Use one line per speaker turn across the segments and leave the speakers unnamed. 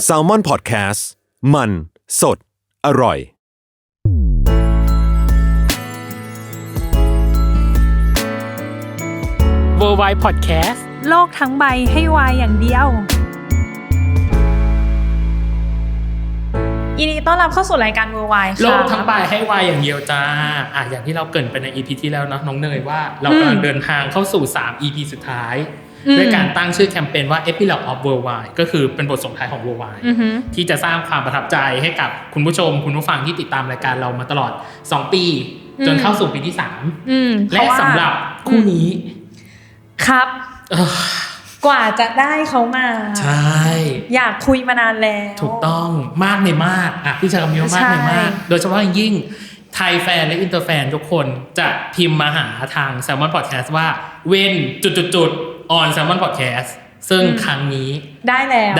Salmon Podcast มันสดอร่อย
Worldwide Podcast
โลกทั้งใบให้วายอย่างเดียวยินดีต้อนรับเข้าสู่รายการ Worldwide ค่ะ
โลกทั้งใบให้วายอย่างเดียวจ้าอย่างที่เราเกริ่นไปใน EP ที่แล้วเนาะน้องเนยว่าเรากำลังเดินทางเข้าสู่3 EP สุดท้ายด้วยการตั้งชื่อแคมเปญว่า Epilogue of Worldwide ก็คือเป็นบทส่งท้ายของ Worldwide ที่จะสร้างความประทับใจให้กับคุณผู้ชมคุณผู้ฟังที่ติดตามรายการเรามาตลอด2ปีจนเข้าสู่ปีที่3และสำหรับคู่นี้
ครับกว่าจะได้เขามา
ใช่
อยากคุยมานานแล้ว
ถูกต้องมากในมากพี่ชายคำนี้ว่ามากในมากโดยเฉพาะอย่างยิ่งไทยแฟนและอินเตอร์แฟนทุกคนจะพิมพ์มาหาทาง Salmon Podcast ว่าเว้นon Salmon Podcast ซึ่งครั้งนี้
ได้แล้ว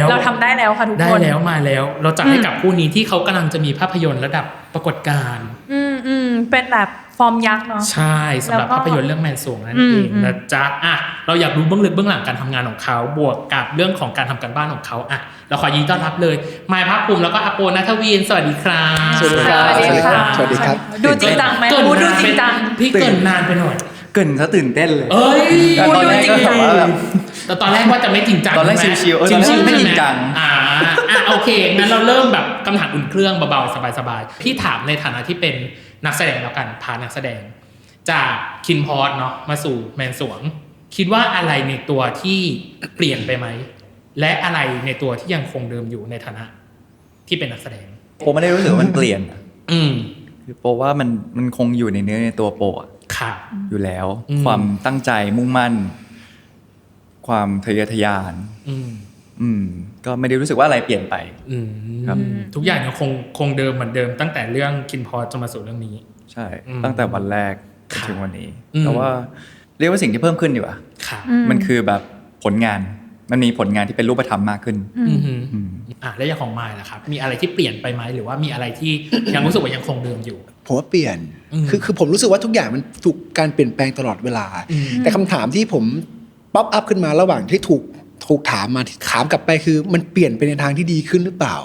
เราทำได้แล้วค่ะทุกคน
ได้แล้วมาแล้วเราจัดให้กับคู่นี้ที่เขากำลังจะมีภาพยนตร์ระดับปรากฏการณ์
เป็นแบบฟอร์มยักษ์เนาะ
ใช่สำหรับภาพยนตร์เรื่องแมนสวงนั่นเองนะจ๊ะเราอยากรู้เบื้องลึกเบื้องหลังการทำงานของเขาบวกกับเรื่องของการทำการบ้านของเขาเราขอยินดีต้อนรับเลยมายภาคภูมิแล้วก็อโปณัฐวีนสวัสดีครับ
สวัสดีครับสวัสดีครับ
ดูจริงจังไหมดูจริงจัง
พี่เกินนานไปหน่อย
เกินซะตื่นเต้นเลย
ตอนแรกก็แบบว่า
แต่ตอนแรกว่าจะไม่จริงจัง
ตอนแรกชิวๆไม่จริงจัง
โอเคงั้นเราเริ่มแบบคำถามอุ่นเครื่องเบาๆสบายๆพี่ถามในฐานะที่เป็นนักแสดงแล้วกันพานักแสดงจากคินพอสเนาะมาสู่แมนสวงคิดว่าอะไรในตัวที่เปลี่ยนไปไหมและอะไรในตัวที่ยังคงเดิมอยู่ในฐานะที่เป็นนักแสดง
ผมไม่ได้รู้สึกว่ามันเปลี่ยนคือโปว่ามันคงอยู่ในเนื้อในตัวโปอยู่แล้วความตั้งใจมุ่งมั่นความทะเยอทะยานก็ไม่ได้รู้สึกว่าอะไรเปลี่ยนไป
ครับทุกอย่างยังคงเดิมเหมือนเดิมตั้งแต่เรื่องคินพอสจนมาสู่เรื่องนี้
ใช่ตั้งแต่วันแรกจนถึงวันนี้แต่ว่าเรียกว่าสิ่งที่เพิ่มขึ้นดีกว่ามันคือแบบผลงานมันมีผลงานที่เป็นรูปธรรมมากขึ้น
แล้วอย่างของมายล่ะครับมีอะไรที่เปลี่ยนไปไหมหรือว่ามีอะไรที่ยังรู้สึกว่ายังคงเดิมอยู่
ผมว่าเปลี่ยนคือผมรู้สึกว่าทุกอย่างมันถูกการเปลี่ยนแปลงตลอดเวลาแต่คำถามที่ผมป๊อปอัพขึ้นมาระหว่างที่ถูกถามมาถามกลับไปคือมันเปลี่ยนไปในทางที่ดีขึ้นหรือเปล่า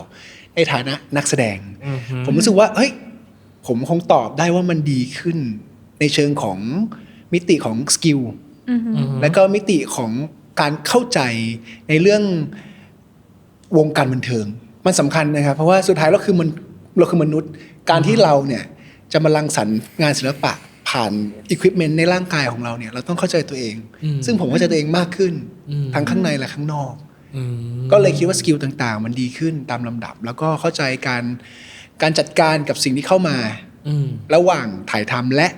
ในฐานะนักแสดงผมรู้สึกว่าเฮ้ยผมคงตอบได้ว่ามันดีขึ้นในเชิงของมิติของสกิลแล้วก็มิติของการเข้าใจในเรื่องวงการบันเทิงมันสำคัญนะครับเพราะว่าสุดท้ายเราคือมนุษย์การที่เราเนี่ยจะมารังสรรค์งานศิลปะผ่านอุปกรณ์ในร่างกายของเราเนี่ยเราต้องเข้าใจตัวเองซึ่งผมเข้าใจตัวเองมากขึ้นทั้งข้างในและข้างนอกก็เลยคิดว่าสกิลต่างๆมันดีขึ้นตามลำดับแล้วก็เข้าใจการจัดการกับสิ่งที่เข้ามาระหว่างถ่ายทำและ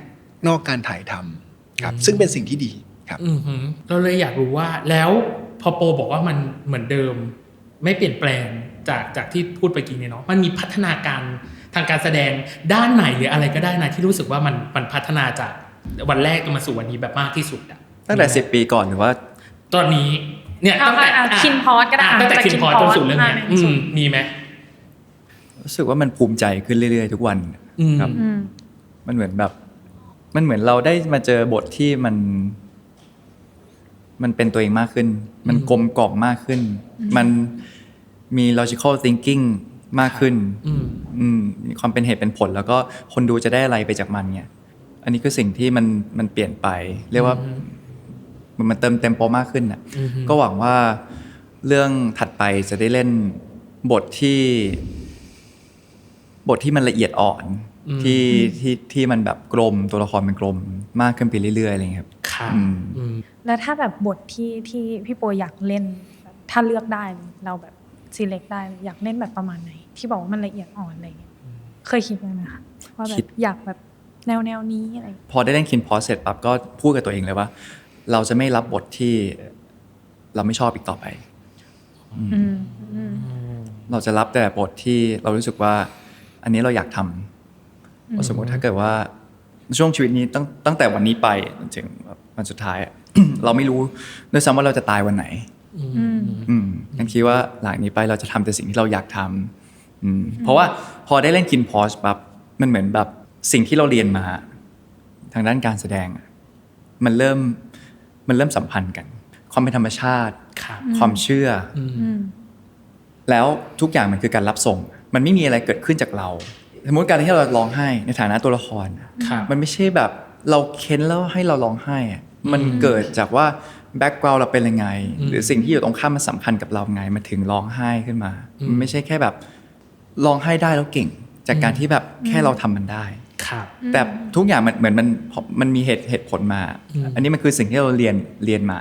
นอกการถ่ายทำครับซึ่งเป็นสิ่งที่ดีครับ
เราเลยอยากรู้ว่าแล้วพอโปบอกว่ามันเหมือนเดิมไม่เปลี่ยนแปลงจากที่พูดไปกี้เนี่ยเนาะมันมีพัฒนาการทางการแสดงด้านไหนหรืออะไรก็ได้นะที่รู้สึกว่ามันพัฒนาจากวันแรกจนมาสู่วันนี้แบบมากที่สุด
ตั้งแต่10 ปีก่อนหรือว่า
ตอนนี้เนี่ยตั้งแต่
คินพอสก็ได้
ตั้งแต่คินพอสจนสู่เรื่องนี้มีไหม
รู้สึกว่ามันภูมิใจขึ้นเรื่อยๆทุกวันครับมันเหมือนเราได้มาเจอบทที่มันเป็นตัวเองมากขึ้นมันกลมกล่อมมากขึ้นมันมี logical thinking มากขึ้นมีความเป็นเหตุเป็นผลแล้วก็คนดูจะได้อะไรไปจากมันเนี่ยอันนี้คือสิ่งที่มันเปลี่ยนไปเรียกว่ามันเติมเต็มโปมากขึ้นน่ะก็หวังว่าเรื่องถัดไปจะได้เล่นบทที่มันละเอียดอ่อนที่มันแบบกลมตัวละครเป็นกลมมากขึ้นไปเรื่อยๆอะไรเงี้ยครับ
แล้วถ้าแบบบทที่พี่โปอยากเล่นถ้าเลือกได้เราแบบselect ได้อยากเล่นแบบประมาณไหนที่บอกว่ามันละเอียดอ่อนอะไรเงี้ยเคยคิดไหมคะว่าแบบอยากแบบแนวนี้อะไร
พอได้เล่นคินพอสเสร็จปั๊บก็พูดกับตัวเองเลยว่าเราจะไม่รับบทที่เราไม่ชอบอีกต่อไปเราจะรับแต่บทที่เรารู้สึกว่าอันนี้เราอยากทำสมมติถ้าเกิดว่าช่วงชีวิตนี้ตั้งแต่วันนี้ไปจนถึงวันสุดท้าย เราไม่รู้ด้วยซ้ำว่าเราจะตายวันไหนงั้นคิดว่าหลังนี้ไปเราจะทำแต่สิ่งที่เราอยากทำเพราะว่าพอได้เล่นคินพอสปั๊บมันเหมือนแบบสิ่งที่เราเรียนมาทางด้านการแสดงมันเริ่มสัมพันธ์กันความเป็นธรรมชาติ
ครับ
ความเชื่ออ
อืม
แล้วทุกอย่างมันคือการรับส่ง มันไม่มีอะไรเกิดขึ้นจากเราสมมติการที่เราร้องไห้ในฐานะตัวละคร
ครับ
มันไม่ใช่แบบเราเค้นแล้วให้เราร้องไห้อะมันเกิดจากว่าแบ็กกราวด์เราเป็นยังไง หรือสิ่งที่อยู่ตรงข้ามมันสำคัญกับเราไงมันถึงร้องไห้ขึ้นมามันไม่ใช่แค่แบบร้องไห้ได้แล้วเก่ง จากการที่แบบแค่เราทำมันได้
ครับ
แต่ทุกอย่างมันเหมือนมันมีเหตุผลมา อันนี้มันคือสิ่งที่เราเรียนมา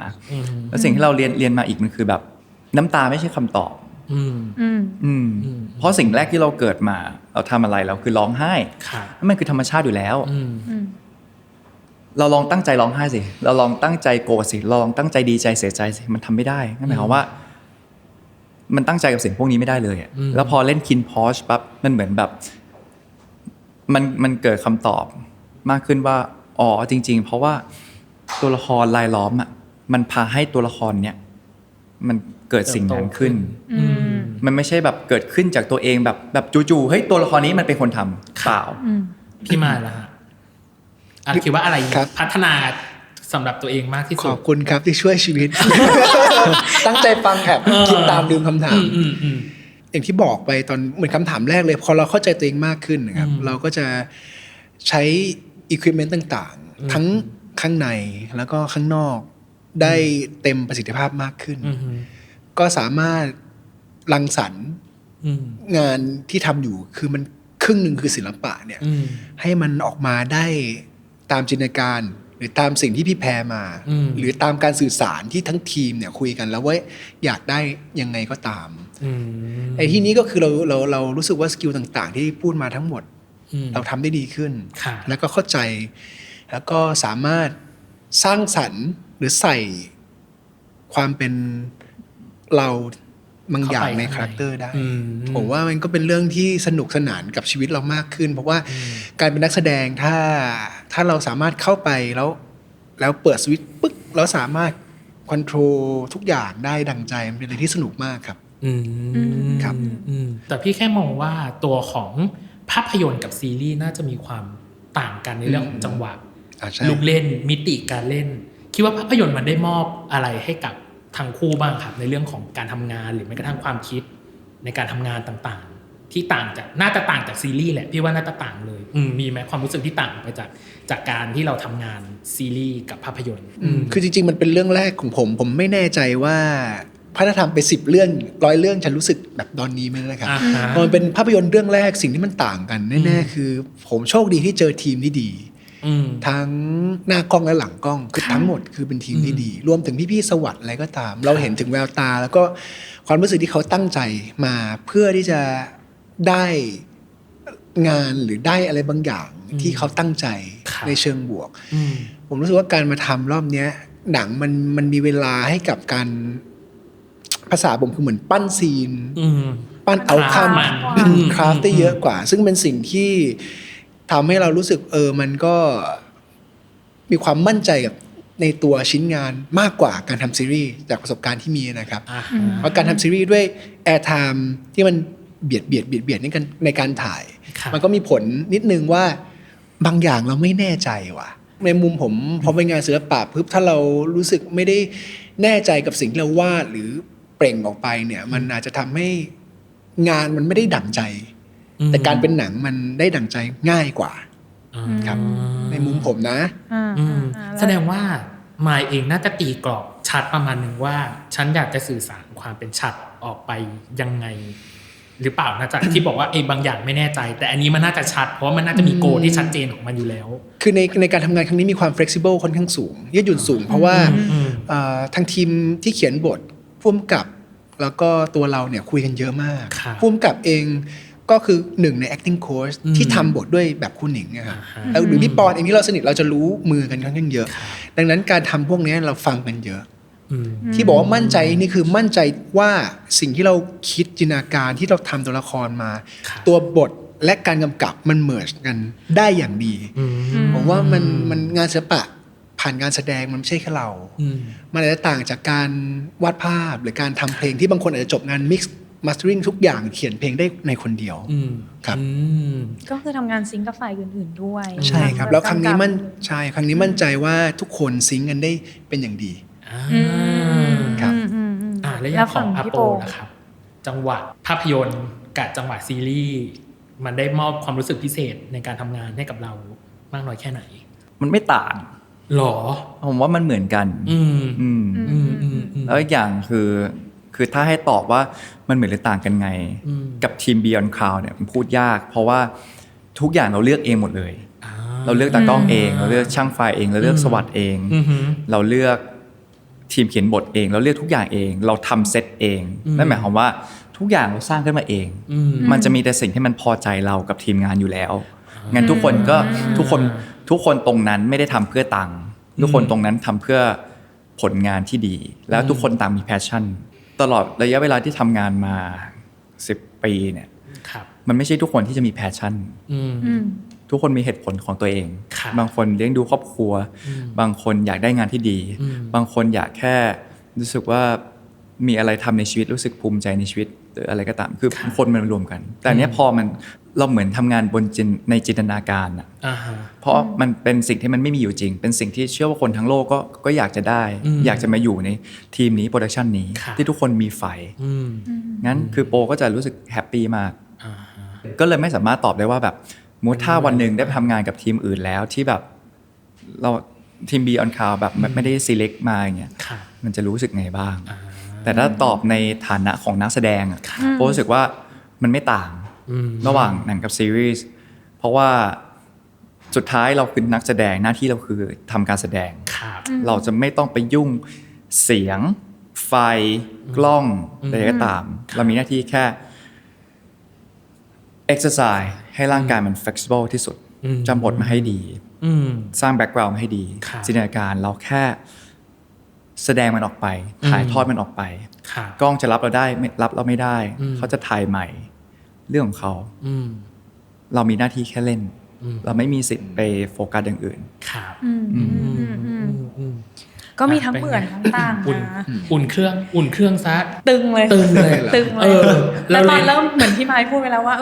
แล้วสิ่งที่เราเรียนมาอีกมันคือแบบน้ำตาไม่ใช่คำตอบ
อืม
อืม
เพราะสิ่งแรกที่เราเกิดมาเราทำอะไรเราคือร้องไห้
ครับ
นั่นมันคือธรรมชาติอยู่แล้ว
อืม
อืม
เราลองตั้งใจร้องไห้สิเราลองตั้งใจโกรธสิเราลองตั้งใจดีใจเสียใจสิมันทำไม่ได้นั่นหมายความว่า มันตั้งใจกับสิ่งพวกนี้ไม่ได้เลยอะแล้วพอเล่นคินพอชปั๊บมันเหมือนแบบมันเกิดคำตอบมากขึ้นว่าอ๋อจริง ๆ เพราะว่าตัวละครรายล้อมอ่ะมันพาให้ตัวละครเนี่ยมันเกิดสิ่งนั้นขึ้น
อืม
มันไม่ใช่แบบเกิดขึ้นจากตัวเองแบบจู่ๆเฮ้ยตัวละครนี้มันเป็นคนทำเปล่า
พี่มายล่ะฮะคิดว่าอะไร
ครับ
พัฒนาสำหรับตัวเองมากที่
ข
สุ
อ
ด
บคุณครับที่ช่วยชีวิต ตั้งใจฟังแอบคิดตามลืมคำถาม อย่างที่บอกไปตอนเหมือนคำถามแรกเลยพอเราเข้าใจตัวเองมากขึ้นนะครับเราก็จะใช้อุปกรณ์ต่างๆ ทั้งข้างในแล้วก็ข้างนอกได้เต็มประสิทธิภาพมากขึ้น ก็สามารถรังสรรค์งานที่ทำอยู่คือมันครึ่งหนึ่งคือศิลปะเนี่ยให้มันออกมาได้ตามจินตนาการหรือตามสิ่งที่พี่แพรมา หรือตามการสื่อสารที่ทั้งทีมเนี่ยคุยกันแล้วว่าอยากได้ยังไงก็ตามไอ้ที่นี้ก็คือเรารู้สึกว่าสกิลต่างๆ ที่พูดมาทั้งหมดเราทำได้ดีขึ้น
ค่ะ
แล้วก็เข้าใจแล้วก็สามารถสร้างสรรค์หรือใส่ความเป็นเราบางอย่างในคาแรคเตอร์ได้ ผมว่ามันก็เป็นเรื่องที่สนุกสนานกับชีวิตเรามากขึ้น เพราะว่าการเป็นนักแสดงถ้าเราสามารถเข้าไปแล้วเปิดสวิตช์ปึ๊กแล้วสามารถคอนโทรลทุกอย่างได้ดังใจมันเป็นอะไรที่สนุกมากครับ ครับ
แต่พี่แค่มองว่าตัวของภาพยนตร์กับซีรีส์น่าจะมีความต่างกันในเรื่องของจังหวะ
ใช่
ลูกเล่นมิติการเล่น คิดว่าภาพยนตร์มันได้มอบอะไรให้กับทั้งคู่บ้างครับในเรื่องของการทำงานหรือแม้กระทั่งความคิดในการทำงานต่างๆ ที่ต่างจากน่าจะต่างจากซีรีส์แหละพี่ว่าน่าจะต่างเลยมีไหมความรู้สึกที่ต่างไปจากการที่เราทำงานซีรีส์กับภาพยนตร์
คือจริงๆมันเป็นเรื่องแรกของผมไม่แน่ใจว่าพัฒนาไป10 เรื่อง100 เรื่องฉันรู้สึกแบบตอนนี้ไหมนะครับ
อ่าฮะ
พอมันเป็นภาพยนตร์เรื่องแรกสิ่งที่มันต่างกันแน่ๆคือ ผมโชคดีที่เจอทีมที่ดี ทั้งหน้ากล้องและหลังกล้องคือทั้งหมดคือเป็นทีมที่ดี รวมถึงพี่ๆสวัสด์อะไรก็ตาม เราเห็นถึงแววตา แล้วก็ความรู้สึกที่เขาตั้งใจมาเพื่อที่จะได้งานหรือได้อะไรบางอย่างที่เขาตั้งใจ
ครับ
ในเชิงบวก ผมรู้สึกว่าการมาทำรอบเนี้ยหนังมันมีเวลาให้กับการภาษาผมคือเหมือนปั้นซีน ปั้นเอาค
มัน
ำคราฟได้เยอะกว่า ซึ่งเป็นสิ่งที่ทำให้เรารู้สึกมันก็มีความมั่นใจกับในตัวชิ้นงานมากกว่าการทำซีรีส์จากประสบการณ์ที่มีนะครับ เพราะการทำซีรีส์ด้วยแอร์ไทม์ที่มันเบียดในการถ่าย
ครับ
มันก็มีผลนิดนึงว่าบางอย่างเราไม่แน่ใจว่ะ ในมุมผมพอเป็นงานศิลปะปุ๊บถ้าเรารู้สึกไม่ได้แน่ใจกับสิ่งที่เราวาดหรือเปล่งออกไปเนี่ย มันอาจจะทำให้งานมันไม่ได้ดั่งใจ แต่การเป็นหนังมันได้ดั่งใจง่ายกว่าครับ ในมุมผมนะ
แสดงว่ามายเองน่าจะตีกรอบชัดประมาณหนึ่งว่า ฉันอยากจะสื่อสารความเป็นชัดออกไปยังไง หรือเปล่านะจ๊ะ ที่บอกว่าบางอย่างไม่แน่ใจ แต่อันนี้มันน่าจะชัด เพราะว่ามันน่าจะมีโกที่ชัดเจนของมันอยู่แล้ว
คือในการทำงานครั้งนี้มีความ flexible ค่อนข้างสูงยืดหยุ่นสูง เพราะว่าทางทีมที่เขียนบทผู้กำกับแล้วก็ตัวเราเนี่ยคุยกันเยอะมาก
ครับ
ผู้กำกับเองก็คือหนึ่งใน acting coach ที่ทำบทด้วยแบบคุณหนิงนะครับแล้วหรือพี่ปอนเองที่เราสนิทเราจะรู้มือกันค่อนข้างเยอะ ดังนั้นการทำพวกนี้เราฟังกันเยอะ ที่บอกว่ามั่นใจนี่คือมั่นใจว่าสิ่งที่เราคิดจินตนาการที่เราทำตัวละครมา
ครับ
ตัวบทและการกำกับมันเมิร์จกันได้อย่างดี ผมว่ามันงานศิลปะผ่านการแสดงมันไม่ใช่แค่เรา มันอาจจะต่างจากการวาดภาพหรือการทำเพลงที่บางคนอาจจะจบงานมิกซ์มาสเตอริงทุกอย่างเขียนเพลงได้ในคนเดียวครับ
ก็คือทำงานซิงก์กับฝ่ายอื่นๆด้วย
ใช่ครับ แล้วครั้งนี้มั่นใจว่าทุกคนซิงค์กันได้เป็นอย่างดี ครับ
แล้วอย่างของอาโปนะครับจังหวะภาพยนตร์กับจังหวะซีรีส์มันได้มอบความรู้สึกพิเศษในการทำงานให้กับเรามากน้อยแค่ไหน
มันไม่ต่าง
หรอ
ผมว่ามันเหมือนกันแล้วอีกอย่างคือถ้าให้ตอบว่ามันเหมือนหรือต่างกันไงกับทีม Beyond Cloud เนี่ยมันพูดยากเพราะว่าทุกอย่างเราเลือกเองหมดเลยเราเลือกตากล้องเองเราเลือกช่างไฟเองเราเลือกสวัสด์เองเราเลือกทีมเขียนบทเองเราเลือกทุกอย่างเองเราทำเซตเองนั่นหมายความว่าทุกอย่างเราสร้างขึ้นมาเองมันจะมีแต่สิ่งที่มันพอใจเรากับทีมงานอยู่แล้วงั้นทุกคนตรงนั้นไม่ได้ทำเพื่อตังค์ทุกคนตรงนั้นทำเพื่อผลงานที่ดีแล้วทุกคนต่างมีแพชชั่นตลอดระยะเวลาที่ทำงานมา10 ปีเนี่ยมันไม่ใช่ทุกคนที่จะมีแพชชั่นทุกคนมีเหตุผลของตัวเองบางคนเลี้ยงดูครอบครัวบางคนอยากได้งานที่ดีบางคนอยากแค่รู้สึกว่ามีอะไรทำในชีวิตรู้สึกภูมิใจในชีวิตหรืออะไรก็ตามคือคนมันรวมกันแต่เนี้ยพอมันเราเหมือนทำงานในจินตนาการอ่ะเพราะมันเป็นสิ่งที่มันไม่มีอยู่จริงเป็นสิ่งที่เชื่อว่าคนทั้งโลกก็อยากจะได้อยากจะมาอยู่ในทีมนี้โปรดักชันนี้ที่ทุกคนมีไฟงั้นคือโปก็จะรู้สึกแฮปปี้มากก็เลยไม่สามารถตอบได้ว่าแบบมูถ้าวันหนึ่งได้ไปทำงานกับทีมอื่นแล้วที่แบบเราทีม Beyond Cloud แบบไม่ได้ select มาอย่างเงี้ยมันจะรู้สึกไงบ้างแต่ถ้าตอบในฐานะของนักแสดงโปรู้สึกว่ามันไม่ต่างระหว่างหนังกับซีรีส์เพราะว่าสุดท้ายเราคือนักแสดงหน้าที่เราคือทำการแสดงเราจะไม่ต้องไปยุ่งเสียงไฟกล้องอะไรก็ตามเรามีหน้าที่แค่ exercise ให้ร่างกายมัน flexible ที่สุดจำบทมาให้ดีสร้าง background มาให้ดีจินตนาการเราแค่แสดงมันออกไปถ่ายทอดมันออกไปกล้องจะรับเราได้ไม่รับเราไม่ได้เขาจะถ่ายใหม่เรื่องของเขาเรามีหน้าที่แค่เล่นเราไม่มีสิทธิ์ไปโฟกัสอย่างอื่น
ก็มีทั้งเหมือนทั้งต่างนะ
อุ่นเครื่องซะ
ตึงเลยแล้วตอนเริ่มเหมือนพี่ไม้พูดไปแล้วว่า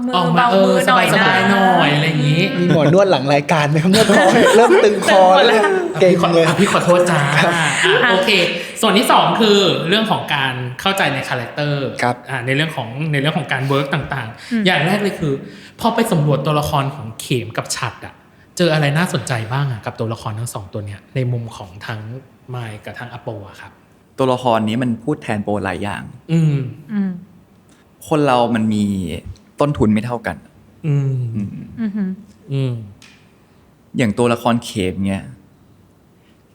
มือเบามือหน่อยนะ
หน่อยอะไรอย่างนี้
มีหมอนวดหลังรายการไหมครับนวดคอเริ่มตึงคอแล้วเก่งเลย
พี่ขอโทษจ้าโอเคส่วนที่2คือเรื่องของการเข้าใจในคาแรคเตอร์ในเรื่องของการเวิร์กต่างๆอย่างแรกเลยคือพอไปสำรวจตัวละครของเข็มกับฉัตรเจออะไรน่าสนใจบ้างกับตัวละครทั้ง2ตัวเนี้ยในมุมของทั้งไมค์กับทั้งอโปครับ
ตัวละครนี้มันพูดแทนโปหลายอย่างคนเรามันมีต้นทุนไม่เท่ากันอย่างตัวละครเข็มเนี่ย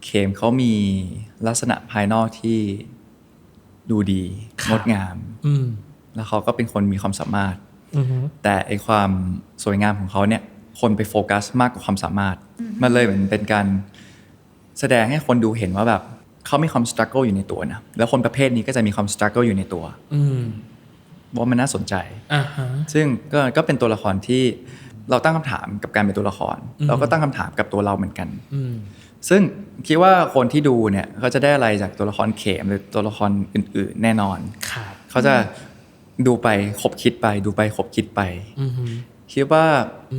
เข็มเขามีลักษณะภายนอกที่ดูดีงดงามแล้วเขาก็เป็นคนมีความสามารถแต่ไอความสวยงามของเขาเนี่ยคนไปโฟกัสมากกว่าความสามารถมันเลยเหมือนเป็นการแสดงให้คนดูเห็นว่าแบบเขามีความสตรักเกิลอยู่ในตัวนะแล้วคนประเภทนี้ก็จะมีความสตรักเกิลอยู่ในตัวว่ามันน่าสนใจซึ่งก็เป็นตัวละครที่เราตั้งคำถามกับการเป็นตัวละครเราก็ตั้งคำถามกับตัวเราเหมือนกันซึ่งคิดว่าคนที่ดูเนี่ยเขาจะได้อะไรจากตัวละครเข็มหรือตัวละครอื่นๆแน่นอนเขาจะดูไปคบคิดไปดูไปคบคิดไปคิดว่า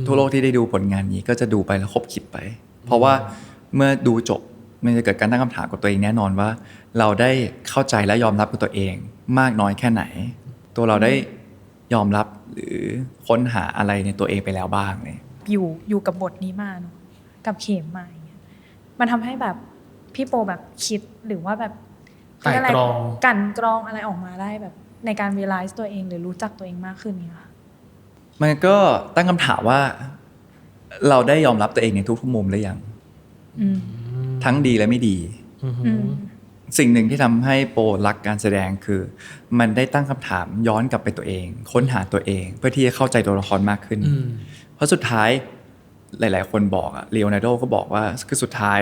ทั่วโลกที่ได้ดูผลงานนี้ก็จะดูไปแล้วคบคิดไปเพราะว่าเมื่อดูจบมันจะเกิดการตั้งคำถามกับตัวเองแน่นอนว่าเราได้เข้าใจและยอมรับกับตัวเองมากน้อยแค่ไหนตัวเราได้ยอมรับหรือค้นหาอะไรในตัวเองไปแล้วบ้างเนี่ย
อยู่กับบทนี้มาเนาะกับเข็มมาอย่างเงี้ยมันทำให้แบบพี่โปแบบคิดหรือว่าแบบ
ไต่ตรอง
กันกรองอะไรออกมาได้แบบในการ realize ตัวเองหรือรู้จักตัวเองมากขึ้นเนี่ยค่ะ
มันก็ตั้งคำถามว่าเราได้ยอมรับตัวเองในทุกๆมุมหรือยังทั้งดีและไม่ดีสิ่งหนึ่งที่ทำให้โปรักการแสดงคือมันได้ตั้งคำถามย้อนกลับไปตัวเองค้นหาตัวเองเพื่อที่จะเข้าใจตัวละครมากขึ้นเพราะสุดท้ายหลายๆคนบอกเลโอนาร์โดก็บอกว่าคือสุดท้าย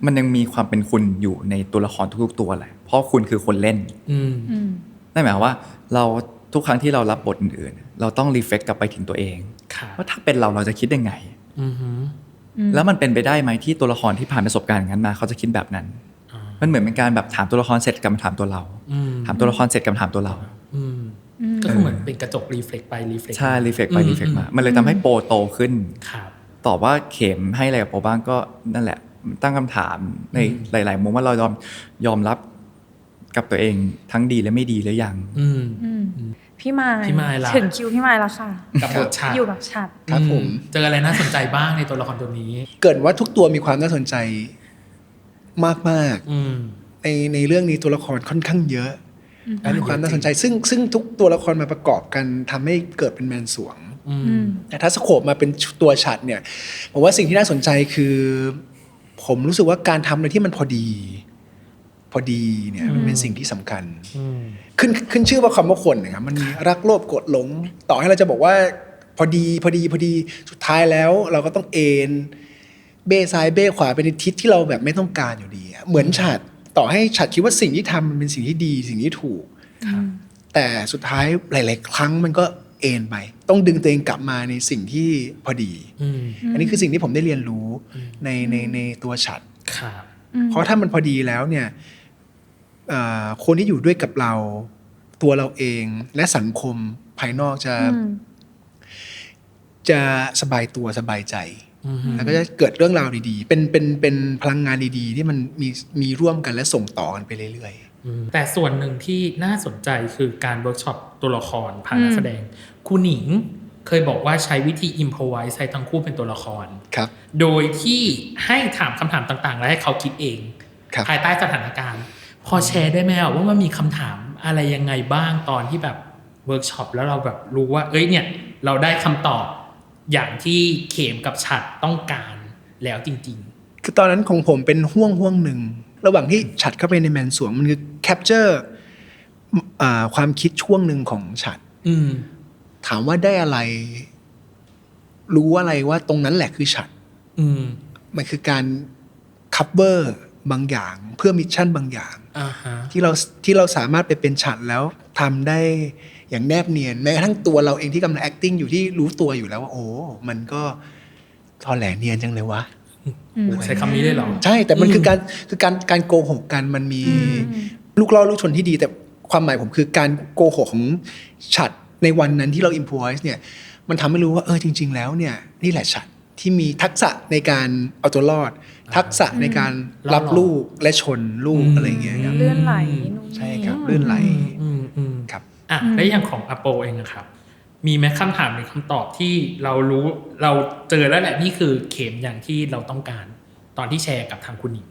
มันยังมีความเป็นคุณอยู่ในตัวละครทุกๆตัวแหละเพราะคุณคือคนเล่นนั่นหมายความว่าเราทุกครั้งที่เรารับบทอื่นๆเราต้องรีเฟล็กกลับไปถึงตัวเองว่าถ้าเป็นเราจะคิดยังไงแล้วมันเป็นไปได้ไหมที่ตัวละครที่ผ่านประสบการณ์อย่างนั้นมาเขาจะคิดแบบนั้นมันเหมือนเป็นการแบบถามตัวละครเสร็จกลับมาถามตัวเราถามตัวละครเสร็จกลับมาถามตัวเรา
ก็คือเหมือนเป็นกระจกรีเฟล็กไปรีเฟล็ก
ใช่รีเฟล็กไปรีเฟล็กมามันเลยทำให้โปโตขึ้นตอบว่าเข็มให้อะไรกับโปบ้างก็นั่นแหละตั้งคำถามในหลายๆมุมว่าเรายอมรับ กับตัวเองทั้งดีและไม่ดีหรือยัง
อืม
พี่มาย
พี่มายล่ะ
ถึงคิวพี่มายแล้วค่ะ
กับบทฉาก
อยู่กับฉัด
ครับผม
เจออะไรน่าสนใจบ้างในตัวละครตัวนี้
เกิดว่าทุกตัวมีความน่าสนใจมาก
อืม
ๆในเรื่องนี้ตัวละครค่อนข้างเยอะและมีความน่าสนใจซึ่งทุกตัวละครมาประกอบกันทำให้เกิดเป็นแมนสวง แต่ถ้าสโคปมาเป็นตัวฉัดเนี่ยผมว่าสิ่งที่น่าสนใจคือ ผมรู้สึกว่าการทำอะไรที่มันพอดีเนี่ยมันเป็นสิ่งที่สำคัญ ขึ้นชื่อว่าคำว่าคนนะครับมันมีรักโลภโกรธหลง ต่อให้เราจะบอกว่าพอดีสุดท้ายแล้วเราก็ต้องเอ็นเบ้ซ้ายเบ้ขวาไปในทิศที่เราแบบไม่ต้องการอยู่ดีเหมือนฉัดต่อให้ฉัดคิดว่าสิ่งที่ทำมันเป็นสิ่งที่ดีสิ่งที่ถูกแต่สุดท้ายหลายๆครั้งมันก็เอ็นไปต้องดึงตัวเองกลับมาในสิ่งที่พอดีอันนี้คือสิ่งที่ผมได้เรียนรู้ในตัวฉัด
ครับ
เพราะถ้ามันพอดีแล้วเนี่ยคนที่อยู่ด้วยกับเราตัวเราเองและสังคมภายนอกจะสบายตัวสบายใจแล้วก็จะเกิดเรื่องราวดีๆเป็นพลังงานดีๆที่มันมีร่วมกันและส่งต่อกันไปเรื่อยๆ
แต่ส่วนหนึ่งที่น่าสนใจคือการเวิร์กช็อปตัวละครผ่านนักแสดงครูหนิงเคยบอกว่าใช้วิธีอิมพอไวส์ใช้ทั้งคู่เป็นตัวละคร
ครับ
โดยที่ให้ถามคำถามต่างๆและให้เขาคิดเอง
ครับ
ภายใต้สถานการณ์ พอแชร์ได้ไหมว่ามันมีคำถามอะไรยังไงบ้างตอนที่แบบเวิร์กช็อปแล้วเราแบบรู้ว่าเนี่ยเราได้คำตอบอย่างที่เข็มกับฉัดต้องการแล้วจริงๆ
คือตอนนั้นของผมเป็นห่วงหนึ่งระหว่างที่ฉัดเข้าไปในแมนสวงมันคือแคปเจอร์ความคิดช่วงหนึ่งของฉัดถามว่าได้อะไรรู้อะไรว่าตรงนั้นแหละคือฉัดมันคือการคัฟเวอร์บางอย่างเพื่อมิชชั่นบางอย่างที่เราสามารถไปเป็นฉัดแล้วทำได้อย่างแนบเนียนแม้กระทั่งตัวเราเองที่กำลัง acting อยู่ที่รู้ตัวอยู่แล้วว่าโอ้มันก็ทอแหลเนียนจังเลยวะ
ใช้คำนี้ได้หรอ
ใช่แต่มันคือการโกหกกันมันมีลูกล่อลูกชนที่ดีแต่ความหมายผมคือการโกหกของฉัดในวันนั้นที่เรา improvise เนี่ยมันทำให้รู้ว่าจริงๆแล้วเนี่ยนี่แหละฉัดที่มีทักษะในการเอาตัวรอดทักษะในการรับลูกและชนลูกอะไรเงี้ยครับ
เลื่อนไหล
ใช่ครับเลื่อนไหลครับ
และอย่างของอโปเองนะครับมีไหมคำถามหรือคำตอบที่เรารู้เราเจอแล้วแหละนี่คือเข็มอย่างที่เราต้องการตอนที่แชร์กับทางคุณหญิง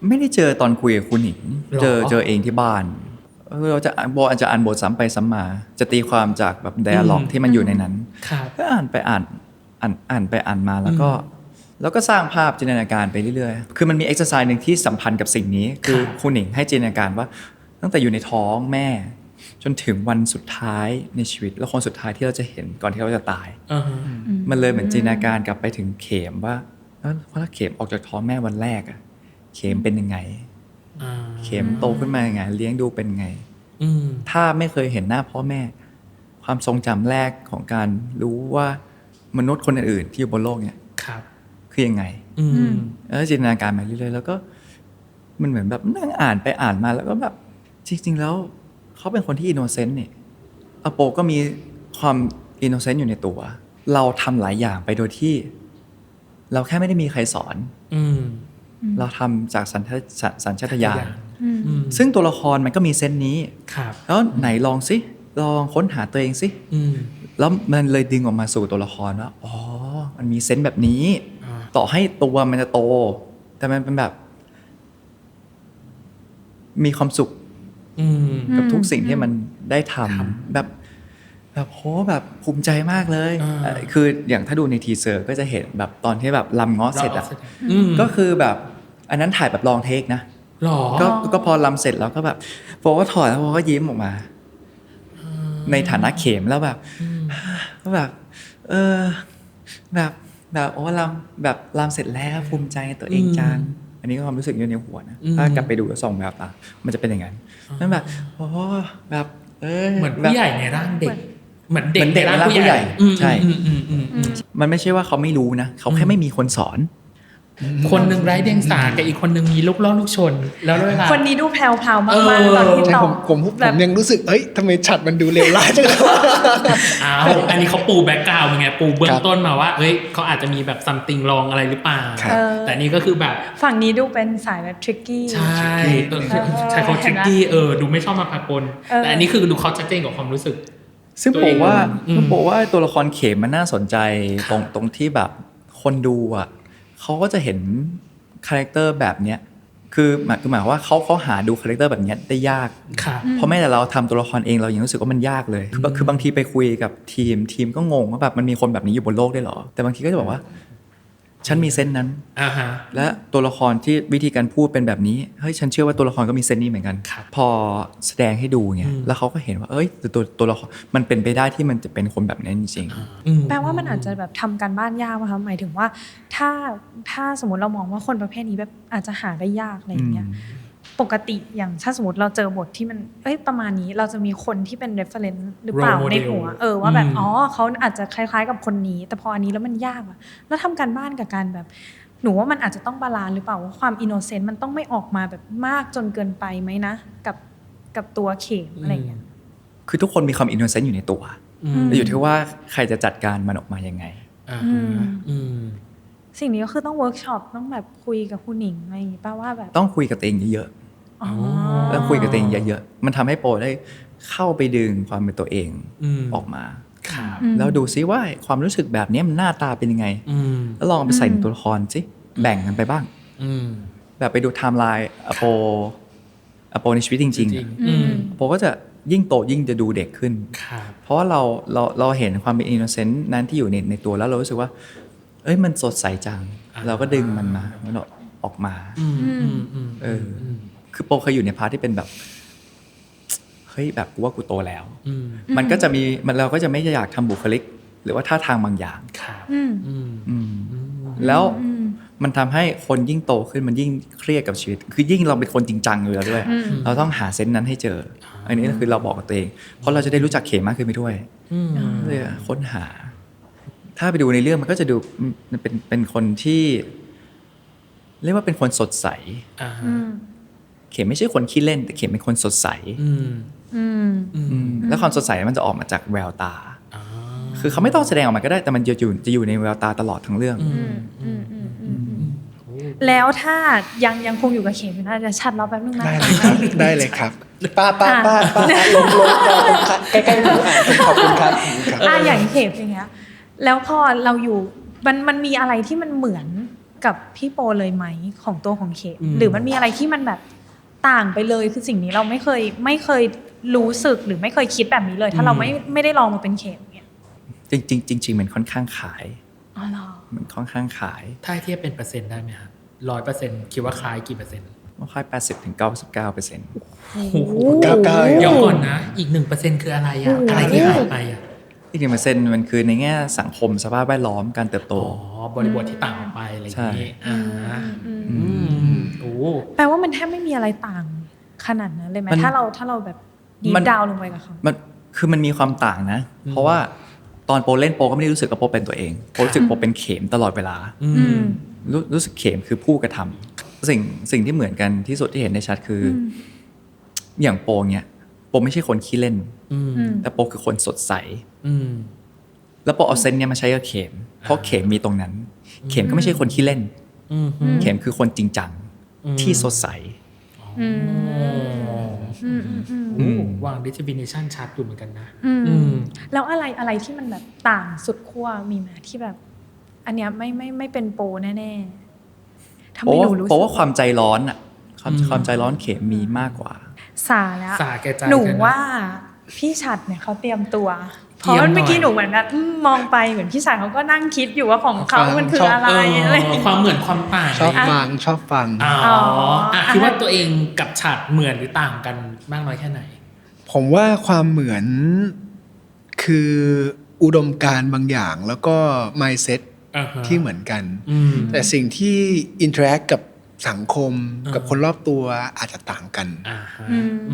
ไม่ได้เจอตอนคุยกับคุณหญิงเจอเองที่บ้านเราจะอาจจะอ่านบทซ้ำไปซ้ำมาจะตีความจากแบบไดอะล็อกที่มันอยู่ในนั้นก็อ่านไปอ่านมาแล้วก็สร้างภาพจินตนาการไปเรื่อยๆคือมันมีเอ็กซ์ไซส์นึงที่สัมพันธ์กับสิ่งนี้คือคุณหญิงให้จินตนาการว่าตั้งแต่อยู่ในท้องแม่จนถึงวันสุดท้ายในชีวิตแล้วคนสุดท้ายที่เราจะเห็นก่อนที่เราจะตายมันเลยเหมือนจินตนาการกลับไปถึงเข็มว่าถ้าเข็มออกจากท้องแม่วันแรกอะเข็มเป็นยังไงเข็มโตขึ้นมายังไงเลี้ยงดูเป็นไงถ้าไม่เคยเห็นหน้าพ่อแม่ความทรงจำแรกของการรู้ว่ามนุษย์คนอื่นๆที่อยู่บนโลกเนี่ยคือยังไงแล้วจินตนาการมาเรื่อยๆแล้วก็มันเหมือนแบบนั่งอ่านไปอ่านมาแล้วก็แบบจริงๆแล้วเขาเป็นคนที่อินโนเซนต์เนี่ยอโปก็มีความอินโนเซนต์อยู่ในตัวเราทำหลายอย่างไปโดยที่เราแค่ไม่ได้มีใครสอนเราทำจากสัญชาตญาณซึ่งตัวละครมันก็มีเซนส์นี้แล้วไหนลองค้นหาตัวเองสิแล้วมันเลยดึงออกมาสู่ตัวละครว่ามันมีเซนส์แบบนี้ต่อให้ตัวมันจะโตแต่มันเป็นแบบมีความสุขกับทุกสิ่งที่มันได้ทำแบบโหแบบภูมิใจมากเลยคืออย่างถ้าดูในทีเซอร์ก็จะเห็นแบบตอนที่แบบลำเงาะเสร็จอ่ะก็คือแบบอันนั้นถ่ายแบบลองเทคนะก็พอลำเสร็จแล้วก็แบบโฟก็ถอดแล้วโฟก็ยิ้มออกมาในฐานะเข็มแล้วแบบก็แบบแบบโอ้ลำเสร็จแล้วภูมิใจตัวเองจังอันนี้ก็ความรู้สึกอยู่ในหัวนะถ้ากลับไปดูแล้วส่องแบบมันจะเป็นอย่างนั้นนั่นแบบแบบ
เหมือนผู้ใหญ่ในร่างเด็กเหมือนเด็กในร่างผู้ใหญ่
ใช่มันไม่ใช่ว่าเขาไม่รู้นะเขาแค่ไม่มีคนสอน
คนหนึ่งไร้เดียงสากับอีกคนหนึ่งมีลูกล่อลูกชนแล้วเวลา
คนนี้ดูแพรวๆมากๆตอนที่
ใช่
ตอบ
ผมยังรู้สึกทำไมฉัดมันดูเลวร้ายจังเลย
อ้าวอันนี้เขาปูแบ็กกราวด์ไงปูเบื้องต้นมาว่าเขาอาจจะมีแบบซัมติงลองอะไรหรือเปล่าแต่นี่ก็คือแบบ
ฝั่งนี้ดูเป็นสายแบบทริกกี้
ใช่ใช่เขาทริกกี้ดูไม่ชอบมาพากลแต่อันนี้คือดูเขาชัดเจนกับความรู้สึก
ซึ่งผมว่าตัวละครเข็มมันน่าสนใจตรงที่แบบคนดูอ่ะเขาก็จะเห็นคาแรคเตอร์แบบเนี้ยคือหมายว่าเขาหาดูคาแรคเตอร์แบบเนี้ยได้ยากเพราะแม้แต่เราทำตัวละครเองเรายังรู้สึกว่ามันยากเลยคือบางทีไปคุยกับทีมก็งงว่าแบบมันมีคนแบบนี้อยู่บนโลกได้หรอแต่บางทีก็จะบอกว่าฉันมีเซนส์นั้นและตัวละครที่วิธีการพูดเป็นแบบนี้เฮ้ยฉันเชื่อว่าตัวละครก็มีเซนส์นี้เหมือนกันพอแสดงให้ดูเนี่ยแล้วเขาก็เห็นว่าตัวละครมันเป็นไปได้ที่มันจะเป็นคนแบบนี้จริง
ๆแปลว่ามันอาจจะแบบทำการบ้านยากป่ะคะหมายถึงว่าถ้าสมมติเรามองว่าคนประเภทนี้แบบอาจจะหาได้ยากอะไรอย่างเงี้ยปกติอย่างถ้าสมมติเราเจอบทที่มันประมาณนี้เราจะมีคนที่เป็น reference หรือเปล่าในหัวว่าแบบเขาอาจจะคล้ายๆกับคนนี้แต่พออันนี้แล้วมันยากอะแล้วทำการบ้านกับการแบบหนูว่ามันอาจจะต้องบาลานซ์หรือเปล่าว่าความ innocent มันต้องไม่ออกมาแบบมากจนเกินไปไหมนะกับตัวเข็มอะไรอย่างเงี้ย
คือทุกคนมีความ innocent อยู่ในตัวแต่อยู่ที่ว่าใครจะจัดการมันออกมายังไง
สิ่งนี้ก็คือต้องเวิร์กช็อปต้องแบบคุยกับคุณหนิงอะไรอย่างงี้ป่ะว่าแบบ
ต้องคุยกับตัวเองเยอะแล้วคุยกับตัวเองเยอะๆมันทำให้โปรได้เข้าไปดึงความเป็นตัวเองออกมาแล้วดูซิว่าความรู้สึกแบบนี้มันหน้าตาเป็นยังไงแล้วลองไปใส่ในตัวละครสิแบ่งกันไปบ้างแบบไปดูไทม์ไลน์อโปในชีวิตจริงๆโปรก็จะยิ่งโตยิ่งจะดูเด็กขึ้นเพราะว่าเราเห็นความเป็นอินโนเซนต์นั้นที่อยู่ในตัวแล้วเรารู้สึกว่ามันสดใสจังเราก็ดึงมันมาแล้วเราออกมาคือโปเคยอยู่ในพาร์ทที่เป็นแบบเฮ้ยแบบกูว่ากูโตแล้วมันก็จะมีเราก็จะไม่อยากทำบุคลิกหรือว่าท่าทางบางอย่างแล้วมันทำให้คนยิ่งโตขึ้นมันยิ่งเครียดกับชีวิตคือยิ่งเราเป็นคนจริงจังอยู่แล้วด้วยเราต้องหาเซนส์นั้นให้เจออันนี้คือเราบอกกับตัวเองเพราะเราจะได้รู้จักเขมมากขึ้นไปด้วยเลยค้นหาถ้าไปดูในเรื่องมันก็จะดูเป็นคนที่เรียกว่าเป็นคนสดใสเข็มไม่ใช่คนขี้เล่นแต่เข็มเป็นคนสดใสแล้วความสดใสมันจะออกมาจากแววตาคือเขาไม่ต้องแสดงออกมาก็ได้แต่มันจะอยู่ในแววตาตลอดทั้งเรื่อง
แล้วถ้ายังคงอยู่กับเข็มนะจะชัดเราแป๊บนึงนะ
ได้เลยครับป้าลงใกล้ๆหูขอบคุณครับ
อย่างเข็มอย่างเงี้ยแล้วพอเราอยู่มันมีอะไรที่มันเหมือนกับพี่โปเลยไหมของตัวของเข็มหรือมันมีอะไรที่มันแบบต่างไปเลยคือสิ่งนี้เราไม่เคยรู้สึกหรือไม่เคยคิดแบบนี้เลยถ้าเราไม่ได้ลองมาเป็นเข็มเนี่ย
จริงมันค่อนข้างขายมันค่อนข้างขาย
ถ้าเทียบเป็นเปอร์เซ็นต์ได้ไหมครับ 100% คิดว่าคล้ายกี่เปอร์เซ็นต์
ว่าคล้าย 80-99%
โอ้โหเดี๋ยวก่อนนะอีก 1% คืออะไรอ่ะอะไรที่หายไปอ่ะ
อีก 1% มันคือในแง่สังคมสภาพแวดล้อมการเติบโต
บริบทที่ต่างออกไปอะไรอย่างนี้
โอ้แปลว่ามันแทบไม่มีอะไรต่างขนาดนั้นเลยไหมถ้าเราแบบดีดาวลงไปกับเขา
คือมันมีความต่างนะเพราะว่าตอนโปเล่นโปก็ไม่ได้รู้สึกว่าโปเป็นตัวเองโปรู้สึกโปเป็นเข็มตลอดเวลารู้สึกเข็มคือผู้กระทำสิ่งที่เหมือนกันที่สุดที่เห็นได้ชัดคืออย่างโปเนี้ยโปไม่ใช่คนขี้เล่นแต่โปคือคนสดใสแล้วโปเอาเซนส์เนี้ยมาใช้กับเข็มเพราะเข็มมีตรงนั้นเข็มก็ไม่ใช่คนขี้เล่นเข็มคือคนจริงจังที่สดใส
วาง definition ชัดอยู่เหมือนกันนะ
แล้วอะไรที่มันแบบต่างสุดขั้วมีไหมที่แบบอันเนี้ยไม่เป็นโปแน่ๆทำไมหนูรู้สึก
เพราะว่าความใจร้อนอ่ะความใจร้อนเข็มมีมากกว่า
สาแล้วหนูว่าพี่ฉัดเนี่ยเขาเตรียมตัวเพราะเมื่อกี้หนูเหมือนแบบมองไปเหมือนพี่ฉัดเขาก็นั่งคิดอยู่ว่าของเขามันคืออะไร
ความเหมือนความต่าง
ชอบฟัง
คิดว่าตัวเองกับฉัดเหมือนหรือต่างกันมากน้อยแค่ไหน
ผมว่าความเหมือนคืออุดมการณ์บางอย่างแล้วก็ mindset ที่เหมือนกันแต่สิ่งที่ interact กับสังคมกับคนรอบตัวอาจจะต่างกัน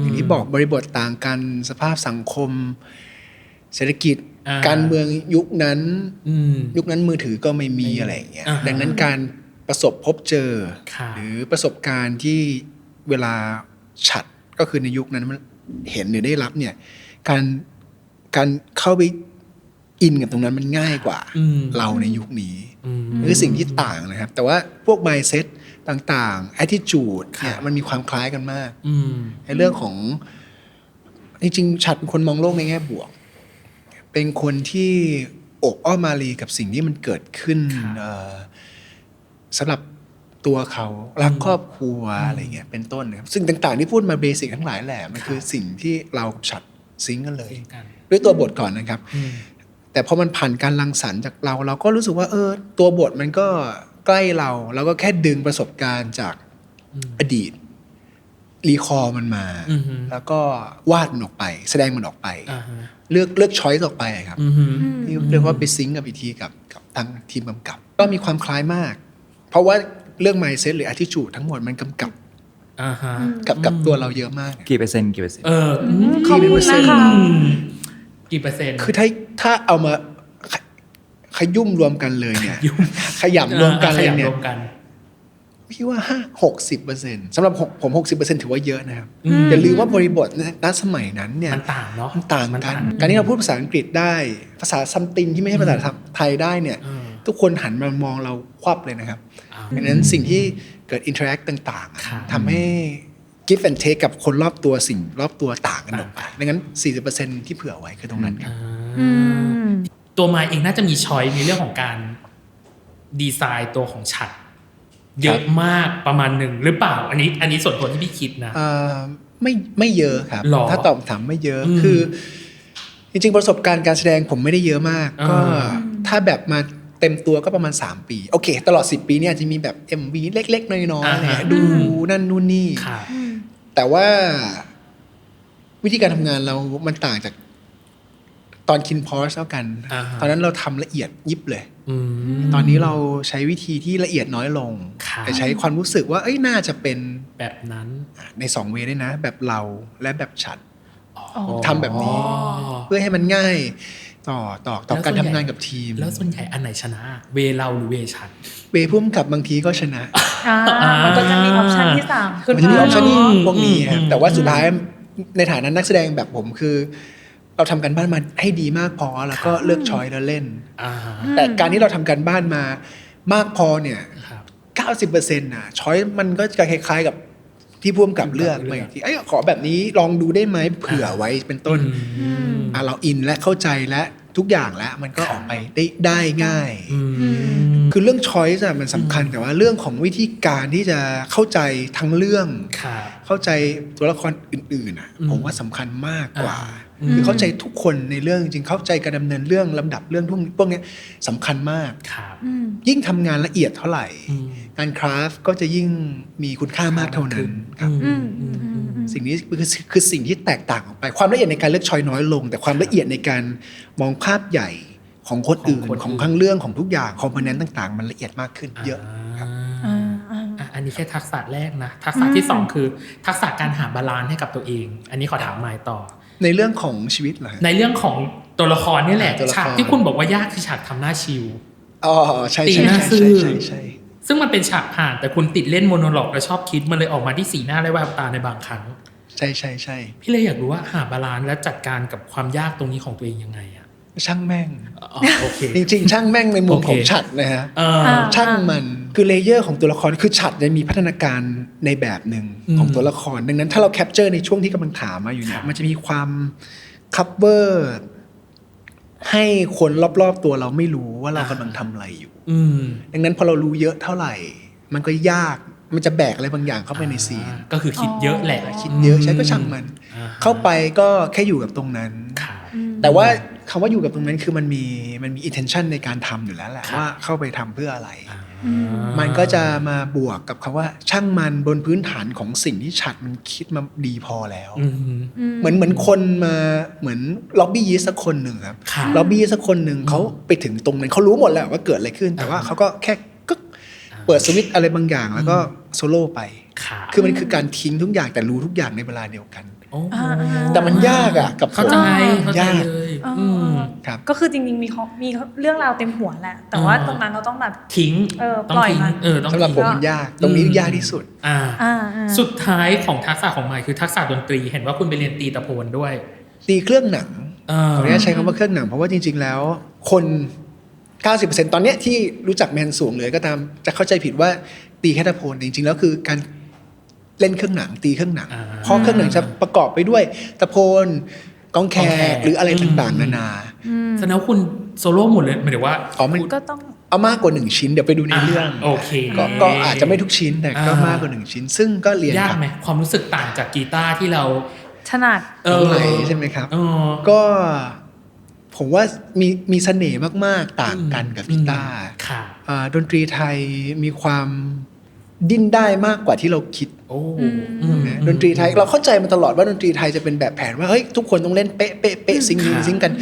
อย่างที่บอกบริบทต่างกันสภาพสังคมเศรษฐกิจการเมืองยุคนั้นมือถือก็ไม่มีอะไรอย่างเงี้ยดังนั้นการ ประสบพบเจอ
ค่ะ
หรือประสบการณ์ที่เวลาฉัดก็คือในยุคนั้นมันเห็นหรือได้รับเนี่ยการเข้าไปอินกับตรงนั้นมันง่ายกว่า เราในยุคนี้คือสิ่งที่ต่างนะครับ แต่ว่าพวก mindset ต่างๆ attitude เนี่ยมันมีความคล้ายกันมากในเรื่องของจริงๆฉัดเป็นคนมองโลกในแง่บวก เป็นคนที่อบอ้อมอารีกับสิ่งที่มันเกิดขึ้นสำหรับตัวเขารักครอบครัวอะไรเงี้ยเป็นต้นนะครับซึ่งต่างๆที่พูดมาเบสิกทั้งหลายแหละมันคือสิ่งที่เราฉัดซิงกันเลย ด้วยตัวบทก่อนนะครับ แต่พอมันผ่านการรังสรรค์จากเราก็รู้สึกว่าตัวบทมันก็ใกล้เราก็แค่ดึงประสบการณ์จากอดีตรีคอร์มันมา แล้วก็วาดมันออกไปแสดงมันออกไปเลือกช้อยส์ออกไปครับที่เรียกว่าไปซิงก์กับอีกทีกับทางทีมกำกับ ก็มีความคล้ายมาก เพราะว่าเรื่อง mindset หรือ attitude ทั้งหมดมันกำกับกับตัวเราเยอะมาก
กี่เปอร์เซ็นต์
ขอบคุณนะคะ
กี่เปอร์เซ็นต์
คือถ้าเอามาขยุ่มรวมกันเลยเนี่ยขยำรวมกันเลยเนี่ยพี่ว่า60%สำหรับผม60%ถือว่าเยอะนะครับอย่าลืมว่าบริบทณสมัยนั้นเนี่ย
มันต่างเนาะ
มันต่างกันการที่เราพูดภาษาอังกฤษได้ภาษาซัมติงที่ไม่ใช่ภาษาไทยได้เนี่ยทุกคนหันมามองเราควับเลยนะครับดังนั้นสิ่งที่เกิดอินเทอร์แอคต่างๆทำให้ give and take กับคนรอบตัวสิ่งรอบตัวต่างกันออกไปดังนั้น 40% ที่เผื่อไว้คือตรงนั้นครับ
ตัวมายเองน่าจะมีช้อยในเรื่องของการดีไซน์ตัวของฉัดเยอะมากประมาณหนึ่งหรือเปล่าอันนี้ส่วนตัวที่พี่คิดนะ
ไม่เยอะครับถ้าตอบถามไม่เยอะคือจริงๆประสบการณ์การแสดงผมไม่ได้เยอะมากก็ถ้าแบบมาเต็มตัวก็ประมาณ3ปีโอเคตลอด10ปีเนี่ยอาจจะมีแบบ MV เล็กๆน้อยๆดูนั่นนู่นนี่แต่ว่าวิธีการทำงานเรามันต่างจากตอนคินพอสแล้วกันตอนนั้นเราทำละเอียดยิบเลยตอนนี้เราใช้วิธีที่ละเอียดน้อยลงแต่ใช้ความรู้สึกว่าน่าจะเป็น
แบบนั้น
ใน2เวย์ได้นะแบบเราและแบบฉันทำแบบนี้เพื่อให้มันง่ายต่อการทำงานกับทีม
แล้วส่วนใหญ่อันไหนชนะเวเราหรือเวฉัน
เวพุ่มกับบางทีก็ชนะ
มันก็จะมีออปชันที่3ขึ้น
มันจะมีออปชันนี้พวกนี้ครับแต่ว่าสุดท้ายในฐานะนักแสดงแบบผมคือเราทำการบ้านมาให้ดีมากพอแล้วก็เลือกช้อยแล้วเล่นแต่การที่เราทำการบ้านมามากพอเนี่ย 90% น่ะช้อยมันก็จะคล้ายๆกับที่พ่วงกับเลือกไปที่ขอแบบนี้ลองดูได้ไหมเผื่อไว้เป็นต้นเราอินและเข้าใจและทุกอย่างแล้วมันก็ออกไปได้ง่ายคือเรื่องช้อยส์มันสำคัญแต่ว่าเรื่องของวิธีการที่จะเข้าใจทั้งเรื่องเข้าใจตัวละครอื่นๆผมว่าสำคัญมากกว่าคือเข้าใจทุกคนในเรื่องจริงเข้าใจการดำเนินเรื่องลำดับเรื่องพวกนี้สำคัญมากยิ่งทำงานละเอียดเท่าไหร่การคราฟก็จะยิ่งมีคุณค่ามากเท่านั้นครับสิ่งนี้คือสิ่งที่แตกต่างออกไปความละเอียดในการเลือกช้อยน้อยลงแต่ความละเอียดในการมองภาพใหญ่ของคนอื่นของข้างเรื่องของทุกอย่างคอมโพเนนต์ต่างๆมันละเอียดมากขึ้นเยอะครับ
อันนี้แค่ทักษะแรกนะทักษะที่2คือทักษะการหาบาลานซ์ให้กับตัวเองอันนี้ขอถามมายต่อ
ในเรื่องของชีวิตเหรอ
ในเรื่องของตัวละครนี่แหละฉากที่คุณบอกว่ายากคือฉากทำหน้าชิล
ใช่
ตีหน้าซื่อซึ่งมันเป็นฉากผ่านแต่คุณติดเล่นโมโนโลกและชอบคิดมันเลยออกมาที่สีหน้าและแววตาในบางครั้ง
ใช่
พี่เลยอยากรู้ว่าหาบาลานซ์และจัดการกับความยากตรงนี้ของตัวเองยังไงอะ
ช่างแม่ง
โอเค
จริงๆช่างแม่งในมุมของฉัดนะฮะช่างมันคือเลเยอร์ของตัวละครคือฉัดจะมีพัฒนาการในแบบหนึ่งของตัวละครดังนั้นถ้าเราแคปเจอร์ในช่วงที่กำลังถามมาอยู่เนี่ยมันจะมีความคัฟเวอร์ให้คนรอบๆตัวเราไม่รู้ว่าเรากำลังทำอะไรอยู่ดังนั้นพอเรารู้เยอะเท่าไหร่มันก็ยากมันจะแบกอะไรบางอย่างเข้าไปในซีน
ก็คือคิดเยอะแหละ
คิดเยอะใช่ก็ช่างมันเข้าไปก็แค่อยู่กับตรงนั้นแต่ว่าคำว่าอยู่กับตรงนั้นคือมันมี intention ในการทำอยู่แล้วแหละว่าเข้าไปทำเพื่ออะไรมันก็จะมาบวกกับคำว่าช่างมันบนพื้นฐานของสิ่งที่ฉัดมันคิดมาดีพอแล้วเหมือนคนมาเหมือนล็อบบี้ยีสักคนหนึ่งครับล็อบบี้สักคนหนึ่งเขาไปถึงตรงนั้นเขารู้หมดแล้วว่าเกิดอะไรขึ้นแต่ว่าเขาก็แค่เปิดสวิตช์อะไรบางอย่างแล้วก็โซโล่ไปคือมันคือการทิ้งทุกอย่างแต่รู้ทุกอย่างในเวลาเดียวกันแต่มันยากกับผม
ยาก
อ๋อ
อืม
ครับ
ก็คือจริงๆมีเรื่องราวเต็มหัวแหละ แต่ว่าตรงนั้นเราต้องแบบ
ทิ้ง
ปล่อย
ทิ้ง
มัน
ต้อง
สำหรับผม
ทิ้ง
มันยากตรงนี้ยากที่สุด
อ่า
อ่า
สุดท้ายของทักษะของไมค์คือทักษะดนตรีเห็นว่าคุณไปเรียนตีตะโพนด้วย
ตีเครื่องหนัง
อ่า
ขออนุญาตใช้คำว่าเครื่องหนังเพราะว่าจริง ๆ แล้ว คน 90% ตอนเนี้ยที่รู้จักแมนสูงเลยก็ตามจะเข้าใจผิดว่าตีแค่ตะโพนจริงๆแล้วคือการเล่นเครื่องหนังตีเครื่องหนัง
อ่า
เพราะเครื่องหนังจะประกอบไปด้วยตะโพนกองแข
กองแข
ก
ก
หรืออะไรต่างๆนานา
แสดงว่าคุณโซโล่หมดเลยหมายถึงว่า
อ๋อมัน
ก็ต้อง
เอามากกว่า1ชิ้นเดี๋ยวไปดูในเรื่อง
โอเค
ก็อาจจะไม่ทุกชิ้นแต่ก็มากกว่า1ชิ้น ซึ่งก็เรียน
ยาก
กับ
ไหมความรู้สึกต่างจากกีตาร์ที่เรา
ถนัด
ตรงไหนใช่ไหมครับ
เออ
ก็ผมว่ามีเสน่ห์มากๆต่างกันกับกีตาร์
ค่ะ
ดนตรีไทยมีความดิ้นได้มากกว่าที่เราคิด
โอ้
นะดนตรีไทยเราเข้าใจมาตลอดว่าดนตรีไทยจะเป็นแบบแผนว่าเฮ้ยทุกคนต้องเล่นเป๊ะเป๊ะเป๊ะซิงกัน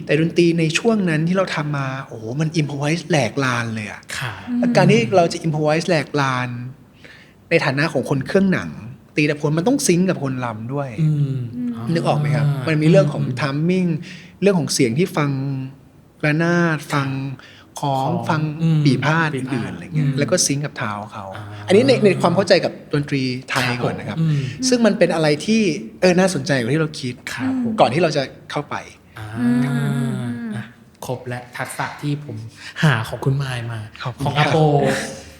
แต่ดนตรีในช่วงนั้นที่เราทำมาโอ้โหมันอิมพอไวส์แหลกลานเลยอะ
ค่ะ
และการที่เราจะอิมพอไวส์แหลกลาน ในฐานะของคนเครื่องหนัง ตีแต่ผลมันต้องซิงก์กับคนลำด้วย นึกออกไหมครับ มันมีเรื่องของทัมมิ่งเรื่องของเสียงที่ฟังระนาดฟังของฟังปีพาดอื่นๆอะไรเงี้ยแล้วก็ซิงก์กับเท้าเขา อันนี้ในความเข้าใจกับดนตรีไทยก่อนนะครับ ซึ่งมันเป็นอะไรที่น่าสนใจกว่าที่เราคิด
ครับผม
ก่อนที่เราจะเข้าไป
อ่ะครบและทักษะที่ผมหาของคุณมายมา
ขอบคุณ
ของ
ครั
อา
บ
โป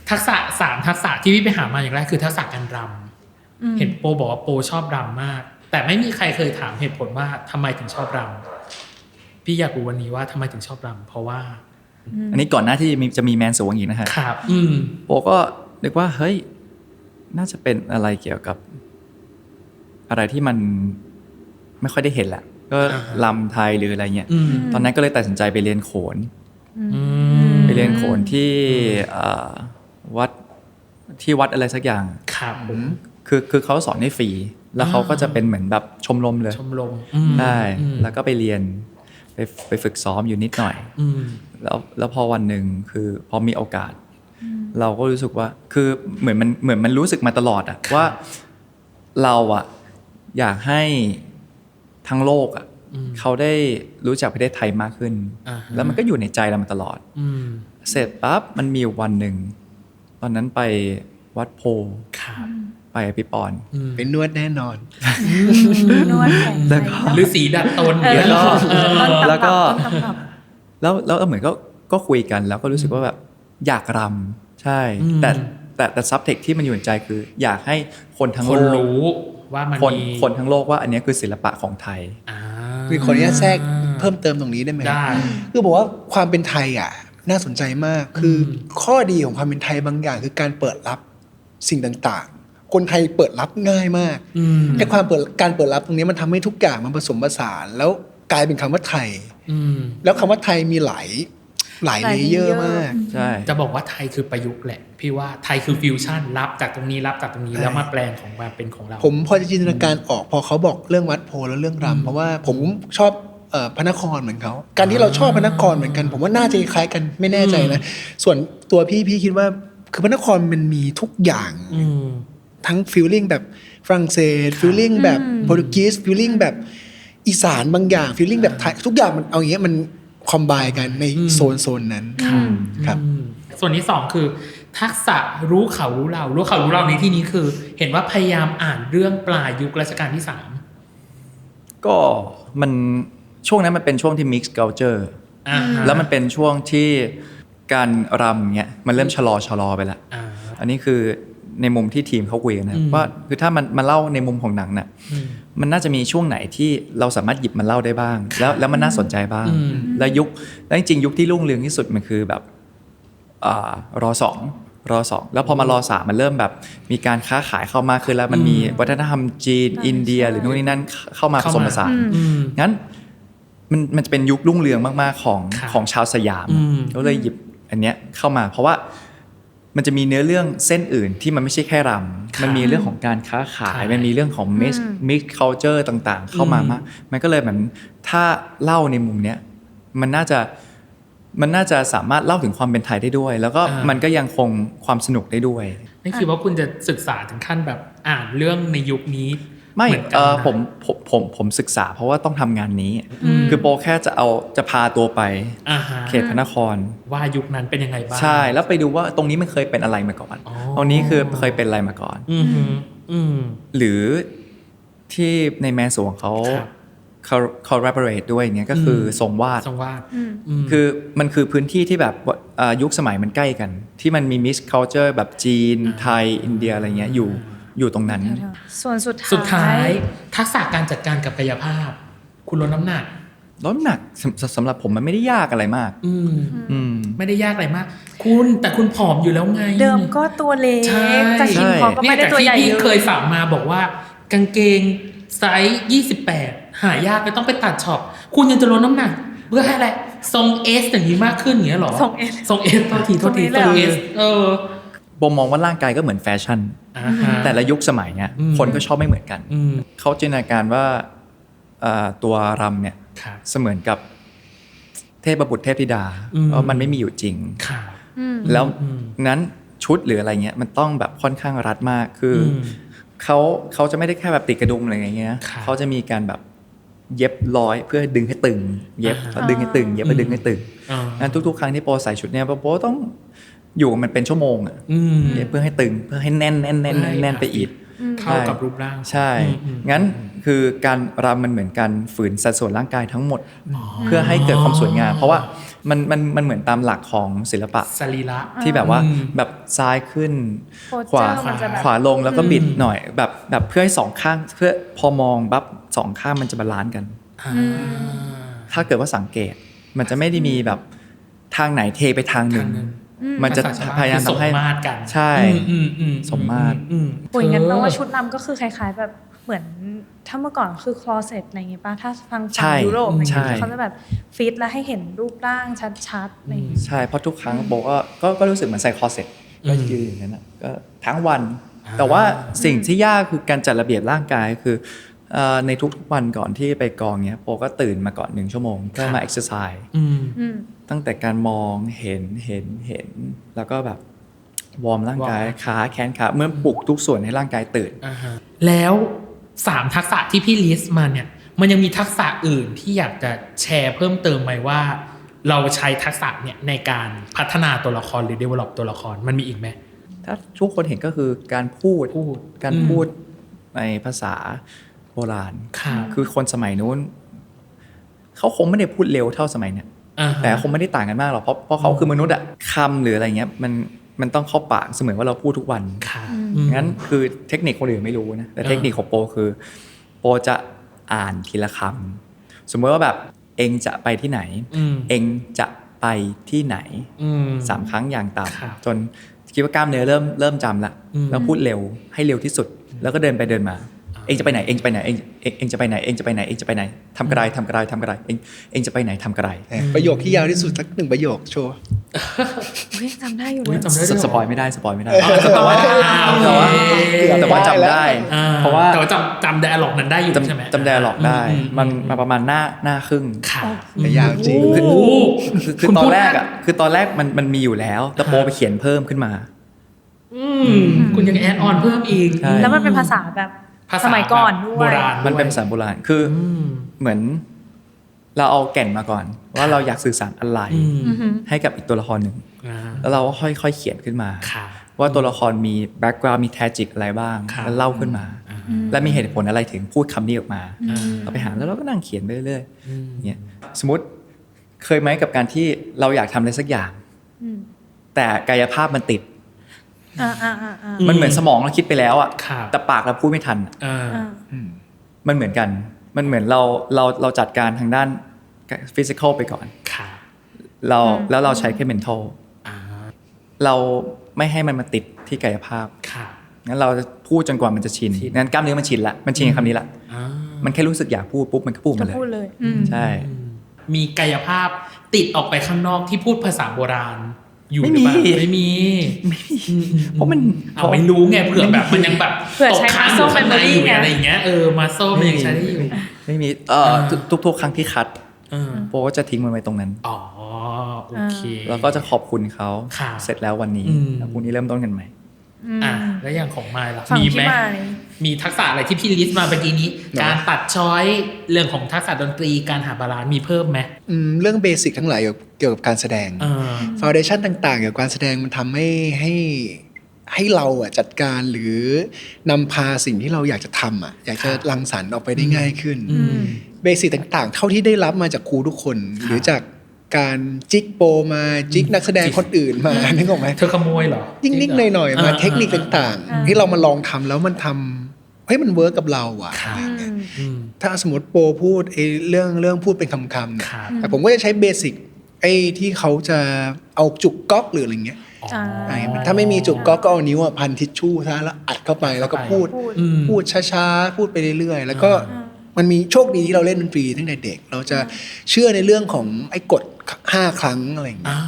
ทักษะ3ทักษะที่พี่ไปหามาอย่างแรกคือทักษะการรำเห็นโปบอกว่าโปชอบรำมาก แต่ไม่มีใครเคยถามเหตุผลว่าทำไมถึงชอบรำพี่อยากรู้วันนี้ว่าทำไมถึงชอบรำเพราะว่า
อันนี้ก่อนหน้าที่จะมีแมนสวงอีกนะฮะ
ครับ
โปก็นึกว่าเฮ้ยน่าจะเป็นอะไรเกี่ยวกับ อะไรที่มันไม่ค่อยได้เห็นแหละก็ลำไทยหรืออะไรเงี้ยตอนนั้นก็เลยตัดสินใจไปเรียนโขนไปเรียนโขนที่วัดอะไรสักอย่าง
ครับผม
คือเขาสอนให้ฟรีแล้วเขาก็จะเป็นเหมือนแบบชมรมเลย
ชมรม
ได้แล้วก็ไปเรียนไปฝึกซ้อมอยู่นิดหน่อยแล้วพอวันหนึ่งคือพอมีโอกาส เราก็รู้สึกว่าคือเหมือนมันรู้สึกมาตลอดอะว่าเราอะอยากให้ทั้งโลกอะเขาได้รู้จักประเทศไทยมากขึ้น แล้วมันก็อยู่ในใจเรามาตลอดเสร็จปั๊บมันมีวันหนึ่งตอนนั้นไปวัดโพ
ครับ
ไปกับพี่ปอน
เป็นนวดแน่นอน
นวดแผนไทย
หรือสีดัดตน
แล้วก็
ต้นตำรับ
แล้วเหมือนก็คุยกันแล้วก็รู้สึกว่าแบบอยากรำใช่ แต่ซับเทคที่มันอยู่ในใจคือ อยากให้คนทั้ง
ค
โล
น
ก
รู้ว่ามันมี
คนทั้งโลกว่าอันนี้คือศิลปะของไทย
คือขออนุญาตแทรกเพิ่มเติมตรงนี้ได้ไหม
ได้
คือบอกว่าความเป็นไทยอ่ะน่าสนใจมากคือข้อดีของความเป็นไทยบางอย่างคือการเปิดรับสิ่งต่างๆ คนไทยเปิดรับง่ายมากไอ้การเปิดรับตรงนี้มันทำให้ทุกอย่างมันผสมผสานแล้วกลายเป็นคำว่าไทยแล้วคำว่าไทยมีหลายเลเยอร์มาก
ใช่
จะบอกว่าไทยคือประยุกต์แหละพี่ว่าไทยคือฟิวชั่นรับจากตรงนี้รับจากตรงนี้แล้วมาแปลงของมาเป็นของเรา
ผมพอจะจินตนาการออกพอเขาบอกเรื่องวัดโพธิ์แล้วเรื่องรำเพราะว่าผมชอบพระนครเหมือนเขาการที่เราชอบพระนครเหมือนกัน ผมว่าน่าจะคล้ายกันไม่แน่ใจนะส่วนตัวพี่คิดว่าคือพระนครมันมีทุกอย่างทั้งฟีลลิ่งแบบฝรั่งเศสฟีลลิ่งแบบโปรตุเกสฟีลลิ่งแบบอีสานบางอย่างฟีลลิ่งแบบไทยทุกอย่างมันเอาอย่างเงี้ยมันคอมไบกันในโซนนั้นครับ
ส่วนที่2คือทักษะรู้เขารู้เรารู้เขารู้เราในที่นี้คือ เห็นว่าพยายามอ่านเรื่องปลายยุครัชกาลที่3
ก็มันช่วงนั้นมันเป็นช่วงที่ mix culture แล้วมันเป็นช่วงที่การรำเงี้ยมันเริ่มชะลอไปแล้วอันนี้คือในมุมที่ทีมเขาคุยกันนะว่าคือถ้ามันมาเล่าในมุมของหนังน่ะมันน่าจะมีช่วงไหนที่เราสามารถหยิบมันเล่าได้บ้างแล้วมันน่าสนใจบ้างแล้วจริงๆยุคที่รุ่งเรืองที่สุดมันคือแบบร.2 แล้วพอมาร.3มันเริ่มแบบมีการค้าขายเข้ามาขึ้นแล้วมันมีวัฒนธรรมจีนอินเดียหรือนู่นนี่นั่นเข้ามาผสมผสานงั้นมันจะเป็นยุครุ่งเรืองมากๆของชาวสยามก็เลยหยิบอันเนี้ยเข้ามาเพราะว่ามันจะมีเนื้อเรื่องเส้นอื่นที่มันไม่ใช่แค่รำมันมีเรื่องของการค้าขายมันมีเรื่องของ mix culture ต่างๆเข้ามามากมันก็เลยเหมือนถ้าเล่าในมุมเนี้ยมันน่าจะสามารถเล่าถึงความเป็นไทยได้ด้วยแล้วก็มันก็ยังคงความสนุกได้ด้วย
นี่คือว่าคุณจะศึกษาถึงขั้นแบบอ่านเรื่องในยุคนี้
ไม่
เหมือนกันนะ
ผมศึกษาเพราะว่าต้องทำงานนี้ คือโปแค่จะพาตัวไป
อ่าฮะ
เขตพระนคร
ว่ายุคนั้นเป็นยังไงบ้าง
ใช่แล้วไปดูว่าตรงนี้มันเคยเป็นอะไรมาก่อน
อ๋อ
ตรงนี้คือเคยเป็นอะไรมาก่อน
อืมฮึอืม
หรือที่ในแมนสวงเขา
ครับ
collaborate ด้วยเนี่ยก็คือทรงวาด
ทรงวาด
คือมันคือพื้นที่ที่แบบยุคสมัยมันใกล้กัน ที่มันมี mix culture แบบจีน ไทย อินเดียอะไรเงี้ยอยู่ตรงนั้น
ส่วนสุด
สุดท้ายทักษะการจัดการกับกายภาพ คุณลดน้ำหนัก
ลดน้ำหนักสำหรับผมมันไม่ได้ยากอะไรมาก อืม
ไม่ได้ยากอะไรมาก แต่คุณผอมอยู่แล้วไง
เดิมก็ตัวเล็ก
ใช่
จะคิมพอก็ไม่ได้ตัวใหญ่
เนี่ย
เย
จากที่พี่เคย
อะ
ฝากมาบอกว่ากางเกงไซส์28 หายากไม่ต้องไปตัดช็อปคุณยังจะลดน้ำหนักเพื่อให้อะไรทรงเอสอย่างนี้มากขึ้นอย่างเงี้ยหรอ
ทรง S
ทรงเอสโทษที
ทรง S เลยเหรอ
เอส
โบมองว่าร่างกายก็เหมือนแฟชั่น
อ่าฮะ
แต่ละยุคสมัยเนี่ย
อืม
คนก็ชอบไม่เหมือนกัน
อืม
เขาจินตนาการว่าตัวรำเนี่ย
ครับ
เสมือนกับเทพบุตรเทพธิดา
อืม
เพราะมันไม่มีอยู่จริง
ค่ะ
แล้ว
อืม
นั้นชุดหรืออะไรเงี้ยมันต้องแบบค่อนข้างรัดมากคืออ
ม
เขาจะไม่ได้แค่แบบติดกระดุมอะไรอย่างเงี้ย
ครับ
เขาจะมีการแบบเย็บร้อยเพื่อดึงให้ตึง เย็บ
อ่า
แล้วดึงให้ตึง เย็บแล้วดึงให้ตึง
อ่า
งั้นทุกๆครั้งที่โปใส่ชุดเนี้ยโปต้องอยู่กับมันเป็นชั่วโมงอ่ะ
อืม
เย็บเพื่อให้ตึงเพื่อให้แน่นแน่นแน่นแน่นไปอีก
เข้ากับรูปร่าง
ใช่
อืม
งั้นคือการรำมันเหมือนการฝืนสัดส่วนร่างกายทั้งหมด เพื่อให้เกิดความสวยงาม เพราะว่ามันเหมือนตามหลักของศิลปะ
สรีระ
ที่แบบว่า
อืม
แบบซ้ายขึ้น
Posture
ขวา
มันจะแบบ
ขวาลงแล้วก็บิดหน่อยแบบเพื่อให้สองข้างเพื่อพอมองปั๊บสองข้างมันจะบาลานซ์กัน
อ่า
ถ้าเกิดว่าสังเกต มันจะไม่ได้มีแบบทางไหนเทไปทางหนึ่ง มันจะ
ภษชวบ้น
พยายาม
คือ
ทำให้
สมมาตรกัน
ใช่ สมมาตร
ปุ๋ยงั้นแปลว่าชุดนำก็คือคล้ายๆแบบเหมือนถ้าเมื่อก่อนคือ closet อะไรอย่างงี้ป่ะถ้าฟัง
ใช่
ยุโรปอะไรอย่าง
ใช่
เงี้ยเขาจะแบบฟิตแล้วให้เห็นรูปร่างชัดๆอะไรอย่างงี้
ใช่เพราะทุกครั้งโบก็รู้สึกเหมือนใส่คอร์เซ็ตก็ยืนอย่างนั้นนะก็ทั้งวัน แต่ว่าสิ่งที่ยากคือการจัดระเบียบร่างกายคือในทุกๆวันก่อนที่ไปกองเนี้ยโปก็ตื่นมาก่อน1 ชั่วโมงเพื่อมาเอ็กซ์ไซส์
อืม
ตั้งแต่การมองเห็นแล้วก็แบบวอร์มร่างกายขาแขนขาเมื่อปลุกทุกส่วนให้ร่างกายตื่น
อ่าฮะแล้ว3ทักษะที่พี่ลิสต์มาเนี่ยมันยังมีทักษะอื่นที่อยากจะแชร์เพิ่มเติมไหมว่า เราใช้ทักษะเนี่ยในการพัฒนาตัวละครหรือ develop ตัวละครมันมีอีกไหม
ถ้าทุกคนเห็นก็คือการพูดในภาษาโบราณ
ครับ
คือคนสมัยนู้นเขาคงไม่ได้พูดเร็วเท่าสมัยเนี้ย
อ่าฮะ
แต่คงไม่ได้ต่างกันมากหรอกเพราะเขาคือมนุษย์อะคำหรืออะไรเงี้ยมันต้องเข้าปากเสมือนว่าเราพูดทุกวัน
ค่ะ
งั้นคือเทคนิคคนอื่นไม่รู้นะแต่เทคนิคของโปคือโปจะอ่านทีละคำสมมติว่าแบบเองจะไปที่ไหน เองจะไปที่ไหน 3 ครั้งอย่างต่
ครับ
ำจนคิดว่ากล้ามเนื้อเริ่มจำละแล้วพูดเร็วให้เร็วที่สุด แล้วก็เดินไปเดินมา เองจะไปไหนเองจะไปไหนเองจะไปไหนเองจะไปไหนเองจะไปไหนทำกระไรเองจะไปไหนทำกระไร
ประโยคที่ยาวที่สุดสัก1 ประโยคโชว์
เฮ้ยจำได้อยู่
อุ๊ย
เลย
จำได้ด้วยเหรอ
สปอยไม่ได้
แต่ว่า
แต่ว่าจำได้ เพราะว่า
แต่ว่าจำไดอะล็อกนั้นได้อยู่ใช่ไหม
จำได้หรอกได้ มันมาประมาณหน้าครึ่ง
ค่ะ
แต่ยาวจริง
โอ้โห
คือตอนแรกอ่ะคือตอนแรกมันมีอยู่แล้วแต่โปไปเขียนเพิ่มขึ้นมา
คุณยังแอดออนเพิ่มอีก
ใช่
แล้วมันเป็นภาษาแบบ
ภาษา
สมัยก่อนด้ว
โบ
ย
ราณ
มันเป็นภาษาโบราณคืออเหมือนเราเอาแก่นมาก่อน ว่าเราอยากสื่อสารอะไร ให้กับอีกตัวละครหนึ่ง แล้วเราก็ค่อยๆเขียนขึ้นมา
ค่ะ
ว่าตัวละครมีแบ็กกราวด์มีแทจิกอะไรบ้าง
ครับ
แล้วเล่าขึ้นมา และมีเหตุผลอะไรถึงพูดคำนี้ออกมา เราไปหาแล้วเราก็นั่งเขียนไปเรื่อยๆเนี่ยสมมติเคยไหมกับการที่เราอยากทำอะไรสักอย่าง แต่กายภาพมันติด มันเหมือนสมองเราคิดไปแล้วอ่ะ
ครับ
แต่ปากเราพูดไม่ทันอะ มันเหมือนกัน มันเหมือนเราจัดการทางด้านฟิสิกอลไปก่อน
ค่ะ
แล้วเราใช้แค่ mental เราไม่ให้มันมาติดที่กายภาพ
ค่ะ
งั้นเราจะพูดจนกว่ามันจะชิน งั้นกล้ามเนื้อมันชินละ มันชินกับคำนี้ละ มันแค่รู้สึกอยากพูดปุ๊บมันก็พูด
จะ
มาเลย
พูดเลย
ใช่
มีกายภาพติดออกไปข้างนอกที่พูดภาษาโบราณ อยู่
ไม่
หรื
มี
อเปล่าไม่มี
เพราะมัน
เอาไม่รู้ไงเผื่อแบบมันยังแบบ
เผื่อ
ตก
ใช้
ค้างอยู่ข้างในอยู่
muscle memory ไง
อะไรอย่างเงี้ยมาโซ่มันยังใช้ได้อยู่
ไม่มีทุกครั้งที่คัดโปก็จะทิ้งมันไว้ตรงนั้น
อ๋อโอเค
แล้วก็จะขอบคุณเขา
ค่ะ
เสร็จแล้ววันนี้แล้วพรุ่งนี้เริ่มต้นกันใหม่
อ่ะแล้วอย่างของมายล่ะ
ฝั่ง
มี
พี่
ไหม
มาย
มีทักษะอะไรที่พี่ลิสต์มาเมื่อกี้นี้ การตัดช้อยเรื่องของทักษะดนตรีการหาบาลานซ์มีเพิ่มไหม
เรื่องเบสิกทั้งหลายเกี่ยวกับการแสดง ฟาวเดชั่นต่างๆเกี่ยวกับการแสดงมันทำให้เราจัดการหรือนำพาสิ่งที่เราอยากจะทำอยากจะรังสรรค์ออกไปได้ง่ายขึ้นเบสิกต่างๆเท่าที่ได้รับมาจากครูทุกคน หรือจากการจิกโปรมาจิกนักแสดงคนอื่นมานึกออกไหม
เธอขโมยเหรอ
นิ่งๆหน่อยๆมาเทคนิคต่างๆที่เรามาลองทำแล้วมันทำมันเวิร์กกับเราอะไรอย่างเงี้ยถ้าสมมติโปรพูดเรื่องพูดเป็นคำๆเนี่ยแต่ผมก็จะใช้เบสิกที่เขาจะเอาจุกก๊อกหรืออะไรเงี้ยถ้าไม่มีจุกก๊อกก็เอานิ้วพันทิชชู่ซะแล้วอัดเข้าไปแล้วก็พูดช้าๆพูดไปเรื่อยๆแล้วก็มันมีโชคดีที่เราเล่นดนตรีตั้งแต่เด็กเราจะเชื่อในเรื่องของกฎ5 ครั้งอะไรอย่างเงี้ย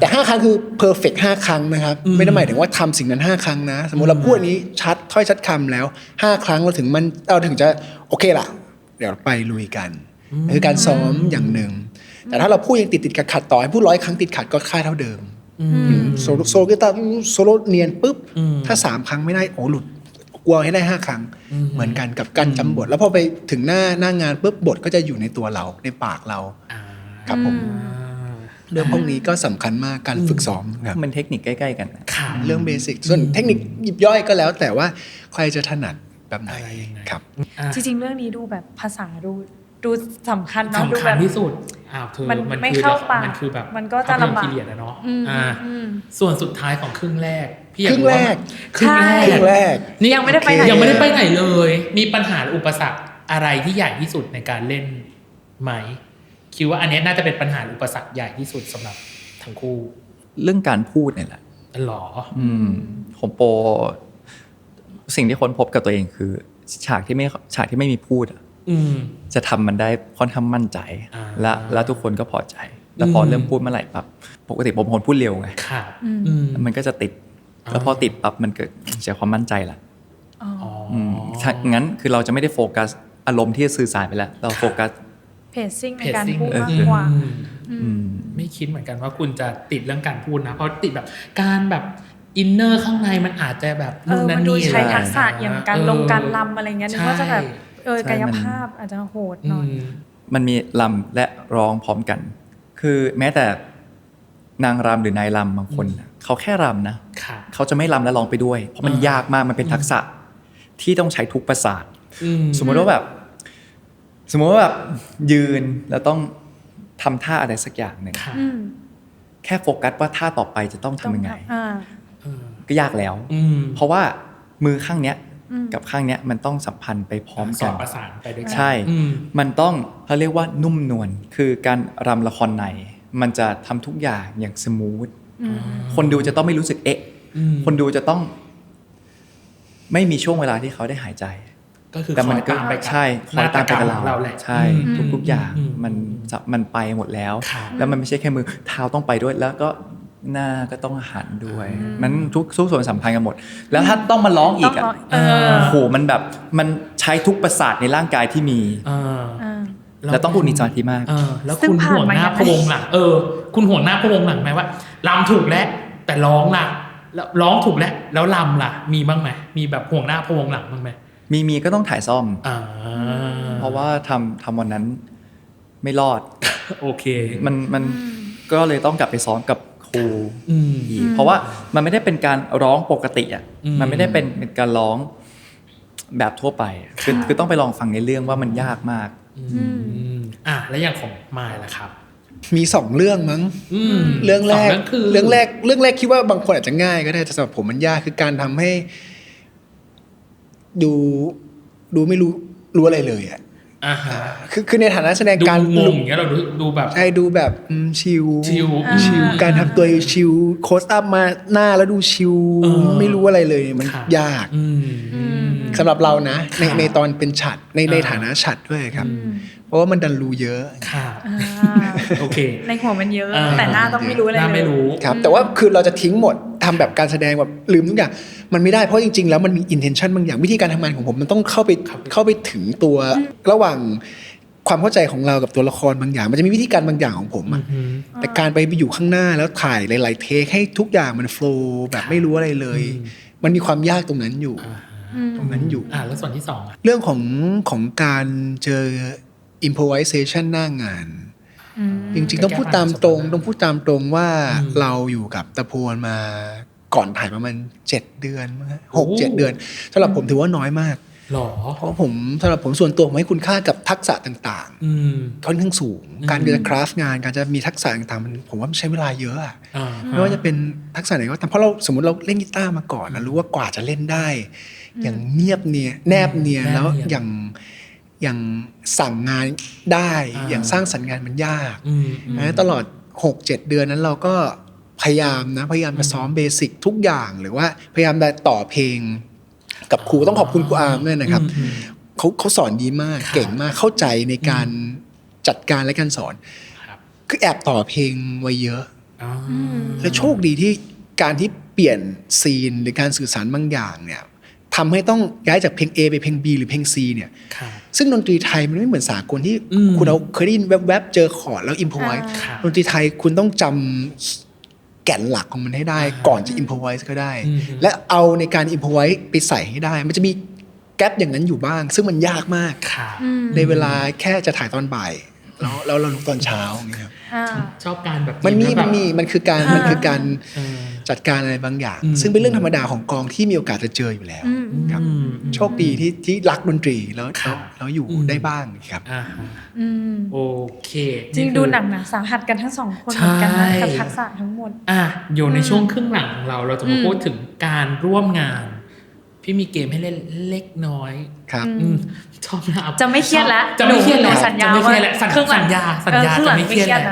แต่5 ครั้งคือเพอร์เฟกต์5 ครั้งนะครับไม่ได้หมายถึงว่าทำสิ่งนั้น5 ครั้งนะสมมติเราพูดอันนี้ชัดถ้อยชัดคำแล้ว5 ครั้งเราถึงจะโอเคล่ะเดี๋ยวไปลุยกันคือการซ้อมอย่างหนึ่งแต่ถ้าเราพูดยังติดขัดต่อให้พูด100 ครั้งติดขัดก็ค่าเท่าเดิมโซโลกีตาร์โซโลเนียนปุ๊บถ้า3 ครั้งไม่ได้หลุดกลัวให้ได้5 ครั้งเหมือนกันกับการจำบทแล้วพอไปถึงหน้างานปุ๊บบทก็จะอยู่ในตัวเราในปากเราครับผมเรื่องพวกนี้ก็สำคัญมากการฝึกซ้อมครับ
มันเทคนิคใกล้ๆกัน
เรื่องเบสิกส่วนเทคนิคยิบย่อยก็แล้วแต่ว่าใครจะถนัดแบบไหนครับ
จริงๆเรื่องนี้ดูแบบภาษาดูสำคัญเนาะ
สำคัญที่สุด
มันไม่เข้าปาก
มันคือแบบ
มันก็จะลำบาก
เนาะส่วนสุดท้ายของครึ่งแรกพี่อยาก
ครึ่งแรก
นี่
ยังไม่ได้ไปไหน
ยังไม่ได้ไปไหนเลยมีปัญหาอุปสรรคอะไรที่ใหญ่ที่สุดในการเล่นไหมคิดว่าอันนี้น่าจะเป็นปัญหาอุปสรรคใหญ่ที่สุดสำหรับทั้งคู่
เรื่องการพูดเนี่ยแหละ
หรอ
ของโปสิ่งที่ค้นพบกับตัวเองคือฉากที่ไม่มีพูดจะทำมันได้ค่อนข้างมั่นใจแล้วทุกคนก็พอใจแต่พอเริ่มพูดเมื่อไหร่ปั๊บปกติผมคนพูดเร็วไงมันก็จะติดแล้วพอติดปั๊บมันเกิดเสียความมั่นใจละงั้นคือเราจะไม่ได้โฟกัสอารมณ์ที่สื่อสารไปแล้วเราโฟกัส
เพจซิ่งในการพูดมากกว่า
ไม่คิดเหมือนกันว่าคุณจะติดเรื่องการพูดนะเพราะติดแบบการแบบอินเนอร์ข้างในมันอาจจะแบบ
มันดูใช้ทักษะอย่างการลงการลำอะไรเงี้ยนึกว่าจะแบบกายภาพอาจจะโหดหน่อย
มันมีลำและร้องพร้อมกันคือแม้แต่นางรำหรือนายรำบางคนเขาแค่รำนะเขาจะไม่รำและร้องไปด้วยเพราะมันยากมากมันเป็นทักษะที่ต้องใช้ทุกประสาทสมมติว่าแบบยืนแล้วต้องทำท่าอะไรสักอย่างหนึ่งแค่โฟกัสว่าท่าต่อไปจะต้องทำยังไงก็ยากแล้วเพราะว่ามือข้างเนี้ยกับข้างเนี้ยมันต้องสัมพันธ์ไปพร้อมกัน
ประสานไปด้วยกัน
ใช่มันต้องเขาเรียกว่านุ่มนวลคือการรำละครในมันจะทำทุกอย่างอย่างสมูทคนดูจะต้องไม่รู้สึกคนดูจะต้องไม่มีช่วงเวลาที่เขาได้หายใจ
ก็คือ
แต่มันก็ใช่คอยตามไปกับเรา
แหละ
ใช่ทุกอย่างมันไปหมดแล้วแล้วมันไม่ใช่แค่มือเท้าต้องไปด้วยแล้วก็หน้าก็ต้องหันด้วยมันทุกส่วนสัมพันธ์กันหมดแล้วถ้าต้องมาร้องอีกโหมันแบบมันใช้ทุกประสาทในร่างกายที่มีแล้วต้องมีสมาธิมาก
แล้วคุณห่วงหน้าพวงหลังคุณห่วงหน้าพวงหลังไหมว่าลำถูกแล้วแต่ร้องล่ะแล้วร้องถูกแล้วลำล่ะมีบ้างไหมมีแบบห่วงหน้าพวงหลังบ้างไหม
มีก็ต้องถ่ายซ่อมเพราะว่าทำวันนั้นไม่รอด
โอเค
มันก็เลยต้องกลับไปซ้อมกับครูอีกเพราะว่ามันไม่ได้เป็นการร้องปกติมันไม่ได้เป็นการร้องแบบทั่วไปคือต้องไปลองฟังในเรื่องว่ามันยากมาก
แล้วอย่างของมายล่ะครับ
มี2 เรื่องมั้งเรื่องแรกคิดว่าบางคนอาจจะง่ายก็ได้แต่สำหรับผมมันยากคือการทำให้ดูไม่รู้อะไรเลยคือในฐานะแสดงการ
ดูงงอย่างเงี้ยเราดูแบบ
ใช่ดูแบบชิลการทำตัวชิลโคสอัพมาหน้าแล้วดูชิลไม่รู้อะไรเลยมันยากสำหรับเรานะในตอนเป็นฉัตรในฐานะฉัตรด้วยครับเพราะว่ามันดันรู้เยอะ
โอเค
ในหัวมันเยอะแต่หน้าต้องไม่รู้อะไรเลย
ครับแต่ว่าคือเราจะทิ้งหมดทำแบบการแสดงแบบลืมทุกอย่างมันไม่ได้เพราะจริงๆแล้วมันมี intention บางอย่างวิธีการทำงานของผมมันต้องเข้าไปถึงตัวระหว่างความเข้าใจของเรากับตัวละครบางอย่างมันจะมีวิธีการบางอย่างของผมแต่การไปอยู่ข้างหน้าแล้วถ่ายหลายๆเทคให้ทุกอย่างมันโฟล์แบบไม่รู้อะไรเลยมันมีความยากตรงนั้นอยู่ ตรงนั้นอยู่
แล้วส่วนที่สองอ่ะ
เรื่องของการเจอ improvisation หน้างาน จริงๆต้องพูดตามตรงว่าเราอยู่กับตะพวนมาก่อนถ่ายประมาณ7 เดือนมั้ง6-7 เดือนสำหรับผมถือว่าน้อยมาก
หรอ
เพราะผมสำหรับผมส่วนตัวผมให้คุณค่ากับทักษะต่างๆค่อนข้างสูง การจะคราฟงานการจะมีทักษะต่างๆมันผมว่ามันใช้เวลาเยอะอะไม่ว่าจะเป็นทักษะไหนก็ตามเพราะเราสมมติเราเล่นกีตาร์มาก่อนเรารู้ว่ากว่าจะเล่นได้ อย่างเนียบเนียแนบเนียแล้วอย่างสั่งงานได้อย่างสร้างสรรค์งานมันยากตลอด 6-7 เดือนนั้นเราก็พยายามจะซ้อมเบสิกทุกอย่างหรือว่าพยายามจะต่อเพลงกับครูต้องขอบคุณครูอาร์มด้วยนะครับเขาสอนดีมากเก่งมากเข้าใจในการจัดการและการสอนคือแอบต่อเพลงไว้เยอะและโชคดีที่การที่เปลี่ยนซีนหรือการสื่อสารบางอย่างเนี่ยทำให้ต้องย้ายจากเพลง A ไปเพลง B หรือเพลง C เนี่ยซึ่งดนตรีไทยมันไม่เหมือนสากลที่คุณเอาเคยได้ยินแวบๆเจอคอร์ดแล้วอิมพอไวส์ดนตรีไทยคุณต้องจำแก่นหลักของมันให้ได้ก่อนจะอิมพอไวส์ก็ได้และเอาในการอิมพอไวส์ไปใส่ให้ได้มันจะมีแกลบอย่างนั้นอยู่บ้างซึ่งมันยากมากในเวลาแค่จะถ่ายตอนบ่ายแล้วเราลุกตอนเช้าอย่างเงี้ยครับ
ชอบการแบบ
มันคือการจัดการอะไรบางอย่างซึ่งเป็นเรื่องธรรมดาของกองที่มีโอกาสจะเจออยู่แล้วครับโชคดีที่รักดนตรีแล้วอยู่ได้บ้างครับ
โอเค
จริงดูหนักสาหัสกันทั้งสองคนเหมือนกันนะกับทักษะทั้งหมด
อยู่ในช่วงครึ่งหลังของเราจะมาพูดถึงการร่วมงานพี่มีเกมให้เล่นเล็กน้อย
ครับ
ชอบนะ
จะไม่เครียดแล้ว
จะไม่เครียดแล้ว
สัญญา
สัญญาจะไม่เครียดแล้ว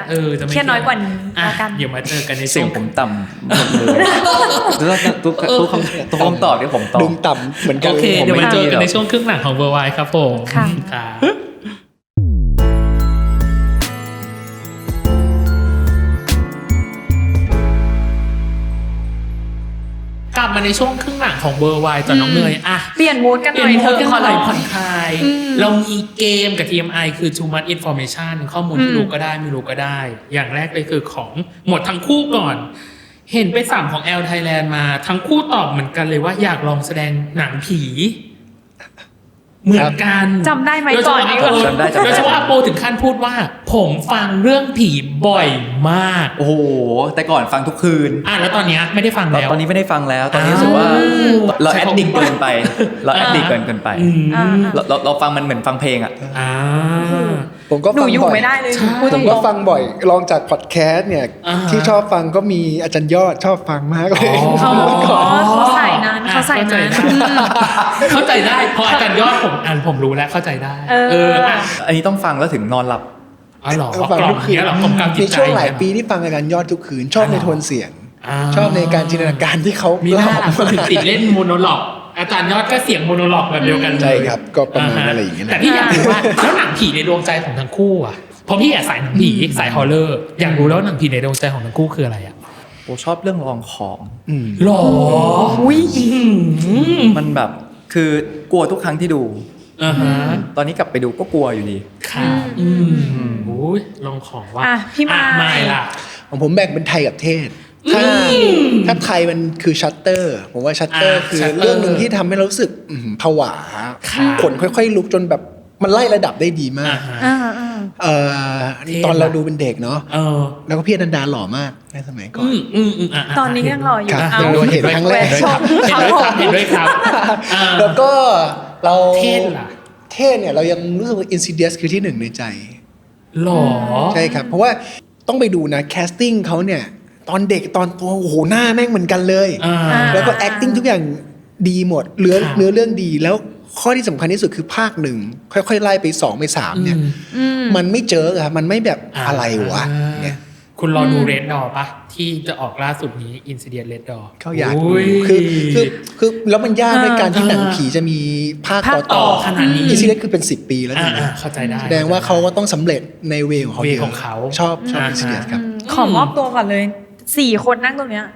จะไม่เครียดน้อยกว่านี้กัน
เดี๋ยวมาเจอกันใน
เสียงผมต่ำหมดเลยทุกคำตอบที่ผมตอบ
ดึงต่ำเหมือนกัน
โอเคเดี๋ยวมาเจอกันในช่วงครึ่งหลังของเวอร์ไวครับผมค่ะกลับมาในช่วงครึ่งหลังของเบอร์ไวจากน้องเนย
เปลี่ยนมูดกันหน่อย
เธอขอหน่อยผ่อนคลายเรามีเกมกับ TMI คือ Too Much Information ข้อมูลที่รู้ก็ได้ไม่รู้ก็ได้อย่างแรกเลยคือของหมดทั้งคู่ก่อนเห็นไปสั่งของ L Thailand มาทั้งคู่ตอบเหมือนกันเลยว่าอยากลองแสดงหนังผีเหมือนกัน
จำได้ไหมก่อนนี้
โดยเฉพาะอาโปถึงขั้นพูดว่าผมฟังเรื่องผีบ่อยมาก
โอ้โหแต่ก่อนฟังทุกคืน
แล้วตอนนี้ไม่ได้ฟังแล้ว
ตอนนี้ไม่ได้ฟังแล้วตอนนี้รู้สึกว่าเราแอดดิกเกินไปเราฟังมันเหมือนฟังเพลง
ผมก็ฟังบ่อย
ไม่ได้เลย
ผมก็ฟังบ่อยลองจากพอดแคสต์เนี่ยที่ชอบฟังก็มีอาจารย์ยอดชอบฟังมากเลย
เขาใส่นั้นเข้า
ใจได้พออาจารย์ยอดผมรู้แล้วเข้าใจได้
อันนี้ต้องฟังแล้วถึงนอนหลับ
หรอฟังทุกคืน
มีช่วงหลายปีที่ฟังอาจารย์ยอดทุกคืนชอบในโทนเสียงชอบในการจินตนาการที่เขา
เล่าถึงติดเล่นโมโนล็อกอาจารย์ยอดก็เสียงโมโนล็อกแบบเดียวกัน
ใช่ครับก็ประมาณอะไรอย่างเงี้ย
แต่พี่อยากรู้ว่าแล้วหนังผีในดวงใจของทั้งคู่เพราะพี่อยากสายหนังผีสายฮอร์เรอร์อยากรู้แล้วหนังผีในดวงใจของทั้งคู่คืออะไร
ผมชอบเรื่องลองของ
หรอ
มันแบบคือกลัวทุกครั้งที่ดูตอนนี้กลับไปดูก็กลัวอยู่ดี
ค่ะลองของว่า
พี่ไม่
ล่ะ
ของผมแบ่งเป็นไทยกับเทศถ้าไทยมันคือชัตเตอร์ผมว่าชัตเตอร์คือเรื่องนึงที่ทำให้เรารู้สึกผวาขนค่อยๆลุกจนแบบมันไล่ระดับได้ดีมากตอนเราดูเป็นเด็กเนาะแล้วก็พี่อนันดาหล่อมากในสมัยก่อน
ตอนนี้ยังหล่ออยู่
เห็นครั้งแรก
เห็นด้วยครับ
แล้วก็เราเทศเนี่ยเรายังรู้สึกว่า Insidious คือที่หนึ่งในใจ
หล่อ
ใช่ครับเพราะว่าต้องไปดูนะแคสติ้งเขาเนี่ยตอนเด็กตอนโตโอ้โหหน้าแม่งเหมือนกันเลยแล้วก็ acting ทุกอย่างดีหมดเนื้อเรื่องดีแล้วข้อที่สำคัญที่สุดคือภาคหนึ่งค่อยๆไล่ไป2ไป3เนี่ยมันไม่เจอครับมันไม่แบบอะไรวะเนี่ย
คุณรอดู Red Door ป่ะที่จะออกล่าสุดนี้ Insidious Red Door
เขาอยากคือแล้วมันยากด้วยการที่หนังผีจะมีภาคต่อ
ขนาดนี้
Insidious คือเป็น10 ปีแล้ว
เข้าใจได้
แสดงว่าเขาก็ต้องสำเร็จในเวของเขาชอบ Insidious ครับ
ขอมอบตัวก่อนเลย4คนนั่งตรงเนี้ย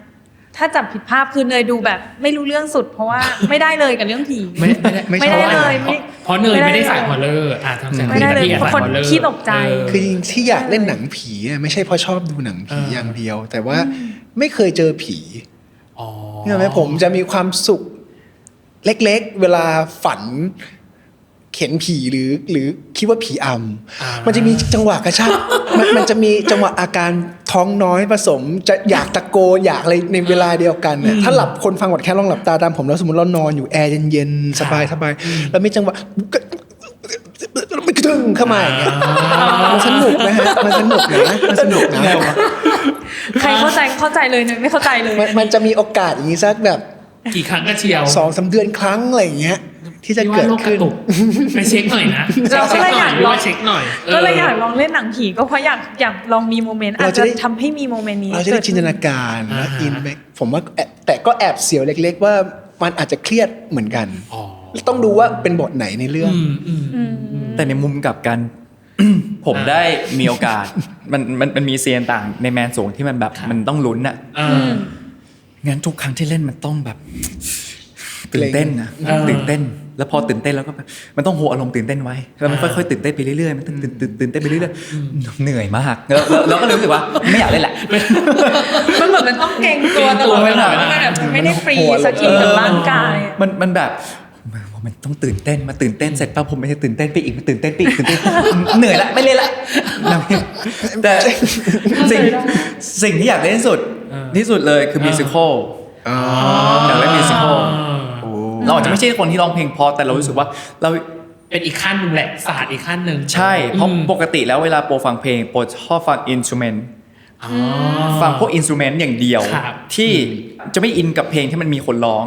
ถ้าจับผิดภาพคือเนยดูแบบไม่รู้เรื่องสุดเพราะว่าไม่ได้เลยกับเรื่องผีไม่ได้เลย
เพราะเนยไม่ได้สายฮอร์เรอร์ทั้งแสง
ไม่ได้เลยคนขี้ตกใจ
คือจริงที่อยากเล่นหนังผีไม่ใช่เพราะชอบดูหนังผีอย่างเดียวแต่ว่าไม่เคยเจอผีเนี่ยไหมผมจะมีความสุข เล็กๆ เวลาฝันเห็นผีหรือคิดว่าผีอำมันจะมีจังหวะกระชากมันจะมีจังหวะอาการท้องน้อยผสมจะอยากตะโกนอยากอะไรในเวลาเดียวกันเนี่ยถ้าหลับคนฟังบอดแค่ลองหลับตาตามผมแล้วสมมติเรานอนอยู่แอร์เย็นๆสบายแล้วมีจังหวะมันกระดึงเข้ามาอย่างเงี้ยมันสนุกนะฮะมันสนุกนะ
ใครเข้าใจเลยเนี่ยไม่เข้าใจเลย
มันจะมีโอกาสอย่างนี้สักแบบ
กี่ครั้งก็เชียว
2-3 เดือนครั้งอะไรอย่างเงี้ยที่จะ
พี่
เกิ
ว่า
ด
โรคกระ
ขึ้น
ตุกไปเช็คหน่อยนะ
เราก็เลยอยากลอง
เช็คหน่อย
ก็เลยอยากลองเล่นหนังผีก็เพราะอยากลองมีโมเมนต์อาจจะทำให้มีโมเมนต์นี้
เราจะได้จินตนาการและอินไปผมว่าแต่ก็แอบเสียวเล็กๆว่ามันอาจจะเครียดเหมือนกัน
อ๋อ
ต้องดูว่าเป็นบทไหนในเรื่อง
แต่ในมุมกลับกัน ผมได้มีโอกาสมันมีเซียนต่างในแมนสวงที่มันแบบมันต้องลุ้นอะงั้นทุกครั้งที่เล่นมันต้องแบบตื่นเต้นนะตื่นเต้น แล้วพอตื่นเต้นแล้วก็แบบมันต้องโฮอารมณ์ตื่นเต้นไว้แล้วมันค่อยๆตื่นเต้นไปเรื่อยๆมันตื่นเต้นไปเรื่อยๆเหนื่อยมากแล้วก็รู้สึกว่าไม่อยากเล่นแหละ
มันเหมือนมันต้องเกรงตัวตลอดเวลามันแบบไม่ได้ฟรีสักทีกับร่างกาย
มันแบบมันต้องตื่นเต้นมาตื่นเต้นเสร็จปั๊บผมไม่ได้ตื่นเต้นไปอีกมันตื่นเต้นไปอีกตื่นเต้นเหนื่อยละไม่เล่นละแต่สิ่งที่อยากเล่นที่สุดเลยคือมิวสิคอลอยากเล่นมิวสิคอลเราอาจจะไม่ใช่คนที่ร้องเพลงพอแต่เรารู้สึกว่าเรา
เป็นอีกขั้นหนึ่งแหละศาสตร์อีกขั้นหนึ่ง
ใช่เพราะปกติแล้วเวลาโปรฟังเพลงโปรชอบฟังอินสตูเมนต์ฟังพวกอินสตูเมนต์อย่างเดียวที่จะไม่อินกับเพลงที่มันมีคนร้อง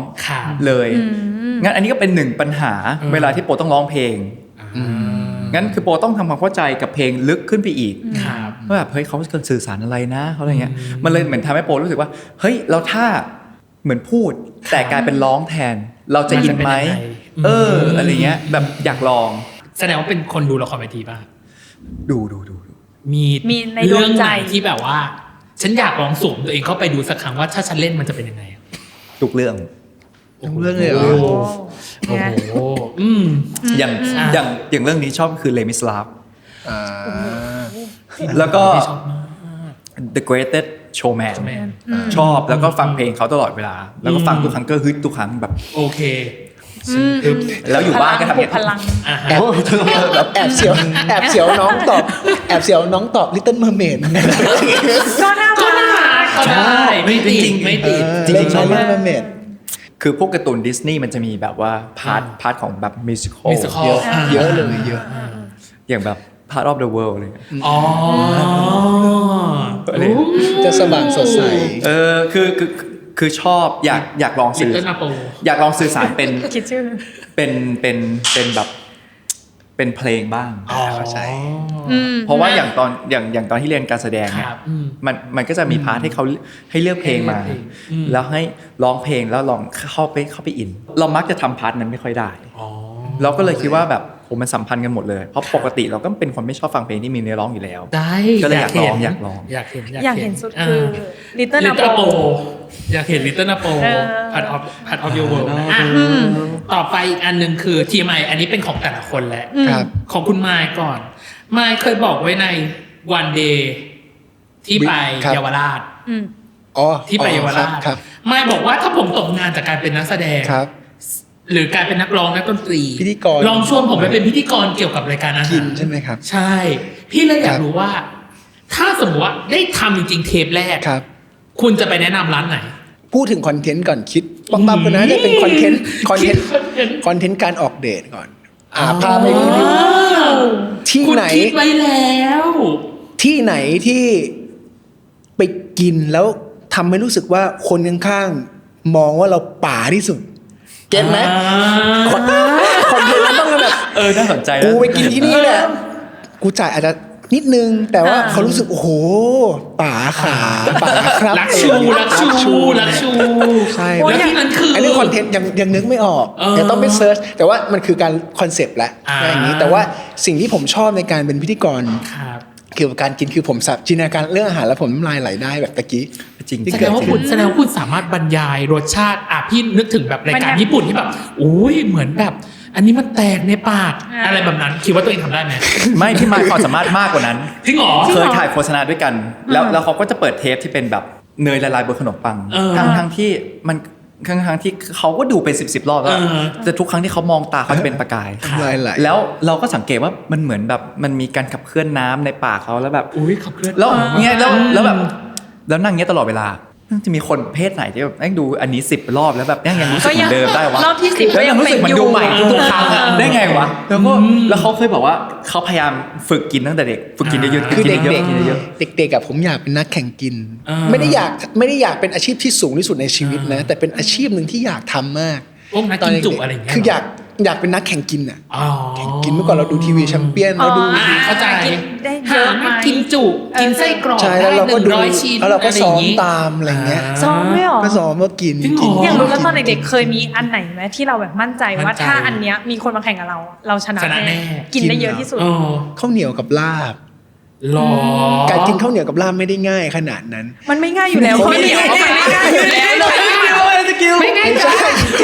เลยงั้นอันนี้ก็เป็นหนึ่งปัญหาเวลาที่โปรต้องร้องเพลงงั้นคือโปรต้องทำความเข้าใจกับเพลงลึกขึ้นไปอีกว่าแบบเฮ้ยเขาจะสื่อสารอะไรนะเขาอะไรเงี้ยมันเลยเหมือนทำให้โปรรู้สึกว่าเฮ้ยแล้วถ้าเหมือนพูดแต่กลายเป็นร้องแทนเราจะอินไหมอะไรเงี้ยแบบอยากลอง
แสดงว่าเป็นคนดูละครเวทีป่ะ
ดู
มี
ในดวงใจ
ที่แบบว่าฉันอยากลองสวมตัวเองเข้าไปดูสักครั้งว่าถ้าฉันเล่นมันจะเป็นยังไง
ทุกเรื่อง
เลยเหรอ
โอ้โห
อย่างเรื่องนี้ชอบคือเลมิสลาฟแล้วก็ The Greatest Showman ชอบแล้วก็ฟังเพลงเขาตลอดเวลาแล้วก็ฟังทุกครั้งก็ฮึดทุกครั้งแบบ
โอเค
แล้วอยู่บ้านก็ทำอย่าง
นี้
แอบเสียวน้องตอบ Little Mermaid
ก็น่ารัก
ใช่ไม่ติด
จริงๆชอบ Little Mermaid
คือพวกการ์ตูนดิสนีย์มันจะมีแบบว่าพาร์ทของแบบมิวสิคอล
เยอะเลยเยอะ
อย่างแบบ Part of the World อะไร
อ๋อ
จะสว่างสดใส
คือชอบอยากลองสื่อสารเป็น
คิดชื่อ
เป็นแบบเป็นเพลงบ้าง
เข้าใจ
เพราะว่าอย่างตอนที่เรียนการแสดงเนี่ยมันก็จะมีพาร์ทให้เขาให้เลือกเพลงมาแล้วให้ร้องเพลงแล้วลองเข้าไปอินเรามักจะทำพาร์ทนั้นไม่ค่อยได้เราก็เลยคิดว่าแบบมันสัมพันธ์กันหมดเลยเพราะปกติเราก็เป็นคนไม่ชอบฟังเพลงที่มีเนื้อร้องอยู่แล้วก็เลยอยากลอง
อยากเห็นสุดคือ Little Napo
อยากเห็น Little Napo Part of Your World ต่อไปอีกอันนึงคือ TMI อันนี้เป็นของแต่ละคนแหละของคุณมายก่อนมายเคยบอกไว้ใน One Day ที่ไปเยาวราชที่ไปเยาวราชมายบอกว่าถ้าผมตกงานจากการเป็นนักแสดงหรือการเป็นนักร้องนักดนตรี
พิธีกร
ลองชวนผมไปเป็นพิธีกรเกี่ยวกับรายการอาหาร
ใช่ไหมครับ
ใช่พี่เลยอยากรู้ว่าถ้าสมมติว่าได้ทำจริงๆเทปแรกคุณจะไปแนะนำร้านไหน
พูดถึงคอนเทนต์ก่อนคิดปั๊บๆนะจะเป็นคอนเทนต์การออกเดทก่อนพาไปรีวิวที่ไหน
คิดไว้แล้ว
ที่ไหนที่ไปกินแล้วทำให้รู้สึกว่าคนข้างๆมองว่าเราป่าที่สุดเก็ตไหมคอนเทนต์นั้นต้องแบบ
น่าสนใจ
กูไปกินที่นี่เนี่ยกูจ่ายอาจจะนิดนึงแต่ว่าเขารู้สึกโอ้โหป่าครับ
รักชู
ใช่แล้วที่นั้นคืออันนี้คอนเทนต์ยังนึกไม่ออกเดี๋ยวต้องไปเซิร์ชแต่ว่ามันคือการคอนเซปต์แหละอย่างนี้แต่ว่าสิ่งที่ผมชอบในการเป็นพิธีกรเกี่ยวกับการกินคือผมจินตนาการเรื่องอาหารแล้วผมน้ำลายไหลได้แบบตะกี้
จริง
แสดงว่าคุณสามารถบรรยายรสชาติพี่นึกถึงแบบรายการญี่ปุ่นที่แบบโอ้ยเหมือนแบบอันนี้มันแตกในปากอะไรแบบนั้นคิดว่าตัวเองทำได้ไหม
ไม่พี่มายความสามารถมากกว่านั้น
จริงเหรอ
เคยถ่ายโฆษณาด้วยกันแล้วเขาก็จะเปิดเทปที่เป็นแบบเนยละลายบนขนมปังทั้งที่ ทั้งที่เขาก็ดูเป็น10 รอบแล้วแต่ทุกครั้งที่เขามองตาเขาจะเป็นประกาย
น้ำลายไหล
แล้วเราก็สังเกตว่ามันเหมือนแบบมันมีการขับเคลื่อนน้ำในปากเขาแล้วแบบ
อุ้ยขับเคลื่อน
แล้วเงี้ยแล้วแบบแล้วนั่งเงี้ยตลอดเวลาจะมีคนเพศไหนที่แบบนั่งดูอันนี้10 รอบแล้วแบบยังรู้สึกเหมือนเดิมได้วะ
รอบที่10
แล้วยังรู้สึกมันดูใหม่ทุกครั้งอะได้ไงวะแล้วเขาเคยบอกว่าเขาพยายามฝึกกินตั้งแต่เด็กฝึกกินเยอะๆ
คือ
กิ
เด็
น
ก
เยอะๆกินเยอะ
ๆเด็กๆกับผมอยากเป็นนักแข่งกิน ไม่ได้อยากเป็นอาชีพที่สูงที่สุดในชีวิตนะ แต่เป็นอาชีพหนึ่งที่อยากทำมาก
พวกนักกินจุอะไรอย่างเงี้ย
คืออยากเป็นนักแข่งกินอ่ะ
อ๋อ
แข่งกินเมื่อก่อนเราดูทีวีแชมเปี้ยนเราดู
เข้าใจ
ได้เยอะไหม
กินจุกินไส้กรอก
ใช่แล้วเราก็ดู
100 ชิ้น
แล้วเราก็ซ้อม
ะไรย่งงี้
ตามอะไรเงี้ย
ซ้อมไม่หรอ
ก็ซ้อมว่ากิน
จริงเหรอ
อยากรู้แล้วตอนเด็กๆเคยมีอันไหนไหมที่เราแบบมั่นใจว่า
มั่นใจ
ถ้าอันเนี้ยมีคนมาแข่งกับเราเราชนะ
ชนะแน่
กินได้เยอะที่สุด
เออ
ข้าวเหนียวกับลาบ
หรอ
การกินข้าวเหนียวกับลาบไม่ได้ง่ายขนาดนั้น
มันไม่ง่ายอยู่แล้วเพราะมันไม่ง่ายอยู่แล้วไม่ง่ายจ้ะ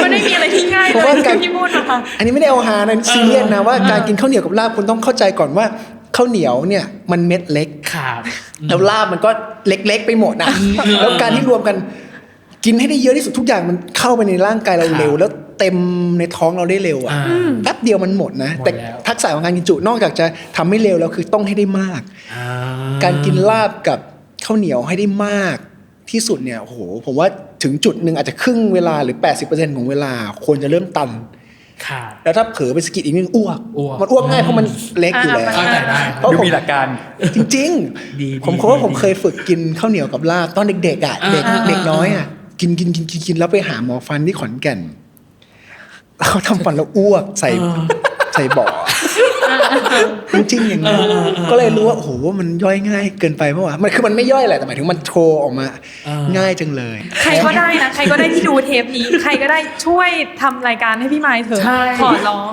มันไม่มีอะไรที่ง่าย
เพ
เล
ราะว่าย การ
ที่พูดนะคะ
อันนี้ไม่ได้เอาฮานะซีเรียสนะว่าการกินข้าวเหนียวกับลาบคุณต้องเข้าใจก่อนว่าข้าวเหนียวเนี่ยมันเม็ดเล็ก
ครับ
แล้วลาบมันก็เล็กๆไปหมดนะแล้วการที่รวมกันกินให้ได้เยอะที่สุดทุกอย่างมันเข้าไปในร่างกายเราเร็ว แล้วเต็มในท้องเราได้เร็วอ่ะแป๊บเดียวมันหมดนะ แต่ทักษะของการกินจุนอกจากจะทำให้เร็วแล้วคือต้องให้ได้มาก การกินลาบกับข้าวเหนียวให้ได้มากที่สุดเนี่ยโอ้โหผมว่าถึงจุดหนึ่งอาจจะครึ่งเวลาหรือ 80% ของเวลาควรจะเริ่มตัน
ครับ
แล้วถ้าเผลอไปสะกิดอีกนิดนึงอ้วก
อ้วก
มันอ้วกง่ายเพราะมันเล็กอยู่แล้ว
เข้าใจได้
เพราะ
ดู
ผม
มีหลักการ
จริง
ดี
ผมว่าผมเคยฝึกกินข้าวเหนียวกับลาบตอนเด็กๆอ่ะเด็กน้อยอ่ะกินแล้วไปหาหมอฟันที่ขอนแก่นแล้วเขาทำฟันแล้วอ้วกใส่บ่อจริงๆอย่างนี้ก็เลยรู้ว่าโอ้โหมันย่อยง่ายเกินไปเมื่อวานมันไม่ย่อยแหละแต่หมายถึงมันโชว์ออกมาง่ายจังเลย
ใครก็ได้นะใครก็ได้ที่ดูเทปนี้ ใครก็ได้ช่วยทำรายการให้พี่ไมค์เถอะ
ใช่
ขอร้อง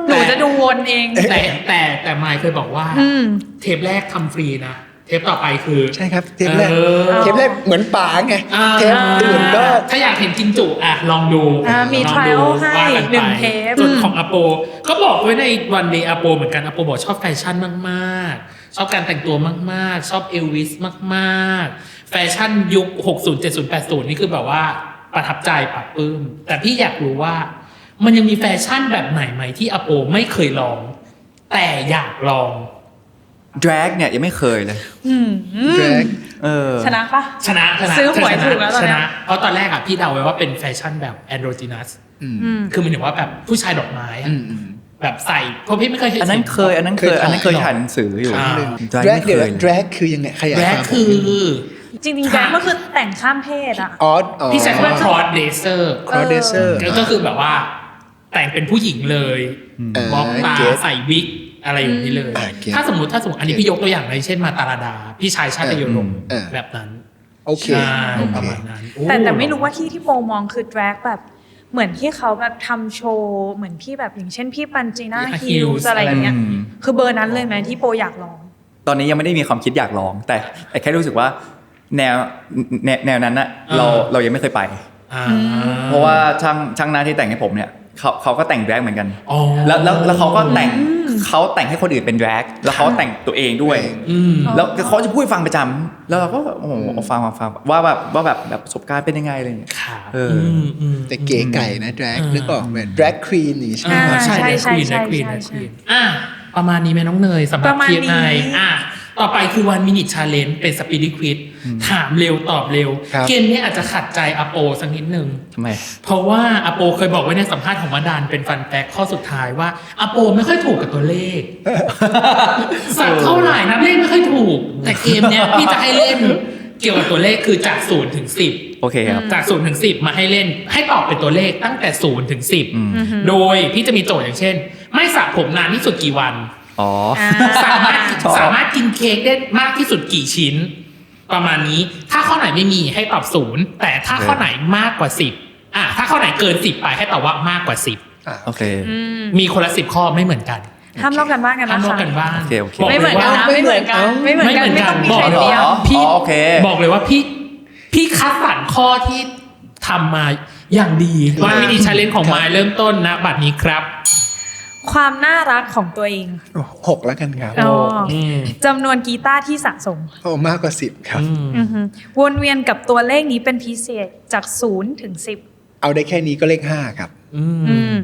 หนูจะดูวนเอง
แต่มายเคยบอกว่า เทปแรกทำฟรีนะเทปต่อไปคือ
ใช่ครับเทปแรก
เออ
เทปแรกเหมือนป๋าไง
อ่า
เทปอื่นก็
ถ้าอยากเห็นกินจุลองดู
มี
ลอง
trial
ดู
ให้
ว่ากัน
หนึ่ง
ไป
เทป
ส่วนของอโปก็บอกไว้ในวันเดย์อโปเหมือนกันอโปบอกชอบแฟชั่นมากๆชอบการแต่งตัวมากๆชอบเอลวิสมากๆแฟชั่นยุค60 70 80นี่คือแบบว่าประทับใจปรับปลื้มแต่พี่อยากรู้ว่ามันยังมีแฟชั่นแบบไหนไหมที่อโปไม่เคยลอง แต่อยากลอง
drag เนี่ยยังไม่เคยเลย
แดรก
ชนะปะ
ชนะ
ซื้อหวยถูกแล้วตอน
ช
เนี้
นะ
ย
เพราะตอนแรกอะพี่เดาไว้ว่าเป็นแฟชั่นแบบแอนโดรจินัสคือมันถึงว่าแบบผู้ชายดอกไม้อะแบบใส่เพราะพี่ไม่เคยเห็น
อันนั้นเคยถ่ายหนังสืออยู่
แดรก
ไม่
เดี๋ยว
เคย
แดรกคือยังไงขยาย
แร
ค
ก
วาม
คือ
จริงๆแจ็คก็คือแต่งข้ามเพศอ่ะ
อ๋อ
พี่ใช้คำว่า cross dresser
ครอเดเซอร์
ก็คือแบบว่าแต่งเป็นผู้หญิงเลยบล็อกตา
เก็ต
ใส่วิกอะไรอย่างนี้เลย
เก็ต
ถ้าสมมติอันนี้พี่ยกตัวอย่างเลยเช่นมาตาลาดา พี่ชายชาติโยดม
ม
แบบนั้น
โอเค
ใช่
โอ
ประ
เค
มาณนั้น
แต่ไม่รู้ว่าที่โปมองคือแดรกแบบเหมือนที่เขาแบบทำโชว์เหมือนพี่แบบอย่างเช่นพี่ปันจีน่าฮิลส์อะไรอย่างเงี้ยคือเบอร์นั้นเลยไหมที่โปอยากลอง
ตอนนี้ยังไม่ได้มีความคิดอยากลอง แต่แค่รู้สึกว่าแนวนั้นน่ะเรายังไม่เคยไป เพราะว่าช่างหน้าที่แต่งให้ผมเนี่ยเขาก็แต่งแดรกเหมือนกัน
อ๋อ
แล้วเขาก็แต่งให้คนอื่นเป็นแดรกแล้วเขาแต่งตัวเองด้วยแล้วเขาจะพูดให้ฟังประจำแล้วเราก็โอ้โหฟังว่าแบบประสบการณ์เป็นยังไงอะไรอย่างเงี้ย
ครับ
แต่เก๋ไก่นะแดรกนึกออกไหมแดรกควีนอย่างนี้ใช่ไหม
ใช่
ใช่
ได้ควีน
ใช่
ได้ควีน
ใช่
ได้ค
ใช่
วีนประมาณนี้ไหมน้องเนยสำหรับ
ประมาณ
เทียบ
นี้
ในต่อไปคือวันมินิชาเลนจ์เป็นสปิริตควิดถามเร็วตอบเร็ว เกมนี้อาจจะขัดใจอโปสักนิดนึง
ทำไม
เพราะว่าอโปเคยบอกไว้ในสัมภาษณ์ของวดานเป็นฟันแฟกข้อสุดท้ายว่าอโปไม่ค่อยถูกกับตัวเลข สักเท่าไหร่นับเลขไม่ค่อยถูก แต่เกมเนี้ยพี่จะให้เล่นเกี่ยวกับตัวเลขคือจาก0 ถึง 10
โอเคครับ
จาก0 ถึง 10มาให้เล่นให้ตอบเป็นตัวเลขตั้งแต่0 ถึง 10โดยพี่จะมีโจทย์อย่างเช่น ไม่สระผมนานที่สุดกี่วัน
อ๋อ
สามารถ
ชอบ
สามารถกินเค้กได้มากที่สุดกี่ชิ้น ประมาณนี้ถ้าข้อไหนไม่มีให้ตอบ0แต่ถ้าข้อไหนมากกว่า10ถ้าข้อไหนเกิน10ไปให้ตอบว่ามากกว่า
โอเค
10มีคนละ10ข้อไม่เหมือนกัน
ห้ามลอกกันบ้านกัน
ห้าม
นะ
ลอก
คะ
กันบ้าง
โอเคโอเค
บอก
ไม่เห
เล
มือย นกั
ว่าน
นะไม่เหมือนกันไม่เหมือนกันไม่ต้องมีใคร
บอก
เดียว
พี่
โอเค
บอกเลยว่าพี่คัดสรรข้อที่ทำมาอย่างดีวันมินิชาเลนจ์ของมายเริ่มต้นนะบัดนี้ครับ
ความน่ารักของตัวเอง
6แล้วกันครับ
อ๋อจำนวนกีตาร์ที่สะสม
โอ้มากกว่า10ครับ
วนเวียนกับตัวเลขนี้เป็นพิเศษจาก0 ถึง 10
เอาได้แค่นี้ก็เลข5ครับ
อืม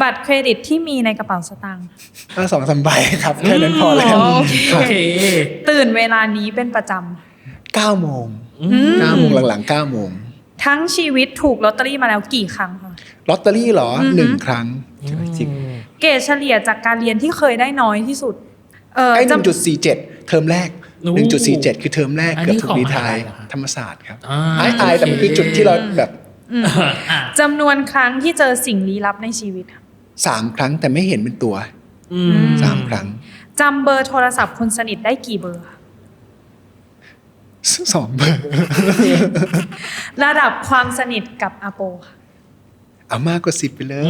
บัตรเครดิตที่มีในกระเป๋าสตางค์
ถ้า2-3 ใบครับแค่นั้นพอแล้ว
โอเค
ตื่นเวลานี้เป็นประจ
9 โมง9 โมงหลังๆ9 โมง
ำทั้งชีวิตถูกลอตเตอรี่มาแล้วกี่ครั้งคะ
ลอตเตอรี่เหรอ1 ครั้ง
จริง
เกรดเฉลี่ยจากการเรียนที่เคยได้น้อยที่สุด
ไอ้
จำ
1.47 เทอมแรก
โอ้
1.47 คือเทอมแรก
อัน
เกื
นี้
อบถูกรีไทาย
ของมหาลัยเหรอครับ
ธรรมศาสตร์ครับ
อ่า
อายแต่มันคือจุดที่เราแบบ
อ่ะ
จำนวนครั้งที่เจอสิ่งลี้ลับในชีวิตค่ะ
3 ครั้งแต่ไม่เห็นเป็นตัว 3 ครั้ง
จำเบอร์โทรศัพท์คนสนิทได้กี่เบอร์คะ
2 เบอร์
ระดับความสนิทกับอาโปค่ะ
เอามากกว่า10ไปเลย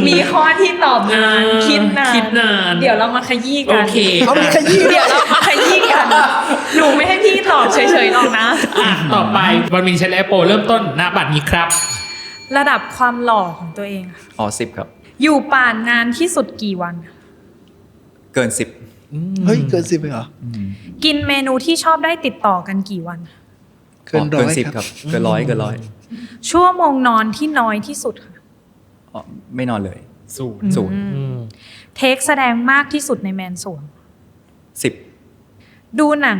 มีข้อที่ตอบนานคิดนาน
คิดนาน
เดี๋ยวเรามาขยี้
โอ
กัน
เค
เอามีขยี้
เดี๋ยวเรามาขยี้กันหนูไม่ให้พี่ตอบเฉยๆหรอกนะ
อ่ะต่อไปวันมินเชลแอปโปเริ่มต้นณบัดนี้ครับ
ระดับความหล่อของตัวเองค่ะ
อ๋อ10ครับ
อยู่ป่านนานที่สุดกี่วัน
เกิน10
เฮ้ยเกิน10ไปเหรอ
กินเมนูที่ชอบได้ติดต่อกันกี่วัน
เกิน
เกิน
100
10
ครับ
เกิน100เกิน100
ชั่วโมงนอนที่น้อยที่สุดค่ะ
อ๋อไม่นอนเลย
ศูนย์
เทคแสดงมากที่สุดในแมนสวง
10
ดูหนัง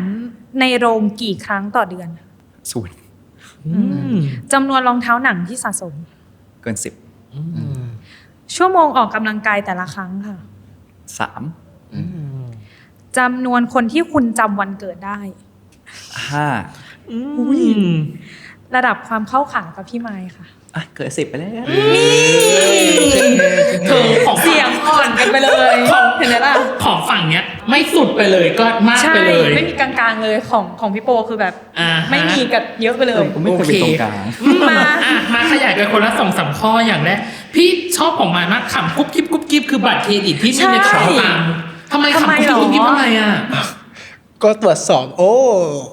ในโรงกี่ครั้งต่อเดือน
0
จำนวนรองเท้าหนังที่สะสม
เกิน
ชั่วโมงออกกำลังกายแต่ละครั้งค่ะ
10 3
จำนวนคนที่คุณจำวันเกิดได้
5
ระดับความเข้าขากับพี่ไม้ค่ะ
อ่ะเกิน10ไปแล้ว
เธอของ
เสียงอ่อนกันไปเลยเห็นไหมล่ะ
ของฝั่งเนี้ยไม่สุดไปเลยก็มาก
ใช่
ไปเลย
ไม่มีกลางๆเลยของพี่โปคือแบบ
อ่าฮะ
ไม่มีกับเยอะไปเลย
ผมไม่เคยเป็นตรงกลาง
มา
มาขยายกันคนละ2-3 ข้ออย่างแรกพี่ชอบของมากขำกุ๊บกิ๊บกุ๊บกิ๊บคือบัตรเครดิตที่มีในกระเป๋าตังค์ทำไมขำกุ๊บกิ๊บกุ๊บกิ๊บทำไมอ่ะ
ก็ตรวจสอบโอ้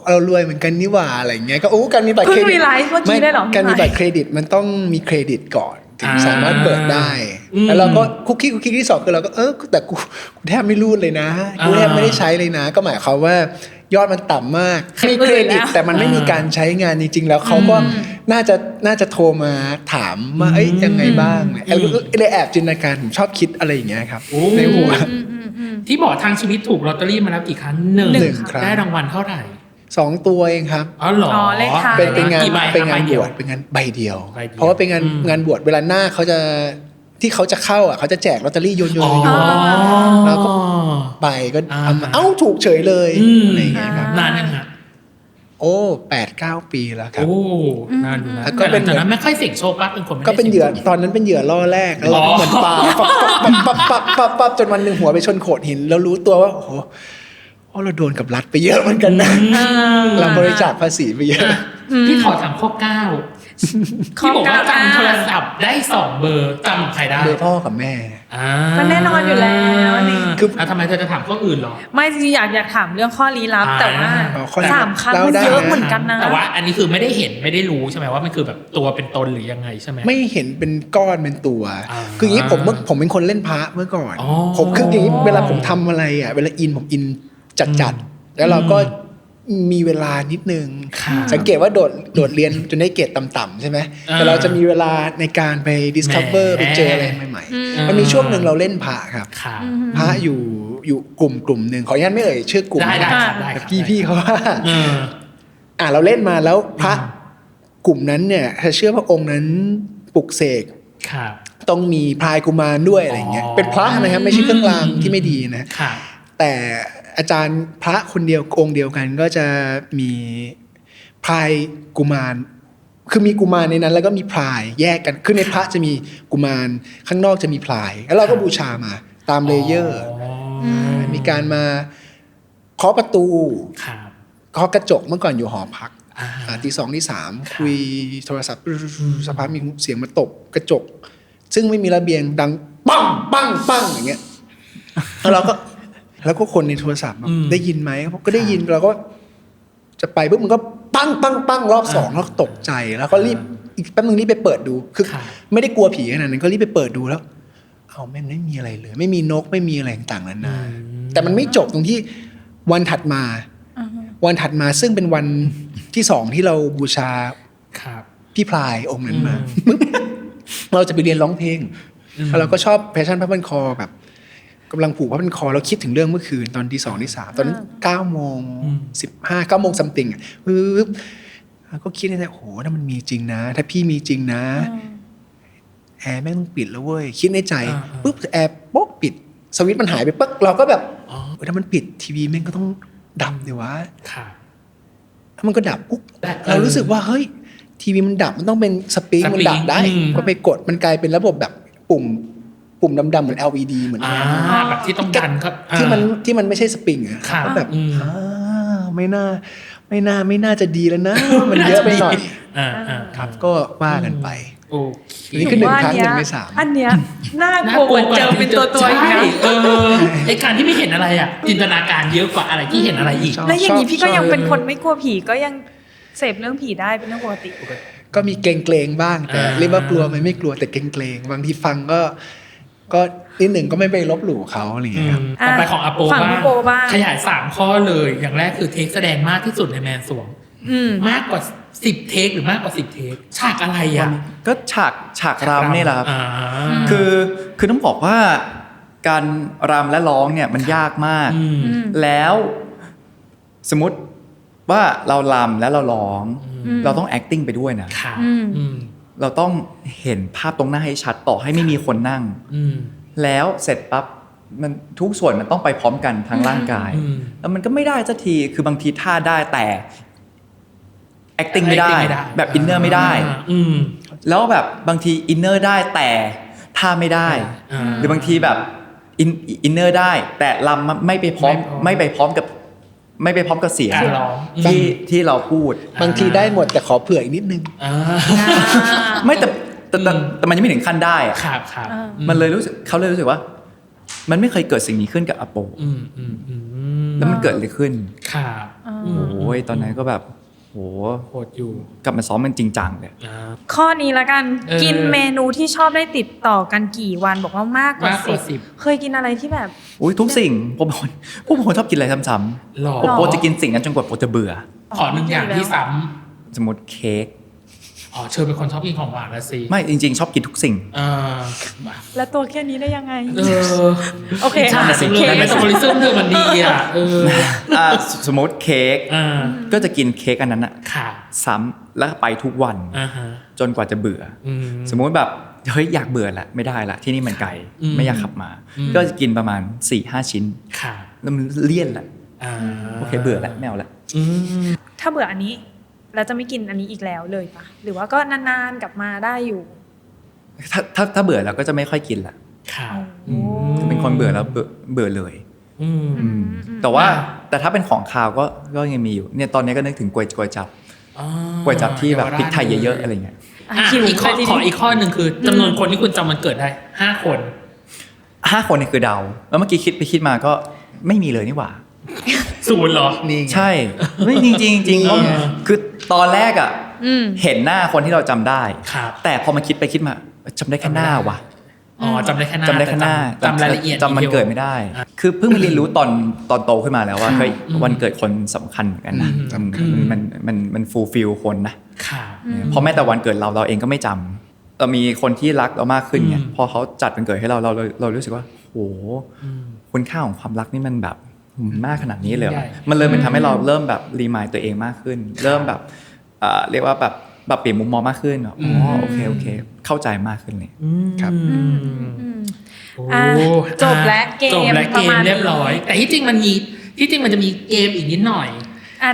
เรารวยเหมือนกันนี่หว่าอะไรเงี้ยก็การมีบัตรเคร
เพิ่ง
ดิต
รีไลซ์เมื่อกี้ได้เหรอ
การมี
พี่ไม้
บัตรเครดิตมันต้องมีเครดิตก่อนถึง
อ่า
สามารถเปิดได้ แล้วเราก็คุกกี้ที่สองคือเราก็แต่กูแทบไม่รูดเลยนะกูแทบไม่ได้ใช้เลยนะ ก็หมายความว่ายอดมันต่ำมากมีเครดิตแต่มันไม่มีการใช้งานจริงๆแล้วเขาก็น่าจะโทรมาถามว่าเอ้ยยังไงบ้างเนี่ยเลยแอบจินตนาการผมชอบคิดอะไรอย่างเงี้ยครับในหัว
ที่บอกทางชีวิตถูกลอตเตอรี่มาแล้วกี่ครั้งหนึ่ง
หนึ่งครั้ง
ได้รางวัลเท่าไหร่
2 ตัวเองครับ
อ๋อเหรอ
เลขท้าย
เป็นงาน
กี่ใบ
เป็นงาน
ใบบ เดียว
วชเป็นงานใบเดียว
ใบเดียว
เพราะว่าเป็นงานบวชเวลาหน้าเขาจะที่เขาจะเข้าอ่ะเขาจะแจกลอตเตอรี่โยน
อ๋อ
แล้วก็ใบก็เอามาถูกเฉยเลย
อืม
อะไรอย่างเงี้ยครับ
นานยังฮะ
โอ้ 8-9 ปีแล้วครับ
โอ้นานอยู่นะ
แล้วก็เป็น
แต่หลังจากนั้นไม่ค่อยเสี่ยงโชคปั๊บเป็นคนไม่ได้
ก็เป็นเหยื่อ
สี่ยงโชค
ตอนนั้นเป็นเหยื่อล่อแรกแล้ว
อ๋อ
เหมือนปลาปั๊บจนวันหนึ่งหัวไปชนโขดหิน แล้วรู้ตัวว่าโอ้โหเราโดนกับรัฐไปเยอะเหมือนกันนะเราบริจาคภาษีไปเยอะ
พี่ขอถามข้อ 9ที่บอกว่าจำโทรศัพท์ได้2 เบอร์จำใครได้
เบอร์พ่อกับแม่
มันแน่นอนอยู่แล้วนี่
คือ
ทำไมเธอจะถามข้ออื่นเหรอ
ไม่จริงๆอยากถามเรื่องข้อลี้ลับ
อ่า
แต่ว่า
ข้อลี้ลับ
3 ครั้ง
เล่า
มัน
ได้
เยอะ
นะ
เหมือนกันนะ
แต่ว่าอันนี้คือไม่ได้เห็นไม่ได้รู้ใช่ไหมว่ามันคือแบบตัวเป็นตนหรือยังไงใช่ไหม
ไม่เห็นเป็นก้อนเป็นตัว
อ่า
คืออย่างนี้ผมเป็นคนเล่นพระเมื่อก่อน
อ๋อ
ผมคืออย่างนี้เวลาผมทำอะไรอ่ะเวลาผมอินจัดแล้วเราก็มีเวลานิดนึง
ค่ะ
สังเกตว่าโดดเรียนจนได้เกรดต่ำๆใช่ไหม
อ่า
แต่เราจะมีเวลาในการไป discover
แหม
ไปเจออะไรใหม่ๆมันมีช่วงหนึ่งเราเล่นพระครับ
ค่ะ
พระอยู่กลุ่มหนึ่งขออนุญาตไม่เอ่ยชื่อกลุ่ม
ได้ครับได้
แต่
ครับ
พี่เขาว่า
เออ
เราเล่นมาแล้วพระกลุ่มนั้นเนี่ยถ้าเชื่อว่าองค์นั้นปลุกเสก
ค่ะ
ต้องมีพรายกุมารด้วยอะไรเงี้ย เป็นพระนะครับไม่ใช่เครื่องรางที่ไม่ดีนะ
ค่ะ
แต่อาจารย์พระคนเดียวองค์เดียวกันก็จะมีพรายกุมาร คือมีกุมารในนั้น แล้วก็มีพรายแยกกันคือในพระจะมีกุมารข้างนอกจะมีพราย แล้วเราก็บูชามาตามเลเยอร์ มีการมาเคาะประตู
ครับ
เคาะกระจกเมื่อก่อนอยู่หอพัก
อ่า
ตี 2ตี 3คุยโทรศัพท์สักพักมีเสียงมาตบกระจก ซึ่งไม่มีระเบียงดังปังปังปังอย่างเงี้ยแล้วก็คนในโทรศัพท์ได้ยินไหมก็ได้ยินเราก็จะไปปุ๊บมันก็ปังปังปังรอบ2แล้วตกใจแล้วก็รีบอีกแป๊บนึงรีบไปเปิดดูคือ
ค่ะ
ไม่ได้กลัวผีขนาดนั้นก็รีบไปเปิดดูแล้วเอาแม่งไม่มีอะไรเลย ไม่มีนกไม่มีอะไรต่างๆนานาแต่มันไม่จบตรงที่วันถัดมาซึ่งเป็นวันที่ ที่สองที่เราบูชา
ครับ
พี่พลายองค์นั้นมาปึ๊บเราจะไปเรียนร้องเพลงแล้วเราก็ชอบแพชชั่นผ้าพันคอแบบกำลังผูกผ้าพันคอเราคิดถึงเรื่องเมื่อคืนตอนที่สองที่สามตอนนั้น9:15 9 โมงซัมติงปึ๊บก็คิดในใจโอ้โหถ้ามันมีจริงนะ ถ้าพี่มีจริงนะแอร์แม่งต้องปิดแล้วเว้ยคิดในใจปุ๊บแอร์โป๊กปิดสวิตช์มันหายไปปึ๊กเราก็แบบถ้ามันปิดทีวีแม่งก็ต้องดับดิวะ
ครับ
ถ้ามันก็ดับปุ๊บเรารู้สึกว่าเฮ้ยทีวีมันดับมันต้องเป็นสปริงมันดับได้ก็ไปกดมันกลายเป็นระบบแบบปุ่มดำๆเหมือน LED เหมือน
แบบที่ต้องดันครับ
ที่มันไม่ใช่สปริงอะ
ครับ
ก็แบบไม่น่าจะดีแล้วนะ มันเยอะไปหน่อยครับก็ว่ากันไป
โอ้
อันนี้คือ1 ครั้ง 1 ใน 3
อันเนี้ยน่ากลัวกว่าเจอเป็นตัวๆอีกนะ
ไอการที่ไม่เห็นอะไรอ่ะจินตนาการเยอะกว่าอะไรที่เห็นอะไรอีก
แล้วอย่างนี้พี่ก็ยังเป็นคนไม่กลัวผีก็ยังเสพเรื่องผีได้เป็นเรื่องปกติ
ก็มีเกรงๆบ้างแต่เรียกว่ากลัวไหมไม่กลัวแต่เกรงๆบางทีฟังก็นิดหนึ่งก็ไม่ไปลบหลู่เขาอะไรอย่างเงี้ยครับ
ต่อไปของอาโป
ฝั่งพี่โปบ้าง
ขยาย3ข้อเลยอย่างแรกคือเทคแสดงมากที่สุดในแมนสวงมากกว่า10 เทคหรือมากกว่า10 เทคฉากอะไรอ่ะ
ก็ฉากรำนี่แหละครับ
อ่า
คือต้องบอกว่าการรำและร้องเนี่ยมันยากมาก แล้วสมมติว่าเรารำและเราร้อง เราต้อง acting ไปด้วยนะ
ค่ะ
เราต้องเห็นภาพตรงหน้าให้ชัดต่อให้ไม่มีคนนั่ง แล้วเสร็จปั๊บมันทุกส่วนมันต้องไปพร้อมกันทั้งร่างกาย แล้วมันก็ไม่ได้สักทีคือบางทีท่าได้แต่ acting ไม่ได้แบบ inner ไม่ได้แล้วแบบบางที inner ได้แต่ท่าไม่ได้หรือบางทีแบบ inner ได้แต่ลำไม่ไปพร้อมกับเสียงที่เราพูด
บางทีได้หมดแต่ขอเผื่ออีกนิดนึง
ไม่แต่มันยังไม่ถึงขั้นได้อะ
ครับ
มันเลยรู้สึกเขาเลยรู้สึกว่า มันไม่เคยเกิดสิ่งนี้ขึ้นกับอาโปแล้วมันเกิดอะไรขึ้น
ครับ
โอ้ยตอนนั้นก็แบบโห
โหดอยู่
กลับมาซ้อมมันจริงจังเลย
ข้อนี้ละกันกินเมนูที่ชอบได้ติดต่อกันกี่วันบอกว่ามากกว่า
มากกว่า
10เคยกินอะไรที่แบบ
อุ้ยทุกสิ่งผมเป็นคนชอบกินอะไรซ้ำ
หรอ
ๆโปจะกินสิ่งนั้นจนกว่าโปจะเบื่อ
ขอหนึ่งอย่างที่ซ้
สมมติเค้ก
ำอ๋อเชิญเป็นคนชอบกินของหวานละสิ
ไม่จริงๆ ชอบกินทุกสิ่ง
แล้วตัวแค่นี้ได้ยังไง
โอเคใช่สิเลยเมตาบอลิซึมเธอมันดีอ่ะ
สมมติเค้กก็จะกินเค้กอันนั้นอะ
ค่ะ
ซ้ำแล้วไปทุกวันจนกว่าจะเบื่อสมมุติแบบเฮ้ยอยากเบื่อละไม่ได้ละที่นี่มันไกลไม่อยากขับมาก็จะกินประมาณ 4-5 ชิ้น
ค่ะ
แล้วมันเลี่ยนละโอเคเบื่อละไม่เอาละ
ถ้าเบื่ออันนี้แล้วจะไม่กินอันนี้อีกแล้วเลยปะหรือว่าก็นานๆกลับมาได้อยู่
ถ้าเบื่อแล้วก็จะไม่ค่อยกินละ
ค่ะ
เป็นคนเบื่อแล้วเบื่อเลยแต่ถ้าเป็นของคาวก็ยังมีอยู่เนี่ยตอนนี้ก็นึกถึงก๋วยจับที่แบบพริกไทยเยอะๆอะไรเงี้ย
อีกข้อหนึ่งคือจำนวนคนที่คุณจำวันเกิดได้5 คน
5 คนนี่คือเดาแล้วเมื่อกี้คิดไปคิดมาก็ไม่มีเลยนี่หว่า
0เหรอ
นี่
ใช่ไม่จริงคือตอนแรกอ่ะเห็นหน้าคนที่เราจำได้
ครับ
แต่พอมาคิดไปคิดมาจำได้แค่หน้าว่ะ
อ๋อจำได้แค่หน้า
จำได้แค่หน้า
จำรายละเอียด
จำมันเกิดไม่ได้ คือเพิ่งมาเรียนรู้ตอนโตขึ้นมาแล้วว่าเฮ้ยวันเกิดคนสำคัญเหมือนกันนะมันฟูลฟิลคนนะ
ค่ะ
เพราะแม้แต่วันเกิดเราเองก็ไม่จำเรามีคนที่รักเรามากขึ้นเนี่ยพอเขาจัดวันเกิดให้เรารู้สึกว่าโหคุณค่าของความรักนี่มันแบบมากขนาดนี้เลยมันเลยมันทำให้เราเริ่มแบบรีมายตัวเองมากขึ้น เริ่มแบบเรียกว่าแบบเปลี่ยนมุมมองมากขึ้นอ๋อโอเคเข้าใจมากขึ้นเลยครับ
จบและเกม
ประมาณเรียบร้อยแต่ที่จริงมันจะมีเกมอีกนิดหน่อย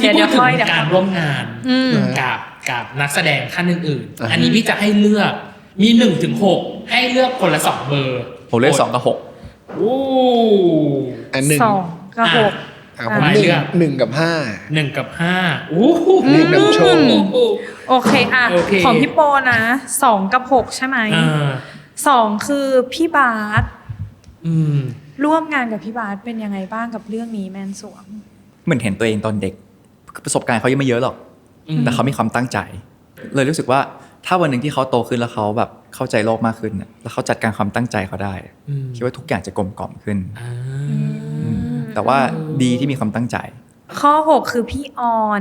ที่พูดถึงการร่วมงานกับนักแสดงท่านอื่นๆอันนี้พี่จะให้เลือกมี1-6ให้เลือกคนละ2 เบอร์
ผมเลือก2 กับ 6
โอ้
อันหนึ่ง
2 กับ 6
ผม1 กับ 5
1 กับ 5โอ้โห
เรียกนำโชค
โอเคของพี่โปนะ2 กับ 6ใช่ไหม2คือพี่บาสร่วมงานกับพี่บาสเป็นยังไงบ้างกับเรื่องนี้แมนสวง
เหมือนเห็นตัวเองตอนเด็กประสบการณ์เขายังไม่เยอะหรอกแต่เขามีความตั้งใจเลยรู้สึกว่าถ้าวันหนึ่งที่เขาโตขึ้นแล้วเขาแบบเข้าใจโลกมากขึ้นแล้วเขาจัดการความตั้งใจเขาได้คิดว่าทุกอย่างจะกลมกล่อมขึ้นแต่ว่าดีที่มีความตั้งใจ
ข้อ 6 คือพี่ออน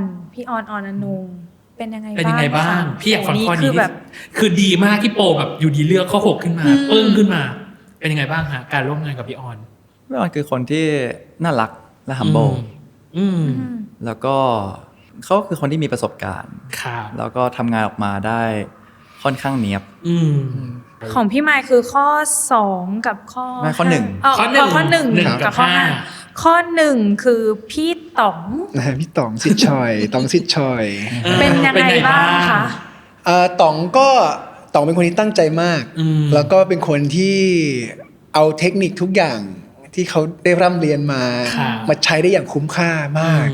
อนงเป็นยังไง
เป็นยังไงบ้าง
คะ
พี่อยากฟังข้อ
คื
นี้
แบบ
คือดีมากที่โปแบบอยู่ดีเลือกข้อ 6 ขึ้นมาปึ้งขึ้นมา เป็นยังไงบ้างฮะการร่วมงานกับพี่ออน
พี่ออนคือคนที่น่ารักและ humble
อืม
แล้วก็เขาคือคนที่มีประสบการณ์
ครับ
แล้วก็ทำงานออกมาได้ค่อนข้างเนียบ
อืม
ของพี่ไมค์คือข้อ 2 กับข้อ
ไม่ข้อหนึ่ง
ข้อ
ข้อหนึ่ง
1 กับข้อ
ห้า
5ข้อ 1 คือพี่ต๋อง
พี่ต๋องซิดชอยต๋องซิดชอย
เป็นยังไงบ้างคะ
ต๋องเป็นคนที่ตั้งใจมาก แล้วก็เป็นคนที่เอาเทคนิคทุกอย่างที่เขาได้ร่ำเรียนมา
ครับ
มาใช้ได้อย่างคุ้มค่ามาก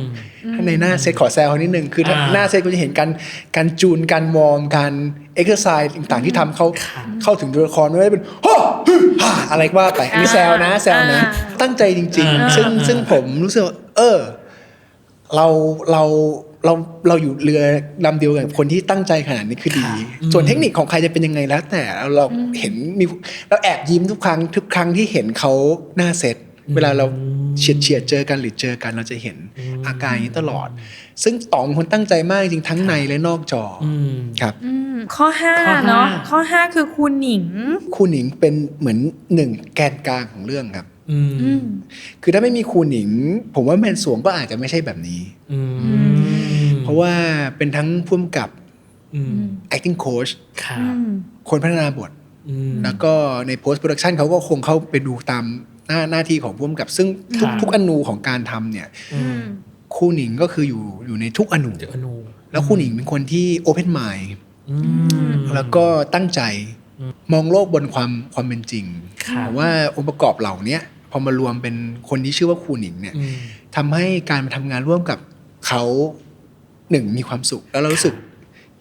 ถ้าในหน้าเซตขอแซวเขานิดนึงคือถ้าหน้าเซตก็จะเห็นการจูนการวอร์มการเอ็กซ์ไซส์ต่างๆที่ทำเข้าถึงตัวละครไม่ว่าจะเป็นฮ่าฮึ่มฮ่าอะไรก็ว่าไปอันนี้แซวนะตั้งใจจริงๆซึ่งผมรู้สึกว่าเราอยู่เรือลำเดียวกับคนที่ตั้งใจขนาดนี้คือดี ส่วนเทคนิคของใครจะเป็นยังไงแล้วแต่เราเห็นเราแอบยิ้มทุกครั้งที่เห็นเขาหน้าเซตเวลาเราเฉียดเจอกันหรือเจอกันเราจะเห็นอาการอย่างนี้ตลอด ซึ่งต๋องเป็นคนตั้งใจมากจริงทั้งในและนอกจอครับ
ข้อ 5 เนาะข้อ 5 คือคุณหนิง
ครูหนิงเป็นเหมือนหนึ่งแกนกลางของเรื่องครับ
อืม
คือถ้าไม่มีครูหนิง ผมว่าแมนสวงก็อาจจะไม่ใช่แบบนี้ เพราะว่าเป็นทั้งผู้กำกับ acting coach
ครับ
คนพัฒนาบท แล้วก็ใน post production เขาก็คงเข้าไปดูตามหน้าที่ของผู้กำกับ ซึ่งทุกอนูของการทำเนี่ยครูหนิงก็คืออยู่ในทุกอนู
เจออนู
แล้วครูหนิงเป็นคนที่ open mind แล้วก็ตั้งใจมองโลกบนความเป็นจริงผมว่าองค์ประกอบเหล่านี้พอมารวมเป็นคนที่ชื่อว่าครูหนิงเนี่ยทำให้การมาทำงานร่วมกับเขาหนึ่งมีความสุขแล้วเรารู้สึก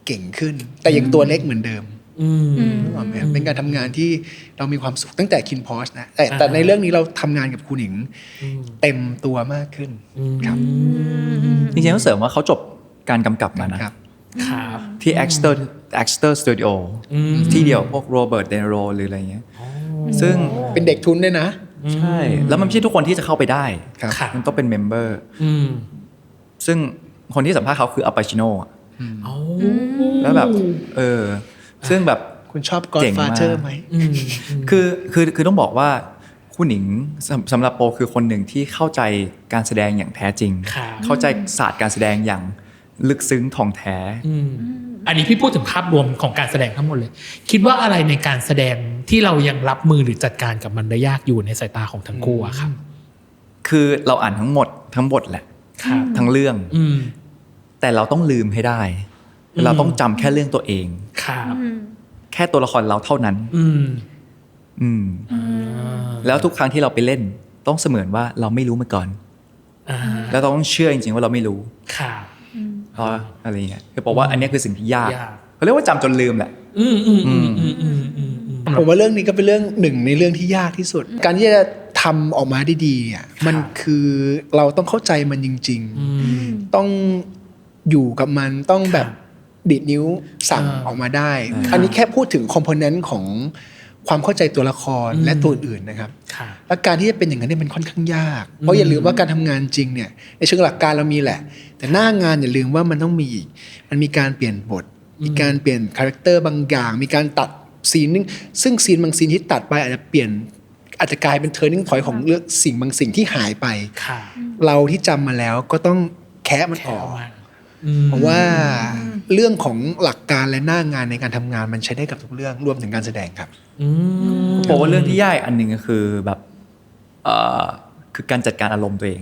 เก่งขึ้น แต่ยังตัวเล็กเหมือนเดิมนึกออกไหมครับเป็นการทำงานที่เรามีความสุขตั้งแต่คินพอชนะแต่ในเรื่องนี้เราทำงานกับครูหนิงเต็มตัวมากขึ้นครับ
จริงๆต้องเสริมว่าเขาจบการกำกับมานะครับ ที่ Exeter Studio ที่เดียวพวกโรเบิร์ตเดนโรหรืออะไรเงี้ยซึ่ง
เป็นเด็กทุนด้วยนะ
ใช่แล้วมันไม่ใช่ทุกคนที่จะเข้าไปได้
ครับ
มันต้องเป็นเมมเบอร์ซึ่งคนที่สัมภาษณ์เขาคืออัลปาชิโนแล้วแบบซึ่งแบบ
คุณชอบ
เก่งมาก
Godfather ไหม
คือต้องบอกว่าคุณหนิงสำหรับโปคือคนหนึ่งที่เข้าใจการแสดงอย่างแท้จริง เข้าใจศาสตร์การแสดงอย่างลึกซึ้งท่องแท้
อันนี้พี่พูดถึงภาพรวมของการแสดงทั้งหมดเลย คิดว่าอะไรในการแสดงที่เรายังรับมือหรือจัดการกับมันได้ยากอยู่ในสายตาของทั้งคู่อะครับ
คือเราอ่านทั้งบทแหละทั้งเรื่องแต่เราต้องลืมให้ได้ เราต้องจำแค่เรื่องตัวเองแค่ตัวละครเราเท่านั้นแล้วทุกครั้งที่เราไปเล่นต้องเสมือนว่าเราไม่รู้มาก่อนแล้วต้องเชื่อจริงๆว่าเราไม่รู้เพราะอะไรเงี้ยคือบอกว่าอันนี้คือสิ่งที่ยากเขาเรียกว่าจำจนลืมแหละ
ผมว่าเรื่องนี้ก็เป็นเรื่องหนึ่งในเรื่องที่ยากที่สุด การที่จะทำออกมาได้ดีเนี่ยมันคือเราต้องเข้าใจมันจริงๆต้องอยู่กับมันต้องแบบดีดนิ้วสั่งออกมาได้ อันนี้แค่พูดถึงคอมโพเนนต์ของความเข้าใจตัวละครและตัวอื่นนะครับและการที่จะเป็นอย่างนั้นเนี่ยมันค่อนข้างยากเพราะอย่าลืมว่าการทำงานจริงเนี่ยในเชิงหลักการเรามีแหละแต่หน้างานอย่าลืมว่ามันต้องมีอีกมันมีการเปลี่ยนบทมีการเปลี่ยนคาแรคเตอร์บางอย่างมีการตัดซีนนึงซึ่งซีนบางซีนที่ตัดไปอาจจะกลายเป็น turning point ของเรื่องสิ่งบางสิ่งที่หายไปเราที่จำมาแล้วก็ต้องแคะมันออกเพราะว่าเรื่องของหลักการและหน้างานในการทำงานมันใช้ได้กับทุกเรื่องรวมถึงการแสดงครับ
บอกว่าเรื่องที่ยากอันหนึ่งก็คือแบบคือการจัดการอารมณ์ตัวเอง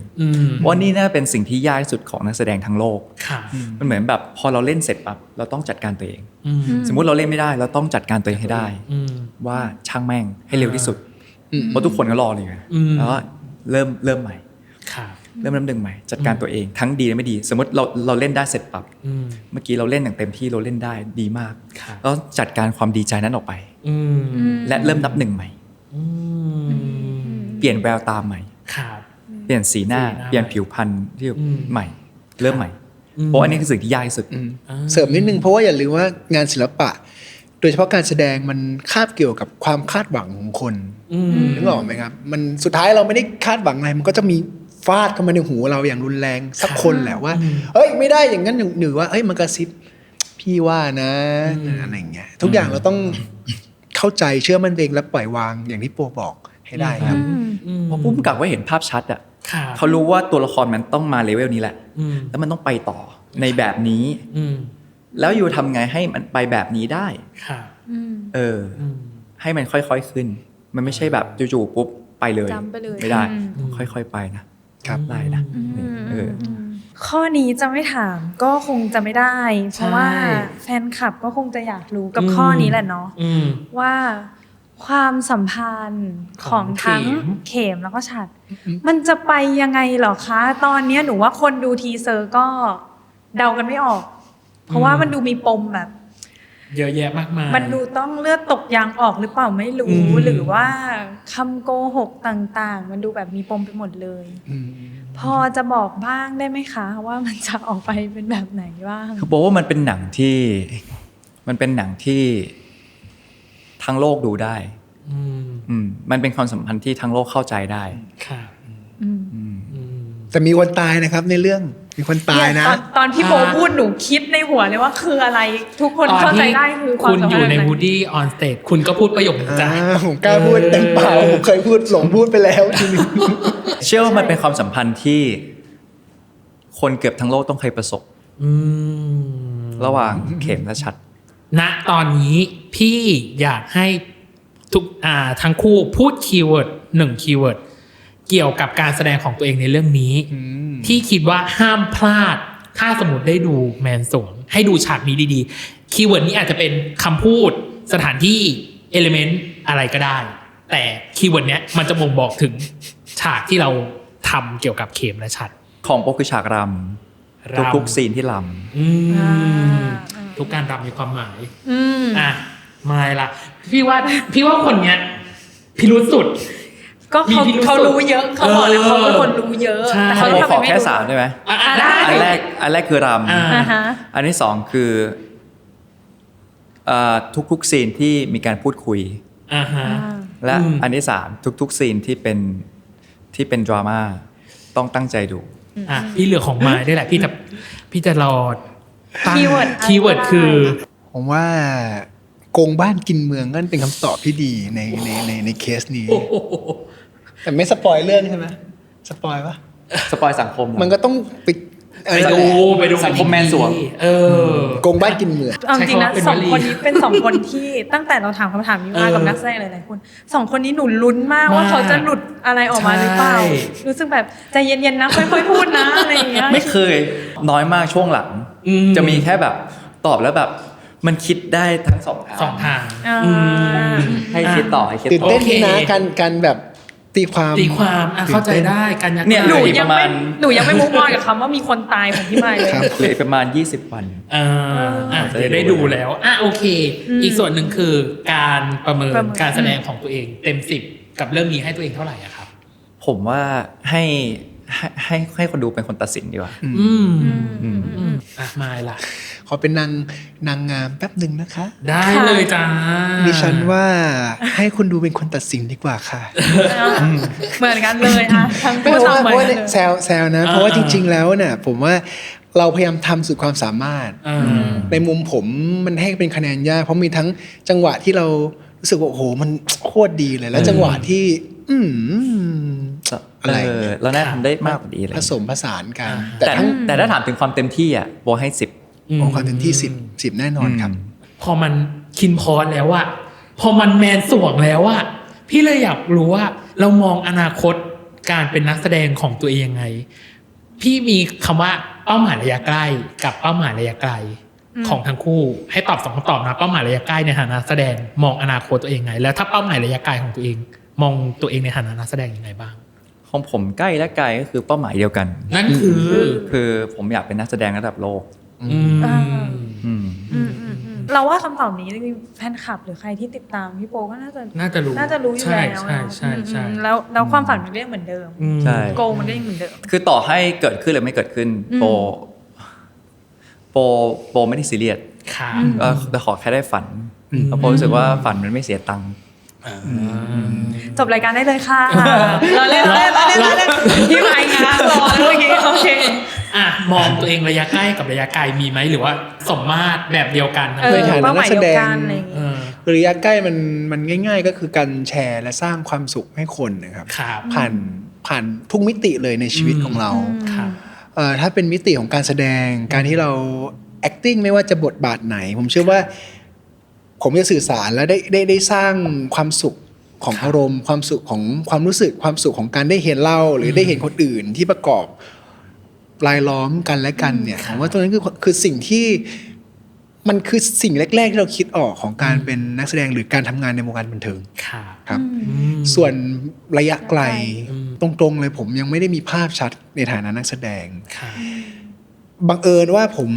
ว่านี่น่าเป็นสิ่งที่ยากที่สุดของนักแสดงทั้งโลกมันเหมือนแบบพอเราเล่นเสร็จปั๊บเราต้องจัดการตัวเองสมมุติเราเล่นไม่ได้เราต้องจัดการตัวเองให้ได้ว่าช่างแม่งให้เร็วที่สุดเพราะทุกคนก็รอเลยแล้วก็เริ่มใหม่เริ่มหนึ่งใหม่จัดการตัวเองทั้งดีและไม่ดีสมมติเราเล่นได้เสร็จปั๊บเมื่อกี้เราเล่นอย่างเต็มที่เราเล่นได้ดีมากแล้วจัดการความดีใจนั้นออกไปและเริ่มนับหนึ่งใหม่เปลี่ยนแววตาใหม่เปลี่ยนสีหน้าเปลี่ยนผิวพรรณที่ใหม่เริ่มใหม่เพราะอันนี้คือสิ่งที่ยากที่สุด
เสริมนิดนึงเพราะว่าอย่าลืมว่างานศิลปะโดยเฉพาะการแสดงมันคาบเกี่ยวกับความคาดหวังของคนนึกออกไหมครับมันสุดท้ายเราไม่ได้คาดหวังอะไรมันก็จะมี ฟาดเข้ามาในหูเราอย่างรุนแรงสักคนแหละว่าเฮ้ยไม่ได้อย่างนั้นหรือว่าเฮ้ยมันกระซิบพี่ว่านะอะไรอย่างเงี้ยทุกอย่างเราต้องเข้าใจเชื่อมั่นตัวเองและปล่อยวางอย่างที่โปบอกให้ได้ครับ
เพราะผู้กำกับว่าเห็นภาพชัดอ่ะ
ค่ะ
เขารู้ว่าตัวละครมันต้องมาเลเวลนี้แหละแล้วมันต้องไปต่อในแบบนี้แล้วอยู่ทำไงให้มันไปแบบนี้ได้
ค่ะ
ให้มันค่อยๆขึ้น มันไม่ใช่แบบจู่ๆปุ๊บไปเลย
จำไปเลย
ไม่ได้ค่อยๆไปนะครับได้นะ
ข้อนี้จะไม่ถามก็คงจะไม่ได้ เพราะว่า
ใช่
แฟนคลับก็คงจะอยากรู้กับข้อนี้แหละเนาะว่าความสัมพันธ์ของทั้งเข็มแล้วก็ฉัตรมันจะไปยังไงเหรอคะ ตอนนี้หนูว่าคนดูทีเซอร์ก็เดากันไม่ออก เพราะว่ามันดูมีปมแบบ
เยอะแยะมากมาย
มันดูต้องเลือดตกยางออกหรือเปล่าไม่รู้หรือว่าคำโกหกต่างๆ มันดูแบบมีปมไปหมดเลยพอจะบอกบ้างได้ไหมคะว่ามันจะออกไปเป็นแบบไหนบ้าง
คือบอกว่ามันเป็นหนังที่ทั้งโลกดูได้มันเป็นความสัมพันธ์ที่ทั้งโลกเข้าใจได้
ค่ะ
แต่มีคนตายนะครับในเรื่องมีคนตายนะ
ตอนพี่โบพูดหนูคิดในหัวเลยว่าคืออะไรทุกคนเข้าใจได้คือความ
คุณ
สัม
อ
พัน
ยู่
ธ์
ใน
ไหน
Woody on stage คุณก็พูดประโยคนี้จ้ะ
ผมกล้าพูดเต็มปากผมเคยพูดหลงพูดไปแล้วทีนึง
เชื่อว่ามันเป็นความสัมพันธ์ที่คนเกือบทั้งโลกต้องเคยประสบระหว่างเข็มและชัด
ณตอนนี้พี่อยากให้ทุกทั้งคู่พูดคีย์เวิร์ด1คีย์เวิร์ดเกี่ยวกับการแสดงของตัวเองในเรื่องนี้ที่คิดว่าห้ามพลาดถ้าสมมติได้ดูแมนสวงให้ดูฉากนี้ดีๆคีย์เวิร์ดนี้อาจจะเป็นคำพูดสถานที่เอลิเมนต์อะไรก็ได้แต่คีย์เวิร์ดเนี้ยมันจะบ่งบอกถึงฉากที่เราทำเกี่ยวกับเข็มและชัด
ของโปคือฉากรำทุกๆซีนที่รำ
ทุกการรำมีความหมายอ่ะไม่ละพี่ว่าคนเนี้ยพิรุษสุด
ก็เขารู้เยอะเขาบอกเลยเขาเป็นคนรู้เยอะแต่เขา
ขอ
ทำไมไม่
แค่
รู้
3ได้ไหม
ได้
อันแรกคือรำ
ฮะ
อันที่2คือทุกๆซีนที่มีการพูดคุย และอันที่3ทุกๆซีนที่เป็นดราม่าต้องตั้งใจดู
พี่เหลือของมายได้แหละพี่จะรอตั้ง
คีย์เวิร์ด
คีย์เวิร์ดคือ
ผมว่าโกงบ้านกินเมืองก็เป็นคำตอบที่ดีในเคสนี้ แต่ไม่สปอยเรื่องใช่ไหมสปอยปะ
สปอยสังคม
มันก็ต้องไป
ไปดู
สังคมแมนสวง
โกงบ้านกินเมือง
เอาจริงนะ
ใช้
ส
คำว่าเป็น
อง
วลี
คนนี้เป็น2คนที่ตั้งแต่เราถามคำถามนี้มากับนักแสดงหลายๆคน2คนนี้หนูลุ้นมากว่าเขาจะหลุดอะไรออกมาหรือเปล่า รู้สึกแบบใจเย็นๆนะค่อยๆพูดนะอะไรอย่างเงี้ย
ไม่เคยน้อยมากช่วงหลัง จะมีแค่แบบตอบแล้วแบบมันคิดได้ทั้งสองทาง ให้คิดต่อให้คิด
ตื่น
ต่อ
เต้น
โอเค
นะการแบบตีความ
เข้าใจได้การยัก
เนี่ย
หนู
อีก
ยั
ป
ง
ระมา
ไม่
ณ
หนูยังไม่มุกมอนกับคำว่ามีคนตายของพี่ไมค์เลย
ครับ
เหลือประมาณ20 วัน
เดี๋ยวได้ดูแล้วโอเค อีกส่วนหนึ่งคือการประเมิน
ประเมิน
การแสดงของตัวเองเต็ม10กับเรื่องนี้ให้ตัวเองเท่าไหร่อะครับ
ผมว่าให้คนดูเป็นคนตัดสินดีกว่า
ไม่ล่ะ
ขอเป็นนางงามแป๊บหนึ่งนะคะ
ได้เลยจ้า
ดิฉันว่าให้คุณดูเป็นคนตัดสินดีกว่าค่ะ
เหมือนกันเลยอะทั้ง
ไม่
คู่
เพราะว่า
ทำเหมือนกันเลย
แซวนะเพราะว่าจริง ๆ แล้วเนี่ยผมว่าเราพยายามทำสุดความสามารถ ในมุมผมมันให้เป็นคะแนนยากเพราะมีทั้งจังหวะที่เรารู้สึกว่าโอ้โหมันโคตรดีเลยแล้วจังหวะที่อะไรเนี่ย
เราน่าทำได้มากกว่านี้เลย
ผสมผสานกัน
แต่ถ้าถามถึงความเต็มที่อ่ะโบให้10
โอ้ความเต็มที่10แน่นอนครับ
พอมันคินพอสแล้วอะพอมันแมนสวงแล้วอะพี่เลยอยากรู้ว่าเรามองอนาคตการเป็นนักแสดงของตัวเองยังไง พี่มีคำว่าเป้าหมายระยะใกล้กับเป้าหมายระยะไกลของทั้งคู่ให้ตอบ2คำตอบนะเป้าหมายระยะใกล้ในฐานะนักแสดงมองอนาคตตัวเองไงแล้วถ้าเป้าหมายระยะไกลของตัวเอง มองตัวเองในฐานะนักแสดงยังไงบ้าง
ของผมใกล้และไกลก็คือเป้าหมายเดียวกัน
นั่น
คือผมอยากเป็นนักแสดงระดับโลก
เราว่าคำตอบนี้แฟนคลับหรือใครที่ติดตามพี่โปก็น่าจะรู้อยู่แล้ว
ใช่
แล้วความฝันมันก็ยังเหมือนเดิม
ใช่
โกมันก็ยังเหมือนเดิม
คือต่อให้เกิดขึ้นหรือไม่เกิดขึ้นโปไม่ได้ซีเรียส
ค่ะ
แต่ขอแค่ได้ฝันแล้วโปรู้สึกว่าฝันมันไม่เสียตังค์
จบรายการได้เลยค่ะเราเล่นพี่ไมค์งาม
มองตัวเองระยะใกล้กับระยะไกลมีไหมหรือว่าสมมาตรแบบเดียวกันทั้ง
เอ
คู่
อ
ในฐานะ
เป้าหมายเดียวกัน
นักแสดง
อะไรอย่าง
เอ
เงี้ย
อ
ระยะใกล้มันง่าย ๆ ก็คือการแชร์และสร้างความสุขให้คนนะครับ
ครับ
ผ่านทุกมิติเลยในชีวิตของเรา
ครับ
ถ้าเป็นมิติของการแสดงการที่เรา acting ไม่ว่าจะบทบาทไหน ผมเชื่อว่าผมจะสื่อสารและได้สร้างความสุขของอารมณ์ความสุขของความรู้สึกความสุขของการได้เห็นเราหรือได้เห็นคนอื่นที่ประกอบรายล้อมกันและกันเนี่ยผมว่าตรงนั้นคือสิ่งที่มันคือสิ่งแรกๆที่เราคิดออกของการเป็นนักแสดงหรือการทำงานในวงการบันเทิง
ครับ
ครับ
อืม
ส่วนระยะไกล
อืม
ตรงๆเลยผมยังไม่ได้มีภาพชัดในฐานะนักแสดง
ครับ
บังเอิญว่าผม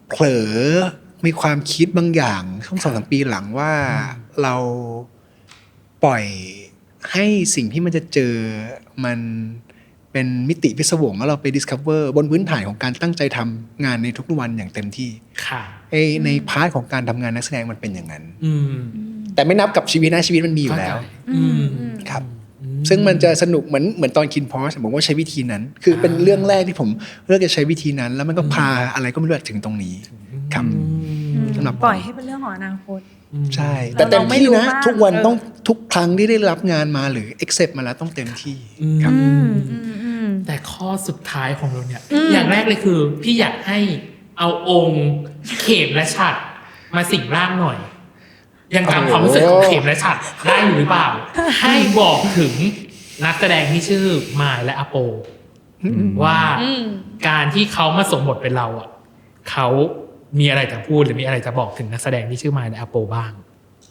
เผลอมีความคิดบางอย่างช่วง2-3 ปีหลังว่าเราปล่อยให้สิ่งที่มันจะเจอมันเป็นมิติพิศวงแล้วเราไป discover บนพื้นฐานของการตั้งใจทำงานในทุกวันอย่างเต็มที่
ครับ
ในพาร์ทของการทำงานนักแสดงมันเป็นอย่างนั้น
อืม
แต่ไม่นับกับชีวิตนะชีวิตมันมีอยู่แล้ว
อืม
ครับ ซึ่งมันจะสนุกเหมือนตอนคินพอสผมว่าใช้วิธีนั้น คือเป็นเรื่องแรกที่ผมเลือกจะใช้วิธีนั้น แล้วมันก็พาอะไรก็ไม่รู้ถึงตรงนี้ครับสำหรับผม
ปล่อยให้เป็นเรื่องของอนาคต
ใช่ แต่เต็มที่นะ
เราไม่รู้ว่า
ทุกวันต้องทุกครั้งที่ได้รับงานมาหรือ accept มาแล้วต้องเต็มที่ครับ
แต่ข้อสุดท้ายของเราเนี่ย อย่างแรกเลยคือ พี่อยากให้เอาองค์เข็มและฉัตรมาสิงร่างหน่อย ยังจำความรู้สึกของเข็มและฉัตรได้อยู่หรือเปล่า ให้บอกถึงนักแสดงที่ชื่อมายและอโป ว่าการที่เขามาสวมบทเป็นเราอ่ะเขามีอะไรจะพูดหรือมีอะไรจะบอกถึงนักแสดงที่ชื่อมายและอโปบ้าง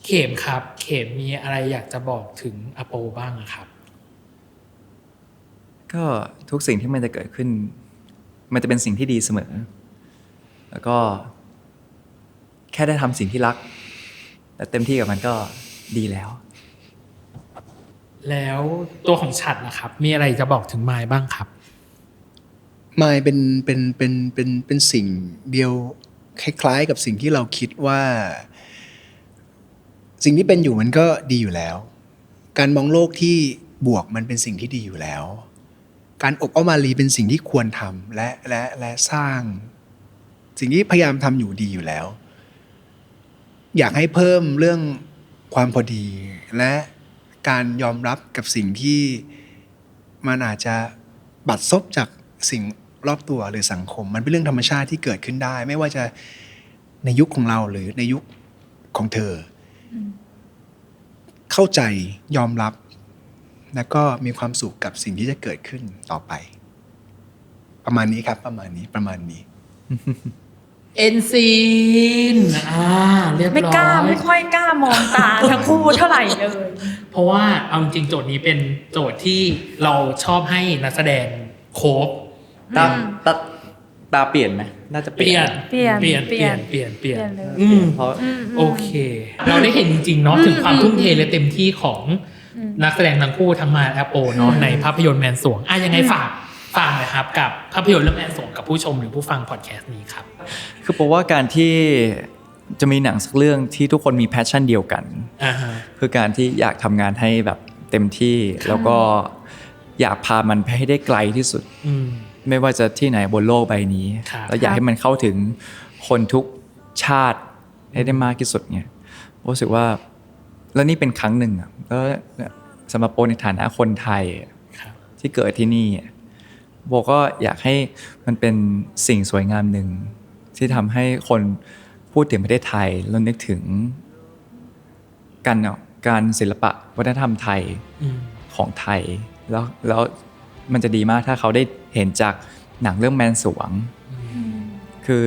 เข็มครับ เข็มมีอะไรอยากจะบอกถึงอโปบ้างอะครับ
ก็ทุกสิ่งที่มันจะเกิดขึ้น มันจะเป็นสิ่งที่ดีเสมอ แล้วก็แค่ได้ทำสิ่งที่รัก แต่เต็มที่กับมันก็ดีแล้ว
แล้วตัวของฉัตรนะครับ มีอะไรจะบอกถึงมายบ้างครับ
มายเป็นสิ่งเดียวคล้ายๆกับสิ่งที่เราคิดว่า สิ่งที่เป็นอยู่มันก็ดีอยู่แล้ว การมองโลกที่บวกมันเป็นสิ่งที่ดีอยู่แล้ว การอบอ้อมอารีเป็นสิ่งที่ควรทำและสร้าง สิ่งที่พยายามทำอยู่ดีอยู่แล้ว อยากให้เพิ่มเรื่องความพอดี และการยอมรับกับสิ่งที่มันอาจจะบัดซบจากสิ่งรอบตัวหรือสังคม มันเป็นเรื่องธรรมชาติที่เกิดขึ้นได้ ไม่ว่าจะในยุคของเราหรือในยุคของเธออเข้าใจยอมรับ แล้วก็มีความสุขกับสิ่งที่จะเกิดขึ้นต่อไป ประมาณนี้ครับประมาณนี้
เอ็นซีนเรียบร้อย
ไม่ค่อยกล้ามองตาทั้งคู่เท่าไหร่เลย
เพราะว่าเอาจริงๆโจทย์นี้เป็นโจทย์ที่เราชอบให้นักแสดงโคฟ
ตาเปลี่ยนไหมน่าจะเป
เปลี่
ลี่
ย
ย
น
น
เปลี่ยน
เปลี่ยนเลย
เพราะ
โอเค เราได้เห็นจริงๆเนาะถึงความทุ่มเทและเต็มที่ของนักแสดงทั้งคู่ทั้งมายและโปเนาะในภาพยนตร์แมนสวงยังไงฝากหน่อยครับกับภาพยนตร์เรื่องแมนสวงกับผู้ชมหรือผู้ฟังพอดแคสต์นี้ครับ
คือผมว่าการที่จะมีหนังสักเรื่องที่ทุกคนมีแพชชั่นเดียวกัน
ฮะ
คือการที่อยากทำงานให้แบบเต็มที่ แล้วก็อยากพามันไปให้ได้ไกลที่สุด
อืม
ไม่ว่าจะที่ไหนบนโลกใบนี้
ครับ
แล้วอยากให้มันเข้าถึงคนทุกชาติให้ได้มากที่สุดเนี่ยรู้สึกว่าแล้วนี่เป็นครั้งหนึ่งแล้วสำหรับโปในฐานะคนไทย
ครับ
ที่เกิดที่นี่โบก็อยากให้มันเป็นสิ่งสวยงามหนึ่งที่ทำให้คนพูดถึงประเทศไทยแล้วนึกถึงการศิลปะวัฒนธรรมไทย
อืม
ของไทยแล้วมันจะดีมากถ้าเขาได้เห็นจากหนังเรื่องแมนสวง คือ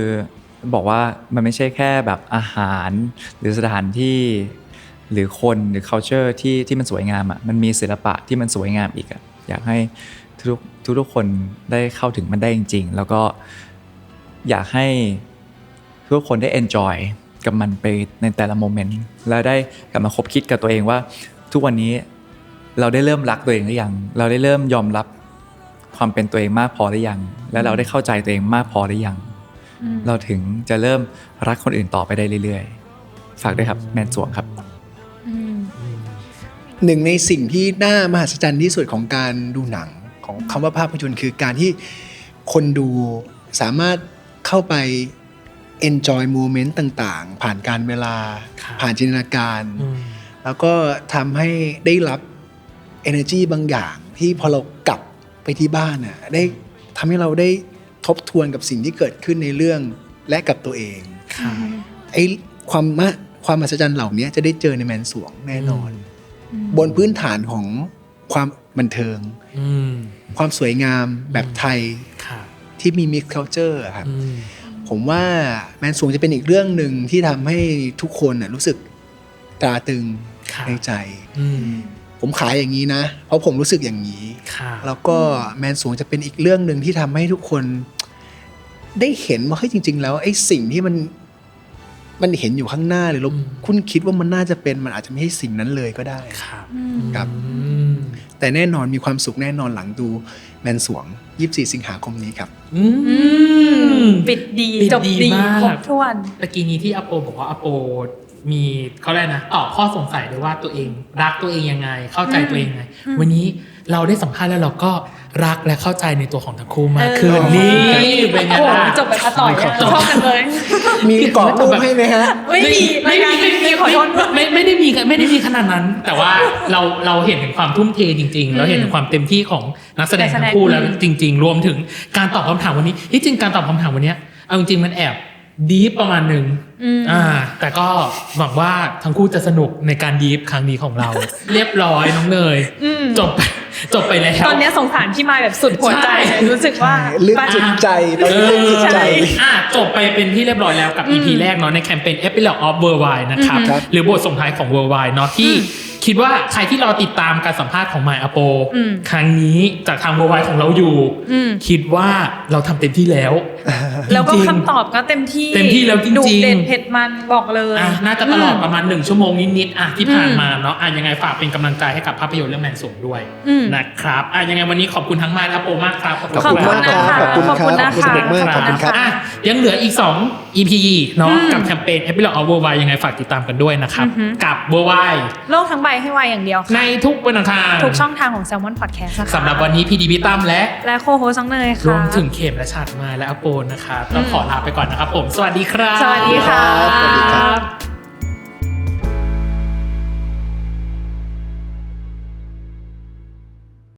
บอกว่ามันไม่ใช่แค่แบบอาหารหรือสถานที่หรือคนหรือ culture ที่มันสวยงามมันมีศิลปะที่มันสวยงามอีกอยากให้ทุกคนได้เข้าถึงมันได้จริงๆแล้วก็อยากให้ทุกคนได้ enjoy กับมันไปในแต่ละโมเมนต์แล้วได้กลับมาคบคิดกับตัวเองว่าทุกวันนี้เราได้เริ่มรักตัวเองหรือยังเราได้เริ่มยอมรับความเป็นตัวเองมากพอหรือยังและเราได้เข้าใจตัวเองมากพอหรือยังเราถึงจะเริ่มรักคนอื่นต่อไปได้เรื่อยๆฝากด้วยครับแมนสวงครับ
หนึ่งในสิ่งที่น่ามหัศจรรย์ที่สุดของการดูหนังของคำว่าภาพยนตร์คือการที่คนดู สามารถเข้าไป enjoy moment ต่างๆ ผ่านการเวลา
ครับ
ผ่านจินตนาการ แล้วก็ทำให้ได้รับ energy บางอย่างที่พอเรากลับไปที่บ้านน่ะได้ทำให้เราได้ทบทวนกับสิ่งที่เกิดขึ้นในเรื่องและกับตัวเอง
ค่ะ
ไอ้ความมหัศจรรย์เหล่านี้จะได้เจอในแมนสวงแน่นอน บนพื้นฐานของความบันเทิง
อืม
ความสวยงามแบบไทย
ค่ะ
ที่มี mix culture อะครับผมว่าแมนสวงจะเป็นอีกเรื่องหนึ่งที่ทำให้ทุกคนน่ะรู้สึกตราตรึง
ครับ
ในใจ
อืม
ผมขายอย่างนี้นะ เพราะผมรู้สึกอย่างนี้
ค่ะ
แล้วก็แมนสวงจะเป็นอีกเรื่องหนึ่งที่ทำให้ทุกคนได้เห็นว่าเฮ้ยจริง ๆ แล้วไอ้สิ่งที่มันเห็นอยู่ข้างหน้าหรือเราคุณคิดว่ามันน่าจะเป็นมันอาจจะไม่ใช่สิ่งนั้นเลยก็ได้
ครับ
ครับ
อืม
แต่แน่นอนมีความสุขแน่นอนหลังดูแมนสวง 24 สิงหาคมนี้ครับ
อืม
ปิดดี
ปิด
จบ
ดี
ดี
มาก
ครบถ้วน
ตะกี้นี้ที่อโปบอกว่าอโปมีเขาเรียกนะตอบข้อสงสัยเลยว่าตัวเองรักตัวเองยังไง เข้าใจตัวเองยังไง วันนี้เราได้สัมภาษณ์แล้วเราก็รักและเข้าใจในตัวของทั้งคู่มากขึ้น
เออ
นี่เป็นไง
โอ้โห
ล่ะ
จบแบบอาต่อยอะชอบกันเลย
มีกรอบรูปให้ไหมฮะ
ไม่มีรายการไม่มีขอโทษด้วย
ไม่ได้มีขนาดนั้น แต่ว่าเราเห็นถึงความทุ่มเทจริงๆ เราเห็นถึงความเต็มที่ของนักแสดงทั้งคู่แล้วจริง ๆ รวมถึงการตอบคำถามวันนี้ที่จริงการตอบคำถามวันนี้เอาจริงๆมันแอบดีฟประมาณหนึ่งแต่ก็หวังว่าทั้งคู่จะสนุกในการดีฟครั้งนี้ของเรา เรียบร้อยน้องเนยจบไปแล้ว
ตอนนี้สงสารพี่มายแบบสุดหัวใจ
ใช่
รู้สึกว่า
ลึกจุดใจตอนนี้ลึกจุดใจ
จบไปเป็นที่เรียบร้อยแล้วกับ EP แรกเนาะในแคมเปญ Epilogue of Worldwide นะครับ
ครับ
หรือบทส่งท้ายของ Worldwide เนาะที่คิดว่าใครที่รอติดตามการสัมภาษณ์ของไมค์อโปครั้งนี้จากทาง Worldwide ของเราอยู่ คิดว่าเราทำเต็มที่แล้ว
แล้วก็
จริงๆ
คำตอบก็เต็มที่
เต็มที่แล้วจริงๆ
ดุเด็ดเผ็ดมันบอกเลย
น่าจะตลอดประมาณ1ชั่วโมงนิดๆที่ผ่านมาเนาะยังไงฝากเป็นกำลังใจให้กับภาพยนตร์เรื่องแมนสวงด้วยนะครับยังไงวันนี้ขอบคุณทั้งไมค์และโปมากครับ
ขอบคุณมากครับขอบคุณครับ
ขอบคุณนะคะ
สนุกมากขอบคุณครับ
ยังเหลืออีก2 EP เนาะกับแคมเปญ Epilogue of Worldwide ยังไงฝากติดตามกันด้วยนะครับกับ Worldwide
โลกทั้งใบให้วายอย่างเดียว
ใน
ค่ะ
ทุกวันอังคาร
ทุกช่องทางของ Salmon Podcast นะคะ
สำหรับวันนี้พี่ดีพี่ตั้มและ
และโคโฮซังเนย
ร
ค่ะ
วมถึงเข็มและชาติมาและอโปนนะครับต้องขอลาไปก่อนนะครับผม สวัสดีครับ
สวัสดีค่ะ
สวัสดีครับ